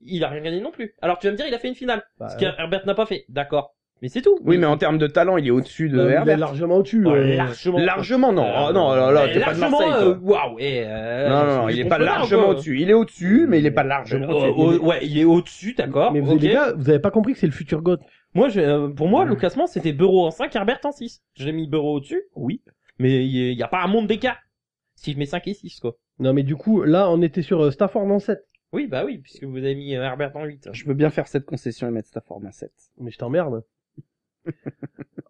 il a rien gagné non plus. Alors tu vas me dire, il a fait une finale. Bah, Ce qu'Herbert n'a pas fait. D'accord. Mais c'est tout. Oui, mais en termes de talent, il est au-dessus de il est Herbert. largement au-dessus. Oh, largement. Largement, non. Oh, non, là, t'es pas de largement, Marseille, toi. waouh, Non, il est pas largement au-dessus. Il est au-dessus, mais il est pas largement au-dessus. Ouais, il est au-dessus, d'accord. Mais vous, ok. les gars, vous avez pas compris que c'est le futur GOAT. Moi, pour moi, le classement, c'était Burrow en 5, Herbert en 6. J'ai mis Burrow au-dessus, oui. Mais il y a pas un monde d'écart. Si je mets 5 et 6, quoi. Non, mais du coup, là, on était sur Stafford en 7. Oui, bah oui, puisque vous avez mis Herbert en 8. Je veux bien faire cette concession et mettre Stafford en 7. Mais je t'emmerde.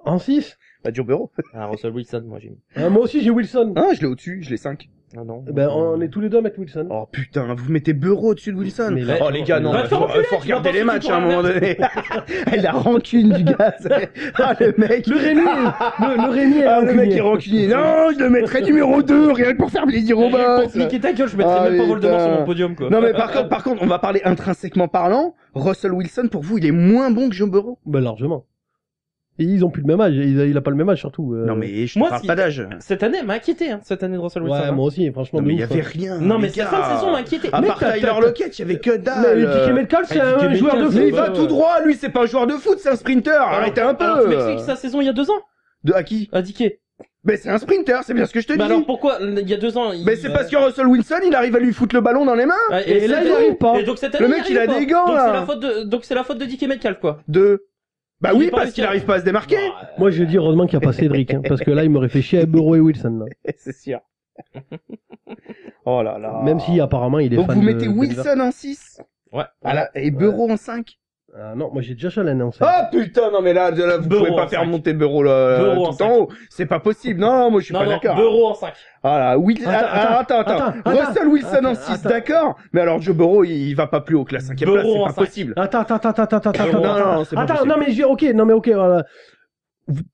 En 6? Bah, Joe Burrow. Ah, Russell Wilson, moi j'ai mis. Moi aussi, j'ai Wilson. Ah, je l'ai au-dessus, je l'ai 5. Ah non. Ben, on est tous les deux à mettre Wilson. Oh putain, vous mettez Burrow au-dessus de Wilson. Mais là- Oh les gars, non, Va te faire enculer, faut tu vas regarder pas les foutre matchs pour à un moment donné. La rancune du gars. Ah le mec. Le Rémi, le Rémi est Ah, le mec rancunier. est rancunier. Non, je le mettrais numéro 2, rien que pour faire plaisir au Pour boss. niquer ta gueule, je mettrais Ah, même pas Voldemort putain. sur mon podium, quoi. Non mais par contre, on va parler intrinsèquement parlant. Russell Wilson, pour vous, il est moins bon que Joe Burrow? Ben, largement. Et ils ont plus le même âge. Il a pas le même âge, surtout. Non mais je te Moi, parle si- pas d'âge. Cette année, elle m'a inquiété, hein, cette année de Russell Wilson. Ouais, hein. moi aussi, franchement. Non mais de il y ouf, avait hein. rien. Non, mais les cette gars. fin de saison m'a inquiété. À Mais part t'as- Tyler t'as- Lockett, il y avait que Mais dalle. DK Metcalf, c'est DK un joueur de Metcalf, Mais foot. il va tout droit, lui, c'est pas un joueur de foot, c'est un sprinter. Arrêtez un peu. Alors, tu m'expliques sa saison il y a 2 ans, À qui? à Dickey. Mais c'est un sprinter, c'est bien ce que je te Mais dis. alors pourquoi, il y a 2 ans, il... Mais c'est parce que Russell Wilson, il arrive à lui foutre le ballon dans les mains. Ouais, Et là, cette il année- arrive pas. Et donc cette année, Le mec, il a arrive des pas. gants, donc là. c'est la faute de Dickey Metcalf, quoi. Bah Il oui, est pas parce réussi qu'il à- arrive pas à se démarquer. Moi, je dis heureusement qu'il n'y a pas Cédric, hein, parce que là, il me réfléchit à Burrow et Wilson, là. C'est sûr. Oh là là. Même si, apparemment, il est Donc fan vous de mettez Denver. Wilson en 6. Ouais. Et Burrow en 5. Ah non, moi, j'ai Josh Allen en 7. Ah putain, non mais là vous Burrow pouvez pas en faire 5. monter Burrow là, Burrow en tout en haut. C'est pas possible. Non, moi je suis Non, pas non, d'accord. Burrow en 5. Voilà, attends. Russell Wilson en 6, attends. d'accord. Mais alors Joe Burrow, il va pas plus haut que la 5e place, Burrow c'est en pas 5. possible. Attends. Non, non, c'est pas Attends, possible. non, mais ok, voilà.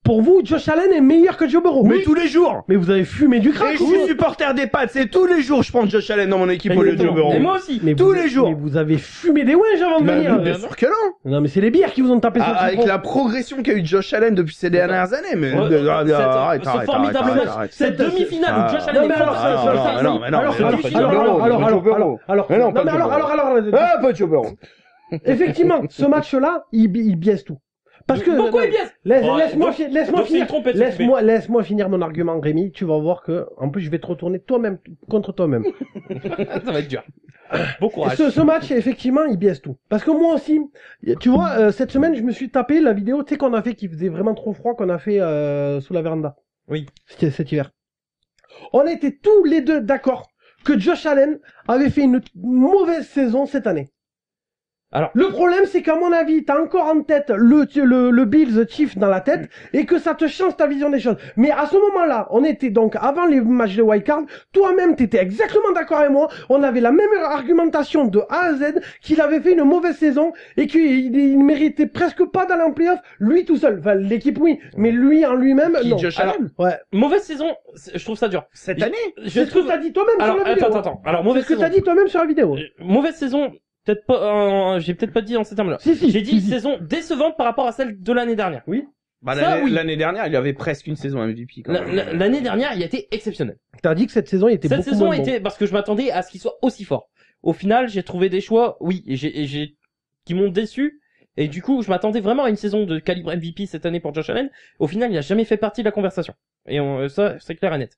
Pour vous, Josh Allen est meilleur que Joe Burrow. Mais tous les jours. Mais vous avez fumé du Et crack. je suis supporter des Pats, c'est tous les jours je prends Josh Allen dans mon équipe au lieu de Joe Burrow. Et moi aussi. Mais tous vous- les jours. Mais vous avez fumé des ouinges avant de Bah, venir. bien sûr que non. Non, mais c'est les bières qui vous ont tapé sur le Avec citron. la progression qu'a eu Josh Allen depuis ces dernières années, mais Ce formidable match, cette demi-finale où Josh Allen Non, mais est alors, fantastique. non, mais non, alors, mais alors, non, pas Joe alors, Burrow, alors, pas alors, Joe Burrow. alors, Mais non, non, pas mais Joe alors, Burrow. alors, Ah, pas Joe Burrow. effectivement, ce match-là, il biaise tout. Parce que, Pourquoi il biaise? laisse-moi Donc finir, c'est une trompette, laisse-moi finir mon argument, Rémi, tu vas voir que, en plus, je vais te retourner toi-même, contre toi-même. Ça va être dur. Bon courage. Ce match, effectivement, il biaise tout. Parce que moi aussi, tu vois, cette semaine, je me suis tapé la vidéo, tu sais, qu'on a fait, qui faisait vraiment trop froid, qu'on a fait, sous la véranda. Oui. C'était cet hiver. On était tous les deux d'accord que Josh Allen avait fait une mauvaise saison cette année. Alors, Le problème, c'est qu'à mon avis, t'as encore en tête le Bills Chief dans la tête et que ça te change ta vision des choses. Mais à ce moment-là, on était donc avant les matchs de wildcard. Toi-même, t'étais exactement d'accord avec moi. On avait la même argumentation de A à Z qu'il avait fait une mauvaise saison et qu'il méritait presque pas d'aller en playoff lui tout seul. Enfin, l'équipe oui, mais lui en lui-même, Qui, non. Josh Alors, Allen ouais. mauvaise saison, je trouve ça dur. Cette année? C'est ce que t'as dit toi-même Alors, sur la vidéo. attends. Alors, C'est mauvaise ce que saison. t'as dit toi-même sur la vidéo. Mauvaise saison, peut-être pas, j'ai peut-être pas dit en ces termes-là. Si, si. J'ai dit si. saison décevante par rapport à celle de l'année dernière. Bah, Ça, oui. l'année dernière, il avait presque une saison MVP, quand même. L'année dernière, il a été exceptionnel. T'as dit que cette saison était Cette beaucoup saison moins bon. était, parce que je m'attendais à ce qu'il soit aussi fort. Au final, j'ai trouvé des choix, oui, qui m'ont déçu. Et du coup, je m'attendais vraiment à une saison de calibre MVP cette année pour Josh Allen. Au final, il a jamais fait partie de la conversation. Et ça, c'est clair et net.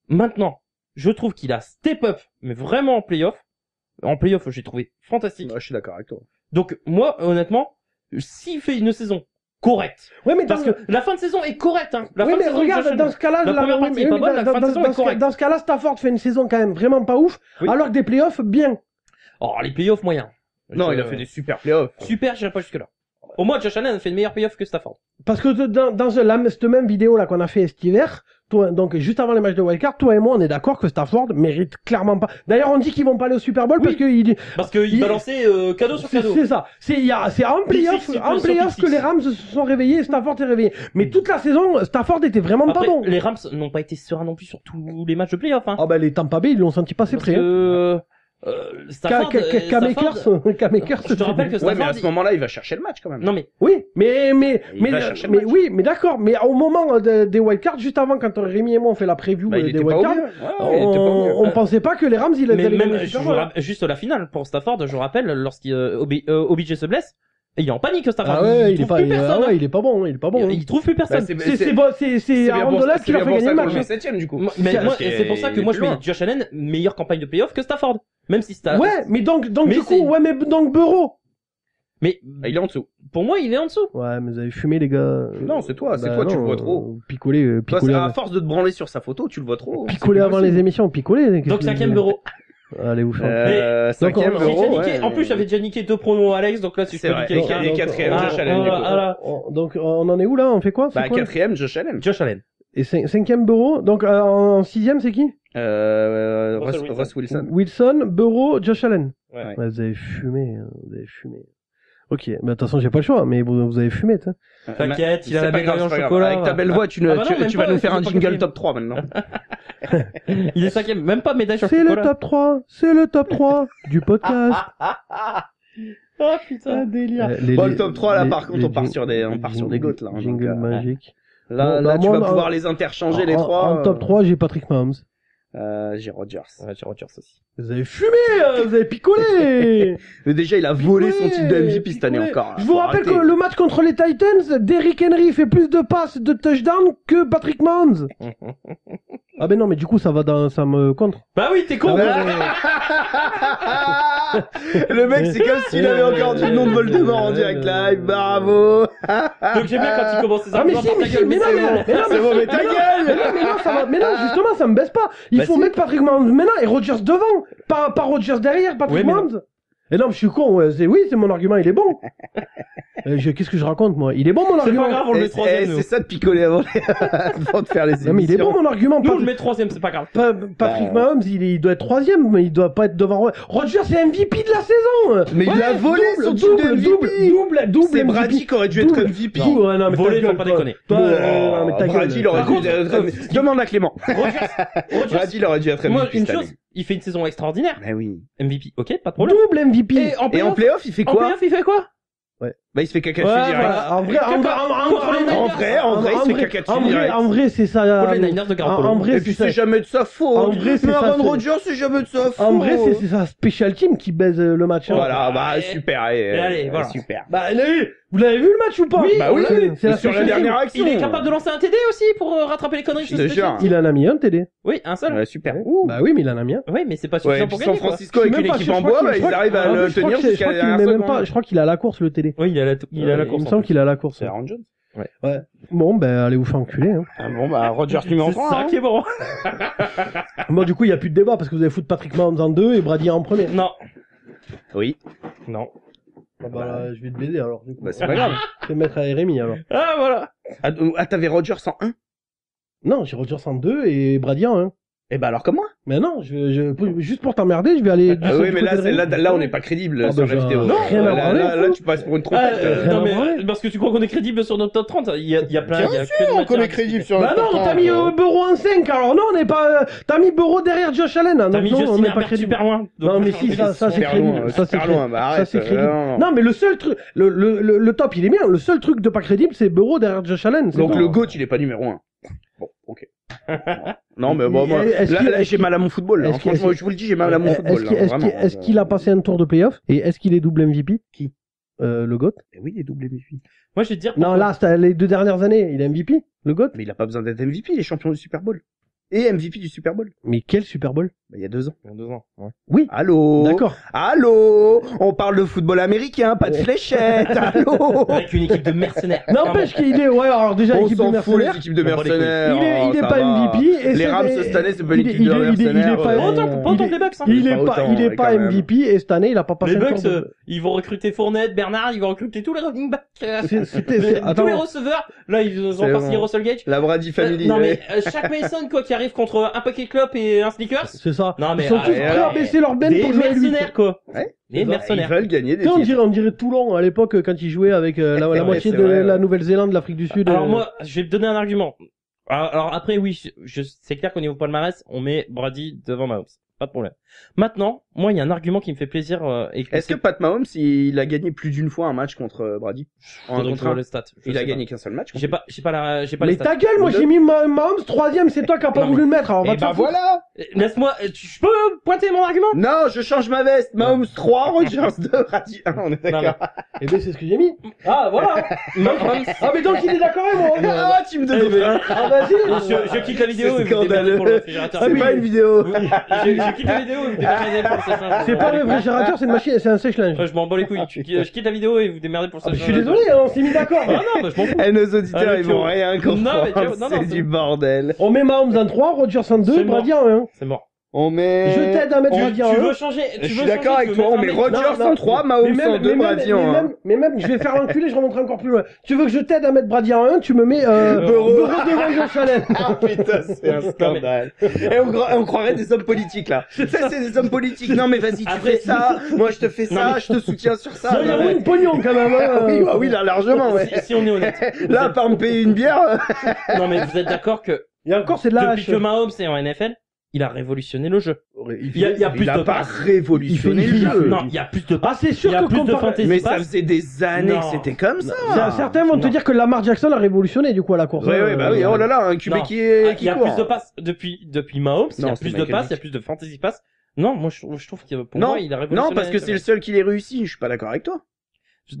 Maintenant, je trouve qu'il a step up, mais vraiment en playoff. En playoff, j'ai trouvé fantastique. Ouais, je suis d'accord avec toi. Donc, moi, honnêtement, s'il fait une saison correcte, Ouais, mais parce que la fin de saison est correcte, hein. La oui, fin de mais saison de regarde, Josh dans Allen. ce cas-là, La première partie est pas bonne, la fin de saison est correcte. dans ce cas-là, Stafford fait une saison quand même vraiment pas ouf, Oui. alors que des playoffs, bien. Oh, les playoffs moyens. Non, il a fait des super playoffs. Super, j'irai pas jusque là. Au moins, Josh Allen a fait de meilleurs playoffs que Stafford. Parce que cette même vidéo là qu'on a fait cet hiver, toi, donc juste avant les matchs de wildcard, toi et moi, on est d'accord que Stafford mérite clairement pas. D'ailleurs, on dit qu'ils vont pas aller au Super Bowl Oui. parce qu'il Parce qu'il balançait cadeau sur cadeau. c'est ça. C'est en playoff, Pick six, en sur playoff pick que six. les Rams se sont réveillés et Stafford s'est réveillé. Mais toute la saison, Stafford était vraiment Après, pas bon. les Rams n'ont pas été sereins non plus sur tous les matchs de playoffs, hein. Ah bah les Tampa Bay, ils l'ont senti passer Parce près. que, Stafford, K-Makers, je te rappelle que Ouais, mais à Stafford, ce moment-là, il va chercher le match, quand même. non mais, Oui, mais Il va chercher le match. oui, mais d'accord. Mais au moment des wildcards, juste avant, quand Rémi et moi on fait la preview Bah, il des était pas au wildcards, mieux. Ouais, il était pas au mieux. on pensait pas que les Rams ils mais allaient même, gagner le Super Bowl. juste la finale pour Stafford, je rappelle, lorsqu'il, OBJ se blesse, il est en panique, Stafford. Ah ouais, il trouve pas, plus personne. il est pas bon, il est pas bon. Il trouve plus personne. Bah, C'est Aaron qui leur fait gagner le match. le 7ème, du coup. Mais Parce moi, qu'il c'est pour ça que est moi je plus mets loin. Josh Allen meilleure campagne de playoff que Stafford. Même si Stafford. Ouais, mais donc Mais du c'est- coup, ouais, mais donc Burrow. Mais Bah, il est en dessous. pour moi, il est en dessous. Ouais, mais vous avez fumé les gars. Non, c'est toi, Bah tu non, le vois trop. Picoler, Toi, picoler, à force de te branler sur sa photo, tu le vois trop. picoler avant les émissions, picoler. Donc 5ème bureau. Allez vous faire. Cinquième Donc, J'ai euro, déjà niqué. ouais. En plus, j'avais déjà niqué 2 pronos à Alex, donc là, si je C'est peux vrai. niquer Donc, quelqu'un. et quatrième, Ah, Josh Allen, du coup. voilà. Donc on en est où là? On fait quoi? C'est Bah, quoi quatrième, Josh Allen. Josh Allen. Et cinquième Burrow. Donc en sixième, c'est qui? Russ Wilson. Wilson, Burrow, Josh Allen. Ouais. Ouais, vous avez fumé, hein, vous avez fumé. Ok, mais de toute façon, j'ai pas le choix, mais vous avez fumé, t'as. T'inquiète, il a C'est la pas belle grave, en c'est pas grave. chocolat. Avec ta belle voix, tu Ah bah non, même vas pas, nous faire un c'est pas jingle quatrième. top 3 maintenant. Il est 5ème, même pas médaille sur C'est le chocolat. top 3, c'est le top 3 du podcast. Oh putain. délire. Bon, le top 3, là, par contre, on part sur des gouttes, là. Jingle Donc, magique. Là, Bon, bah, tu moi, vas pouvoir les interchanger, les En- trois. En top 3, j'ai Patrick Mahomes. J'ai Rodgers. Ouais, j'ai Rodgers aussi. Vous avez fumé, vous avez picolé. Mais déjà, il a volé son titre de MVP Picolé, cette année picolé. encore. Je vous rappelle que le match contre les Titans, Derrick Henry fait plus de passes de touchdown que Patrick Mahomes. Ah ben non, mais du coup, ça me contre. Bah oui, t'es con. Le mec, c'est comme s'il avait encore dit le nom de Voldemort en direct live. Bravo. Donc j'aime bien quand il commence ses Ah mais arguments si, par ta mais si, gueule, mais non, c'est mais bon. non, C'est bon, mais ta gueule. mais non, justement, ça me baisse pas. Il Bah faut si. mettre Patrick Mahomes maintenant et Rodgers devant, pas Rodgers derrière, Patrick Ouais, mais non. Mahomes. Et non, mais je suis con, ouais. Oui, c'est mon argument, il est bon. Qu'est-ce que je raconte, moi? Il est bon, mon C'est argument. pas grave, on le met troisième, nous. C'est ça de picoler avant, avant de faire les émissions. Non, mais il est bon, mon argument. Nous, on le met troisième, c'est pas grave. Patrick Mahomes, il doit être troisième, mais il doit pas être devant. Roger, c'est MVP de la saison. Mais il a volé son titre de MVP. Double. C'est Brady qui aurait dû être MVP. Ouais, non, mais Voler, ta faut gueule, pas toi. déconner. Toi, Non, mais ta Brady, gueule. il aurait Par dû contre, être... Demande à Clément. Rogers, Brady, il aurait dû être moi, MVP une cette chose, année. il fait une saison extraordinaire. Mais oui. MVP, ok, pas de problème. Double MVP. Et en Et en playoff, playoff, il fait en quoi? playoff, il fait quoi? Bah, il se fait caca Ouais, dessus direct. voilà. En vrai, il se fait caca dessus direct. En vrai, c'est ça. Contre les Niners de Garoppolo. En vrai, Et puis c'est c'est ça. jamais de sa faute. En vrai, c'est mais ça, Aaron c'est- Rodgers, c'est jamais de sa faute. En vrai, c'est sa special team qui baise le match. hein. Voilà, bah, Et- super. allez, voilà. Super. Bah, vous l'avez vu le match ou pas? Oui, Bah oui, c'est la sur la special team. dernière action. Il est capable de lancer un TD aussi pour rattraper les conneries. Je te jure. Il en a mis un, TD. Oui, un seul. Ouais, super. Bah oui, mais il en a mis un. Oui, mais c'est pas Ouais, suffisant et puis pour San gagner, quoi. Francisco avec Je sais une même pas, équipe je en crois bois, qu'il- bah, je ils crois arrivent à que- le je crois tenir que c'est- jusqu'à la je crois qu'il dernière met même seconde. pas, je crois qu'il a la course, le TD. Oui, il a la Il course. me semble qu'il a la course. C'est Aaron Jones. Ouais. Bon, ben, allez vous faire enculer, hein. Ah bon, bah, Rodgers numéro C'est 3. ça qui est bon. Moi, du coup, il y a plus de débat parce que vous allez foutre Patrick Mahomes en 2 et Brady en premier. Non. Oui. Non. Ah bah, là, je vais te baiser, alors, du coup. Bah, c'est pas grave. Je vais me mettre à Rémi, alors. Ah, voilà. Ah, t'avais Rodgers en 1? Non, j'ai Rodgers en 2 et Brady en 1. Eh bah, alors comme moi. Mais non, juste pour t'emmerder, je vais aller Oui, mais là, côté de Rémi. là, on n'est pas crédible Ah, sur bah, la vidéo. non, rien à branler, Là, fou. tu passes pour une Ah, trompette. rien non, à mais branler. parce que tu crois qu'on est crédible sur notre top 30. Il y a plein, il y a que de On matière connaît à crédible discuter. sur Bah non, t'as mis Burrow en 5, alors non, on n'est pas, t'as mis Burrow derrière Josh Allen, hein, T'as donc mis non, on Justin n'est pas Herbert crédible. super loin. Non, mais si, ça c'est Super crédible. loin, Ça c'est super crédible. loin. Bah, Ça arrête. c'est crédible. non. Non, mais le seul truc, le top il est bien, le seul truc de pas crédible c'est Burrow derrière Josh Allen. c'est Donc tout. le GOAT, il est pas numéro 1. Bon, ok. Non, mais bon, moi, Est-ce qu'il- là, j'ai mal à mon football. Là. est-ce qu'il- Franchement, je vous le dis, j'ai mal à mon Est-ce football. qu'il- là, est-ce qu'il- vraiment. est-ce qu'il a passé un tour de playoff et est-ce qu'il est double MVP? Qui? Le GOAT? Eh oui, il est double MVP. Moi, je vais te dire. Non, là, c'était les 2 dernières années, il est MVP, le GOAT? Mais il a pas besoin d'être MVP, il est champion du Super Bowl. Et MVP du Super Bowl. Mais quel Super Bowl? Bah, il y a 2 ans. Il y a 2 ans. Ouais. Oui. Allô? D'accord. Allô? On parle de football américain, pas de fléchettes. Allô? Avec une équipe de mercenaires. N'empêche qu'il est, ouais, alors déjà, On équipe de s'en fout, mercenaires. les équipes de On bat les couilles. mercenaires. Il est ça pas va. MVP. Et Les c'est Rams, des- cette année, c'est pas il une est- équipe de il est- il est mercenaires. pas- Pas autant que les Bucks, hein. Il Pas est pas, autant, il est ouais, pas quand même. MVP et cette année il a pas passé Les un Bucks, tour de... ils vont recruter Fournette, Bernard, ils vont recruter tous les running backs. Attends. Tous les receveurs. Là, ils ont C'est encore bon. signé Russell Gage. La Brady Family. Non, ouais. mais Shaq Mason, quoi, qui arrive contre un paquet club et un sneakers. C'est ça. Non, mais Ils sont tous arrête, prêts à arrête. baisser leur ben Des pour jouer à lui. mercenaires, quoi. Ouais. Des Ils mercenaires. veulent gagner des Tu sais, titres. on dirait Toulon à l'époque quand ils jouaient avec la Ouais, moitié c'est de vrai, la ouais. Nouvelle-Zélande, l'Afrique du Sud. Alors moi, je vais te donner un argument. Alors après, oui, c'est clair qu'au niveau palmarès, on met Brady devant Mahomes. Pas de problème. Maintenant, moi, il y a un argument qui me fait plaisir. Et Est-ce que Pat Mahomes, il a gagné plus d'une fois un match contre Brady? En faudrait que je contre vois un? les stats. Je Il sais a pas. gagné qu'un seul match. J'ai pas les Mais stats. ta gueule, moi j'ai mis Mahomes troisième, c'est toi qui as pas Non, voulu le mettre. Alors on va Et te bah faire foutre. voilà! Laisse-moi, je peux pointer mon argument? Non, je change ma veste. Mahomes 3, Rodgers 2, Brady 1, on est d'accord. Eh ben c'est ce que j'ai mis. Ah voilà. Mahomes. Ah mais donc il est d'accord avec moi. Ah, tu me Eh donnes ben, Ah vas-y. je quitte la vidéo C'est et vous démerdez pour le réfrigérateur. C'est pas une vidéo. Je quitte la vidéo et vous démerdez pour le séchage. C'est pas le réfrigérateur, c'est une machine, c'est un sèche-linge. Ouais, je m'en bats les couilles. Je quitte la vidéo et vous démerdez pour le Ah, mais séchage. je suis désolé, hein, on s'est mis d'accord. Ah non, bah, je m'en fous. Et nos auditeurs, Allez, ils vont Théo. rien Non, mais Théo, comprendre. non, C'est c'est du bon. bordel. On met Mahomes en 3, Rodgers en 2, C'est Brady en 1. C'est mort. On met... Je t'aide à mettre On- Brady en Tu 1. veux changer? Je suis d'accord avec toi, on met Non, Rodgers non, en 3, Mahomes en 2, Brady en 1. mais même, je vais faire enculer, je remonterai encore plus loin. Tu veux que je t'aide à mettre Brady en 1, tu me mets, Burrow. Burrow devant Josh Allen. Ah putain, c'est un scandale. Et on croirait des hommes politiques là. Ça c'est des hommes politiques. Non mais vas-y, tu Après, fais ça, moi je te fais Non, ça, mais- je te soutiens sur ça. Non, il y a Non, moins de pognon quand même, Ah oui, hein. bah oui, là largement, ouais. Si on est honnête. Là, à part me payer une bière, Non, mais vous êtes d'accord que Et encore, c'est de la depuis que Mahomes est en NFL, il a révolutionné le jeu. il y a plus a de pas passes. révolutionné Il le fait- jeu. Non, il y a plus de Ah, passes. c'est sûr Il y a que plus de comparé- fantasy Mais ça passes. faisait des années Non. que c'était comme ça. Certains vont te Non. dire que Lamar Jackson a révolutionné, du coup, à la course. Ouais, ouais, bah oui, oh là là, un QB Non. qui Ah, qui il y a court. plus de passes depuis Mahomes, il y Non, a c'est plus de Michael passes, il y a Vick. plus de fantasy passes. Non, moi je trouve que pour Non, moi il a révolutionné. non, parce que c'est le seul qui les réussit. Je suis pas d'accord avec toi.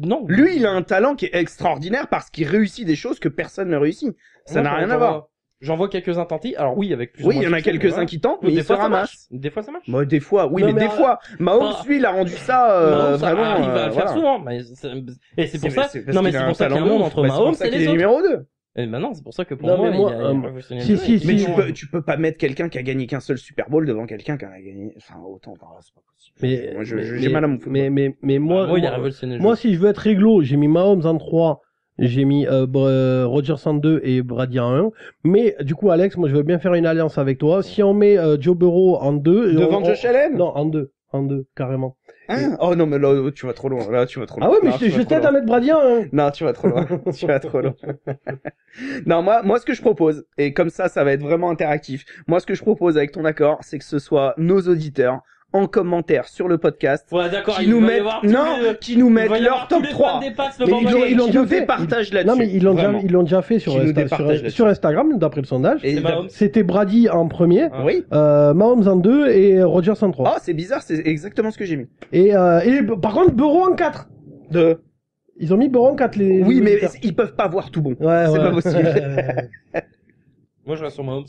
Non. Lui, il a un talent qui est extraordinaire parce qu'il réussit des choses que personne ne réussit. Ça Moi, n'a rien à voir. J'en vois quelques-uns tenter. Alors oui, avec plus ou Oui, il moins y en a de succès, quelques-uns mais qui tentent, voilà. mais Des ils se fois, ça marche. ramassent. Des fois ça marche. Bah, des fois, oui, Non, mais mais des fois. Mahomes, Ah. lui, il a rendu ça, Mahomes, ça vraiment, arrive à le faire voilà. souvent. Mais et c'est pour ça. parce Non, mais qu'il a c'est un pour ça qu'il y a un talent de monde ouf. entre Bah, c'est pour Mahomes ça et qu'il les est autres. numéro 2. Et maintenant, c'est pour ça que pour Non, moi, mais moi, il a révolutionné si, le jeu. si, Mais si. tu peux pas mettre quelqu'un qui a gagné qu'un seul Super Bowl devant quelqu'un qui en a gagné. Enfin, autant, c'est pas possible. Mais, Moi, j'ai mal à mon football. mais moi, Moi, il a révolutionné le moi, jeu. si je veux être réglo, j'ai mis Mahomes en 3, j'ai mis Rodgers en 2 et Brady en 1. Mais du coup, Alex, moi, je veux bien faire une alliance avec toi. Si on met Joe Burrow en 2... Devant Josh Allen? Non, en 2, carrément. Hein? Oh non, mais là, tu vas trop loin. Là, tu vas trop loin. Ah ouais, mais Non, tu je vas trop t'aide loin. à mettre Brady en 1. Non, tu vas trop loin. Tu vas trop loin. Non, moi, ce que je propose, et comme ça va être vraiment interactif. Moi, ce que je propose avec ton accord, c'est que ce soit nos auditeurs en commentaire sur le podcast Ouais, d'accord, qui il nous va y mettent, avoir tous non, les- qui nous il mettent va y leur avoir tous top les 3. fans des Pats, le Mais Bambam. ils l'ont qui déjà nous fait. départagent là-dessus. Non, mais ils l'ont Vraiment. déjà fait sur, Qui nous sur, départage là-dessus. sur Instagram, d'après le sondage. Et C'est Mahomes. C'était Brady en premier, Ah. oui. Mahomes en 2 et Rodgers en 3. Oh, c'est bizarre, c'est exactement ce que j'ai mis. Et par contre, Burrow en 4. Ils ont mis Burrow en 4, les Oui, mais auditeurs. ils peuvent pas voir tout bon. Ouais, c'est ouais. pas possible. Moi, je reste sur Mahomes.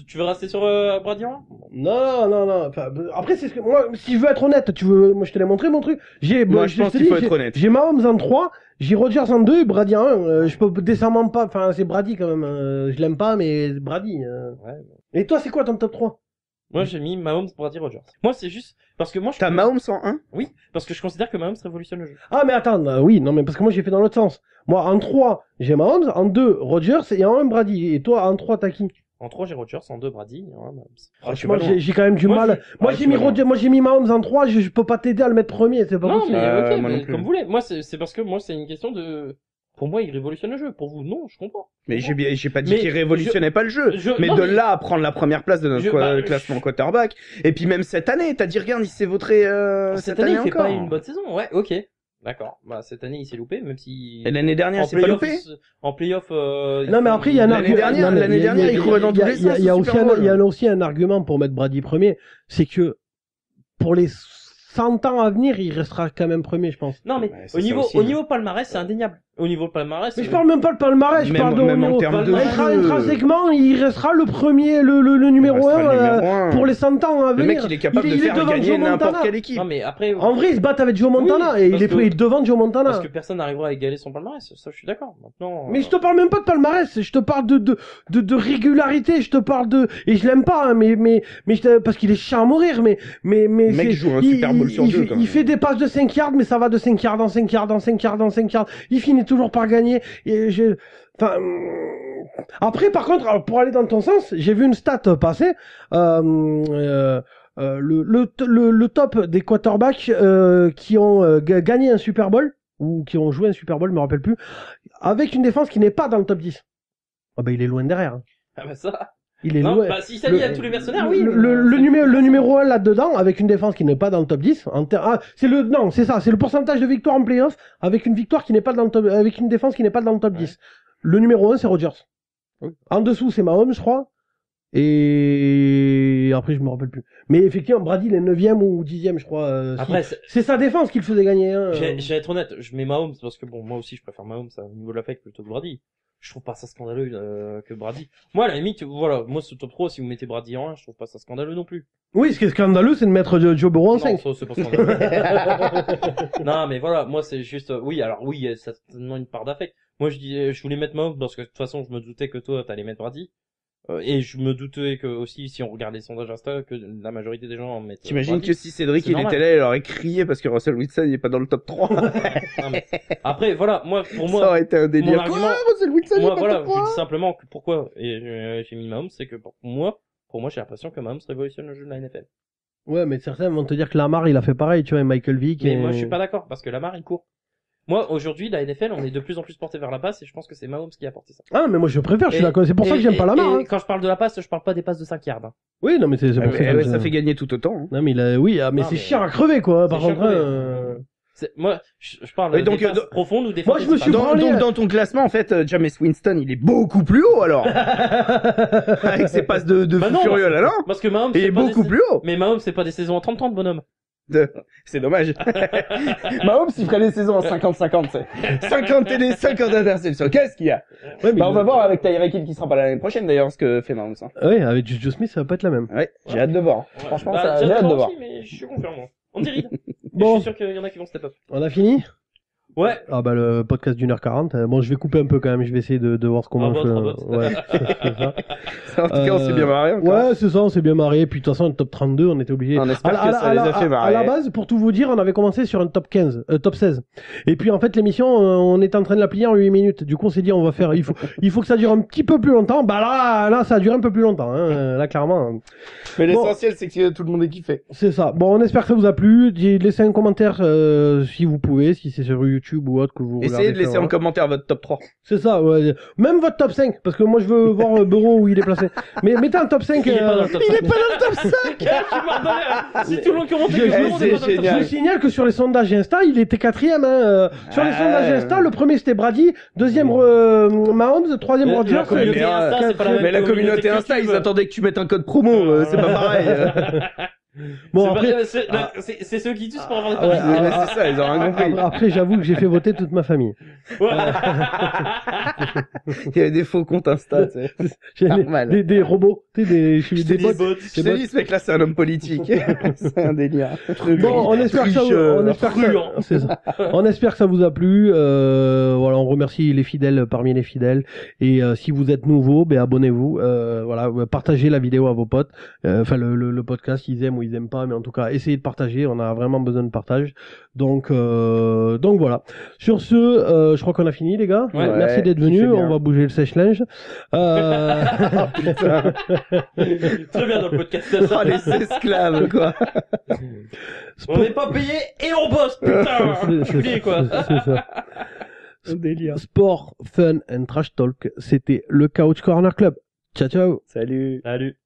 Tu veux rester sur Brady en 1? Non. Enfin, après, c'est ce que moi, si je veux être honnête, moi, je te l'ai montré mon truc. Moi, je pense te qu'il faut dis, être honnête. J'ai Mahomes en 3, j'ai Rodgers en 2 et Brady en 1. Je peux décemment pas, enfin, c'est Brady quand même. Je l'aime pas, mais Brady. Ouais. Et toi, c'est quoi ton top 3? Moi, j'ai mis Mahomes, Brady, Rodgers. Moi, c'est juste parce que moi, T'as Mahomes en 1? Oui, parce que je considère que Mahomes révolutionne le jeu. Ah, mais attends, oui, non, mais parce que moi, j'ai fait dans l'autre sens. Moi, en 3, j'ai Mahomes, en 2, Rodgers et en 1, Brady. Et toi, en 3, t'as qui? En 3, j'ai Rodgers, en 2, Brady, et en 1, Mahomes. Franchement, j'ai quand même du Moi, mal. Moi, j'ai mis moi, j'ai mis Mahomes en 3, je peux pas t'aider à le mettre premier, c'est pas Non, possible. mais ok, moi mais non plus. comme vous voulez. Moi, c'est parce que moi, c'est une question de... Pour moi, il révolutionne le jeu. Pour vous, non, je comprends. Mais j'ai pas dit Mais qu'il révolutionnait pas le jeu. Mais non, de là à prendre la première place de notre classement quarterback. Et puis même cette année, t'as dit, regarde, il s'est voté cette année, il fait encore. pas une bonne saison. Ouais, ok. D'accord. Bah, cette année, il s'est loupé, même si... Et l'année dernière, en c'est pas playoff, loupé. En playoff, Non, mais après, il y a un L'année argument. dernière, il courait dans tous les sens. Il y a aussi un argument pour mettre Brady premier. C'est que, pour les 100 ans à venir, il restera quand même premier, je pense. Non, mais Ouais, c'est ça aussi, au hein. niveau palmarès, c'est indéniable. Au niveau palmarès, Mais je parle même pas de palmarès, je parle de même en termes de intrinsèquement, il restera le premier, le numéro 1 pour les 100 ans à Le venir. mec, il est capable de est faire devant gagner Joe n'importe Montana. quelle équipe. Non, mais après... En vrai, il se bat avec Joe Montana Oui, et parce il est devant Joe Montana. Parce que personne n'arrivera à égaler son palmarès, ça je suis d'accord. Maintenant. Mais je te parle même pas de palmarès, je te parle de régularité, je te parle et je l'aime pas, hein, mais parce qu'il est chiant à mourir, mais Le mec joue un Super Bowl sur deux, quand même. il fait des passes de 5 yards, mais ça va de 5 yards en 5 yards en 5 yards en 5 yards. Il finit toujours par gagner. Et enfin, après, par contre, alors, pour aller dans ton sens, j'ai vu une stat passer. Le top des quarterbacks qui ont gagné un Super Bowl ou qui ont joué un Super Bowl, je me rappelle plus, avec une défense qui n'est pas dans le top 10. Ah ben il est loin derrière. Hein. Ah bah ça. Il est Non, loin. bah si ça dit à tous les mercenaires, oui. Le numéro 1 là-dedans, avec une défense qui n'est pas dans le top 10. C'est le pourcentage de victoire en playoff avec une victoire qui n'est pas dans le top, avec une défense qui n'est pas dans le top 10. Le numéro 1, c'est Rodgers. Oui. En dessous, c'est Mahomes, je crois. Et après, je me rappelle plus. Mais effectivement, Brady, il est 9e ou 10e, je crois. Après, c'est sa défense qui le faisait gagner. Hein. je vais être honnête, je mets Mahomes parce que bon, moi aussi, je préfère Mahomes au niveau de l'affect plutôt que Brady. Je trouve pas ça scandaleux que Brady. Moi, à la limite, voilà, moi, ce top 3, si vous mettez Brady en 1, je trouve pas ça scandaleux non plus. Oui, ce qui est scandaleux, c'est de mettre Joe Burrow en 5. Non, ça, c'est pas scandaleux. Non, mais voilà, moi, c'est juste, oui, alors oui, il y a certainement une part d'affect. Moi, je voulais mettre Mahomes parce que de toute façon, je me doutais que toi, t'allais mettre Brady. Et je me doutais que aussi, si on regardait les sondages Insta, que la majorité des gens en mettent. T'imagines que si Cédric C'est il normal. était là, il aurait crié parce que Russell Wilson il est pas dans le top 3. Non, mais après, voilà, moi, pour Ça moi, aurait été un délire. mon argument- Quoi, Russell Wilson il est moi, pas voilà, top je 3. dis simplement que pourquoi j'ai mis Mahomes, c'est que pour moi, j'ai l'impression que Mahomes révolutionne le jeu de la NFL. Ouais, mais certains vont te dire que Lamar, il a fait pareil, tu vois, et Michael Vick. Mais et... moi, je suis pas d'accord, parce que Lamar, il court. Moi, aujourd'hui, la NFL, on est de plus en plus porté vers la passe, et je pense que c'est Mahomes qui a apporté ça. Ah, mais moi, je préfère, je suis Et- d'accord. C'est pour ça que j'aime pas Lamar. Hein. Et quand je parle de la passe, je parle pas des passes de 5 yards. Hein. Oui, non, mais c'est pour ça que Ça fait gagner tout autant. hein. Non, mais oui, mais Non, c'est mais- chiant à crever, quoi, par C'est chiant contre. à crever. hein. Moi, je parle Et donc, des passes profondes ou des moi, passes je me suis principales. branlé. Donc dans ton classement en fait, Jameis Winston il est beaucoup plus haut alors. Avec ses passes de Bah fou non, furieux là, non? Parce que Mahomes, Il est c'est pas beaucoup des... plus haut. Mais Mahomes, c'est pas des saisons en 30-30, bonhomme. C'est dommage. Mahomes, il ferait les saisons en 50-50, c'est. 50 TD, 50 interceptions. Qu'est-ce qu'il y a? Ouais, mais Bah, on va voir avec Tyreek Hill qui sera pas là l'année prochaine d'ailleurs, ce que fait Mahomes. Hein. Ouais, avec Juju Smith, ça va pas être la même. Ouais, j'ai hâte de voir. Franchement, j'ai hâte de j'adore voir. aussi, mais je suis confiant, moi. On dirait. Bon. Je suis sûr qu'il y en a qui vont step up. On a fini? Ouais. Ah bah le podcast d'1h40. Bon, je vais couper un peu quand même. Je vais essayer de voir comment Robot, je. robot. Ouais, c'est ça. En tout cas, on s'est bien marré encore. Ouais, c'est ça, on s'est bien marré. Puis de toute façon, le top 32, on était obligé. On espère que ça les a fait À marrer. la base, pour tout vous dire, on avait commencé sur un top 15, top 16. Et puis en fait, l'émission, on est en train de la plier en 8 minutes. Du coup, on s'est dit, on va faire. Il faut que ça dure un petit peu plus longtemps. Bah là, ça a duré un peu plus longtemps. Hein. Là, clairement. Mais Bon. l'essentiel, c'est que tout le monde est kiffé. C'est ça. Bon, on espère que ça vous a plu. Laissez un commentaire si vous pouvez, si c'est sur YouTube ou autre que vous regardez. Essayez de laisser ça, en voilà. commentaire votre top 3. C'est ça, ouais. Même votre top 5, parce que moi je veux voir Bureau où il est placé. Mais mettez un top 5. Il est pas dans le top 5. Il est pas dans le top 5. Tu m'as redonné, si tout le monde commentait que Je- tout le monde c'est est pas dans le top génial. Je signale que sur les sondages Insta, il était 4ème. Hein. Sur les Ah. sondages Insta, le premier c'était Brady, deuxième Mahomes, troisième Mais Rodgers. la communauté mais, Insta, c'est pas la même Mais la communauté que Insta, YouTube. ils attendaient que tu mettes un code promo, c'est pas pareil. Bon, C'est après, pas- c'est ceux qui tuent pour avoir des ouais, paris. Ouais, c'est ça, ils ont rien compris. après, j'avoue que j'ai fait voter toute ma famille. Ouais. Il y avait des faux comptes Insta, tu sais. J'ai Normal. des robots, tu sais, Je des te dis, bots. je te dis, ce mec-là, c'est un homme politique. C'est un délire. Bon, on espère que ça, on espère que ça, truand. c'est ça. On espère que ça vous a plu. Voilà, on remercie les fidèles parmi les fidèles. Et si vous êtes nouveau, ben abonnez-vous. Voilà, partagez la vidéo à vos potes. Enfin, le podcast, ils aiment ou ils aiment pas, mais en tout cas, essayez de partager. On a vraiment besoin de partage. Donc voilà. Sur ce, je crois qu'on a fini, les gars. Ouais. Merci d'être venus. kiffez bien. On va bouger le sèche-linge. Putain. Très bien dans le podcast. Oh, les esclaves, quoi. On n'est pas payé et on bosse, putain. Enculé, quoi. C'est ça. Un délire. Sport, fun and trash talk. C'était le Couch Corner Club. Ciao, ciao. Salut. Salut.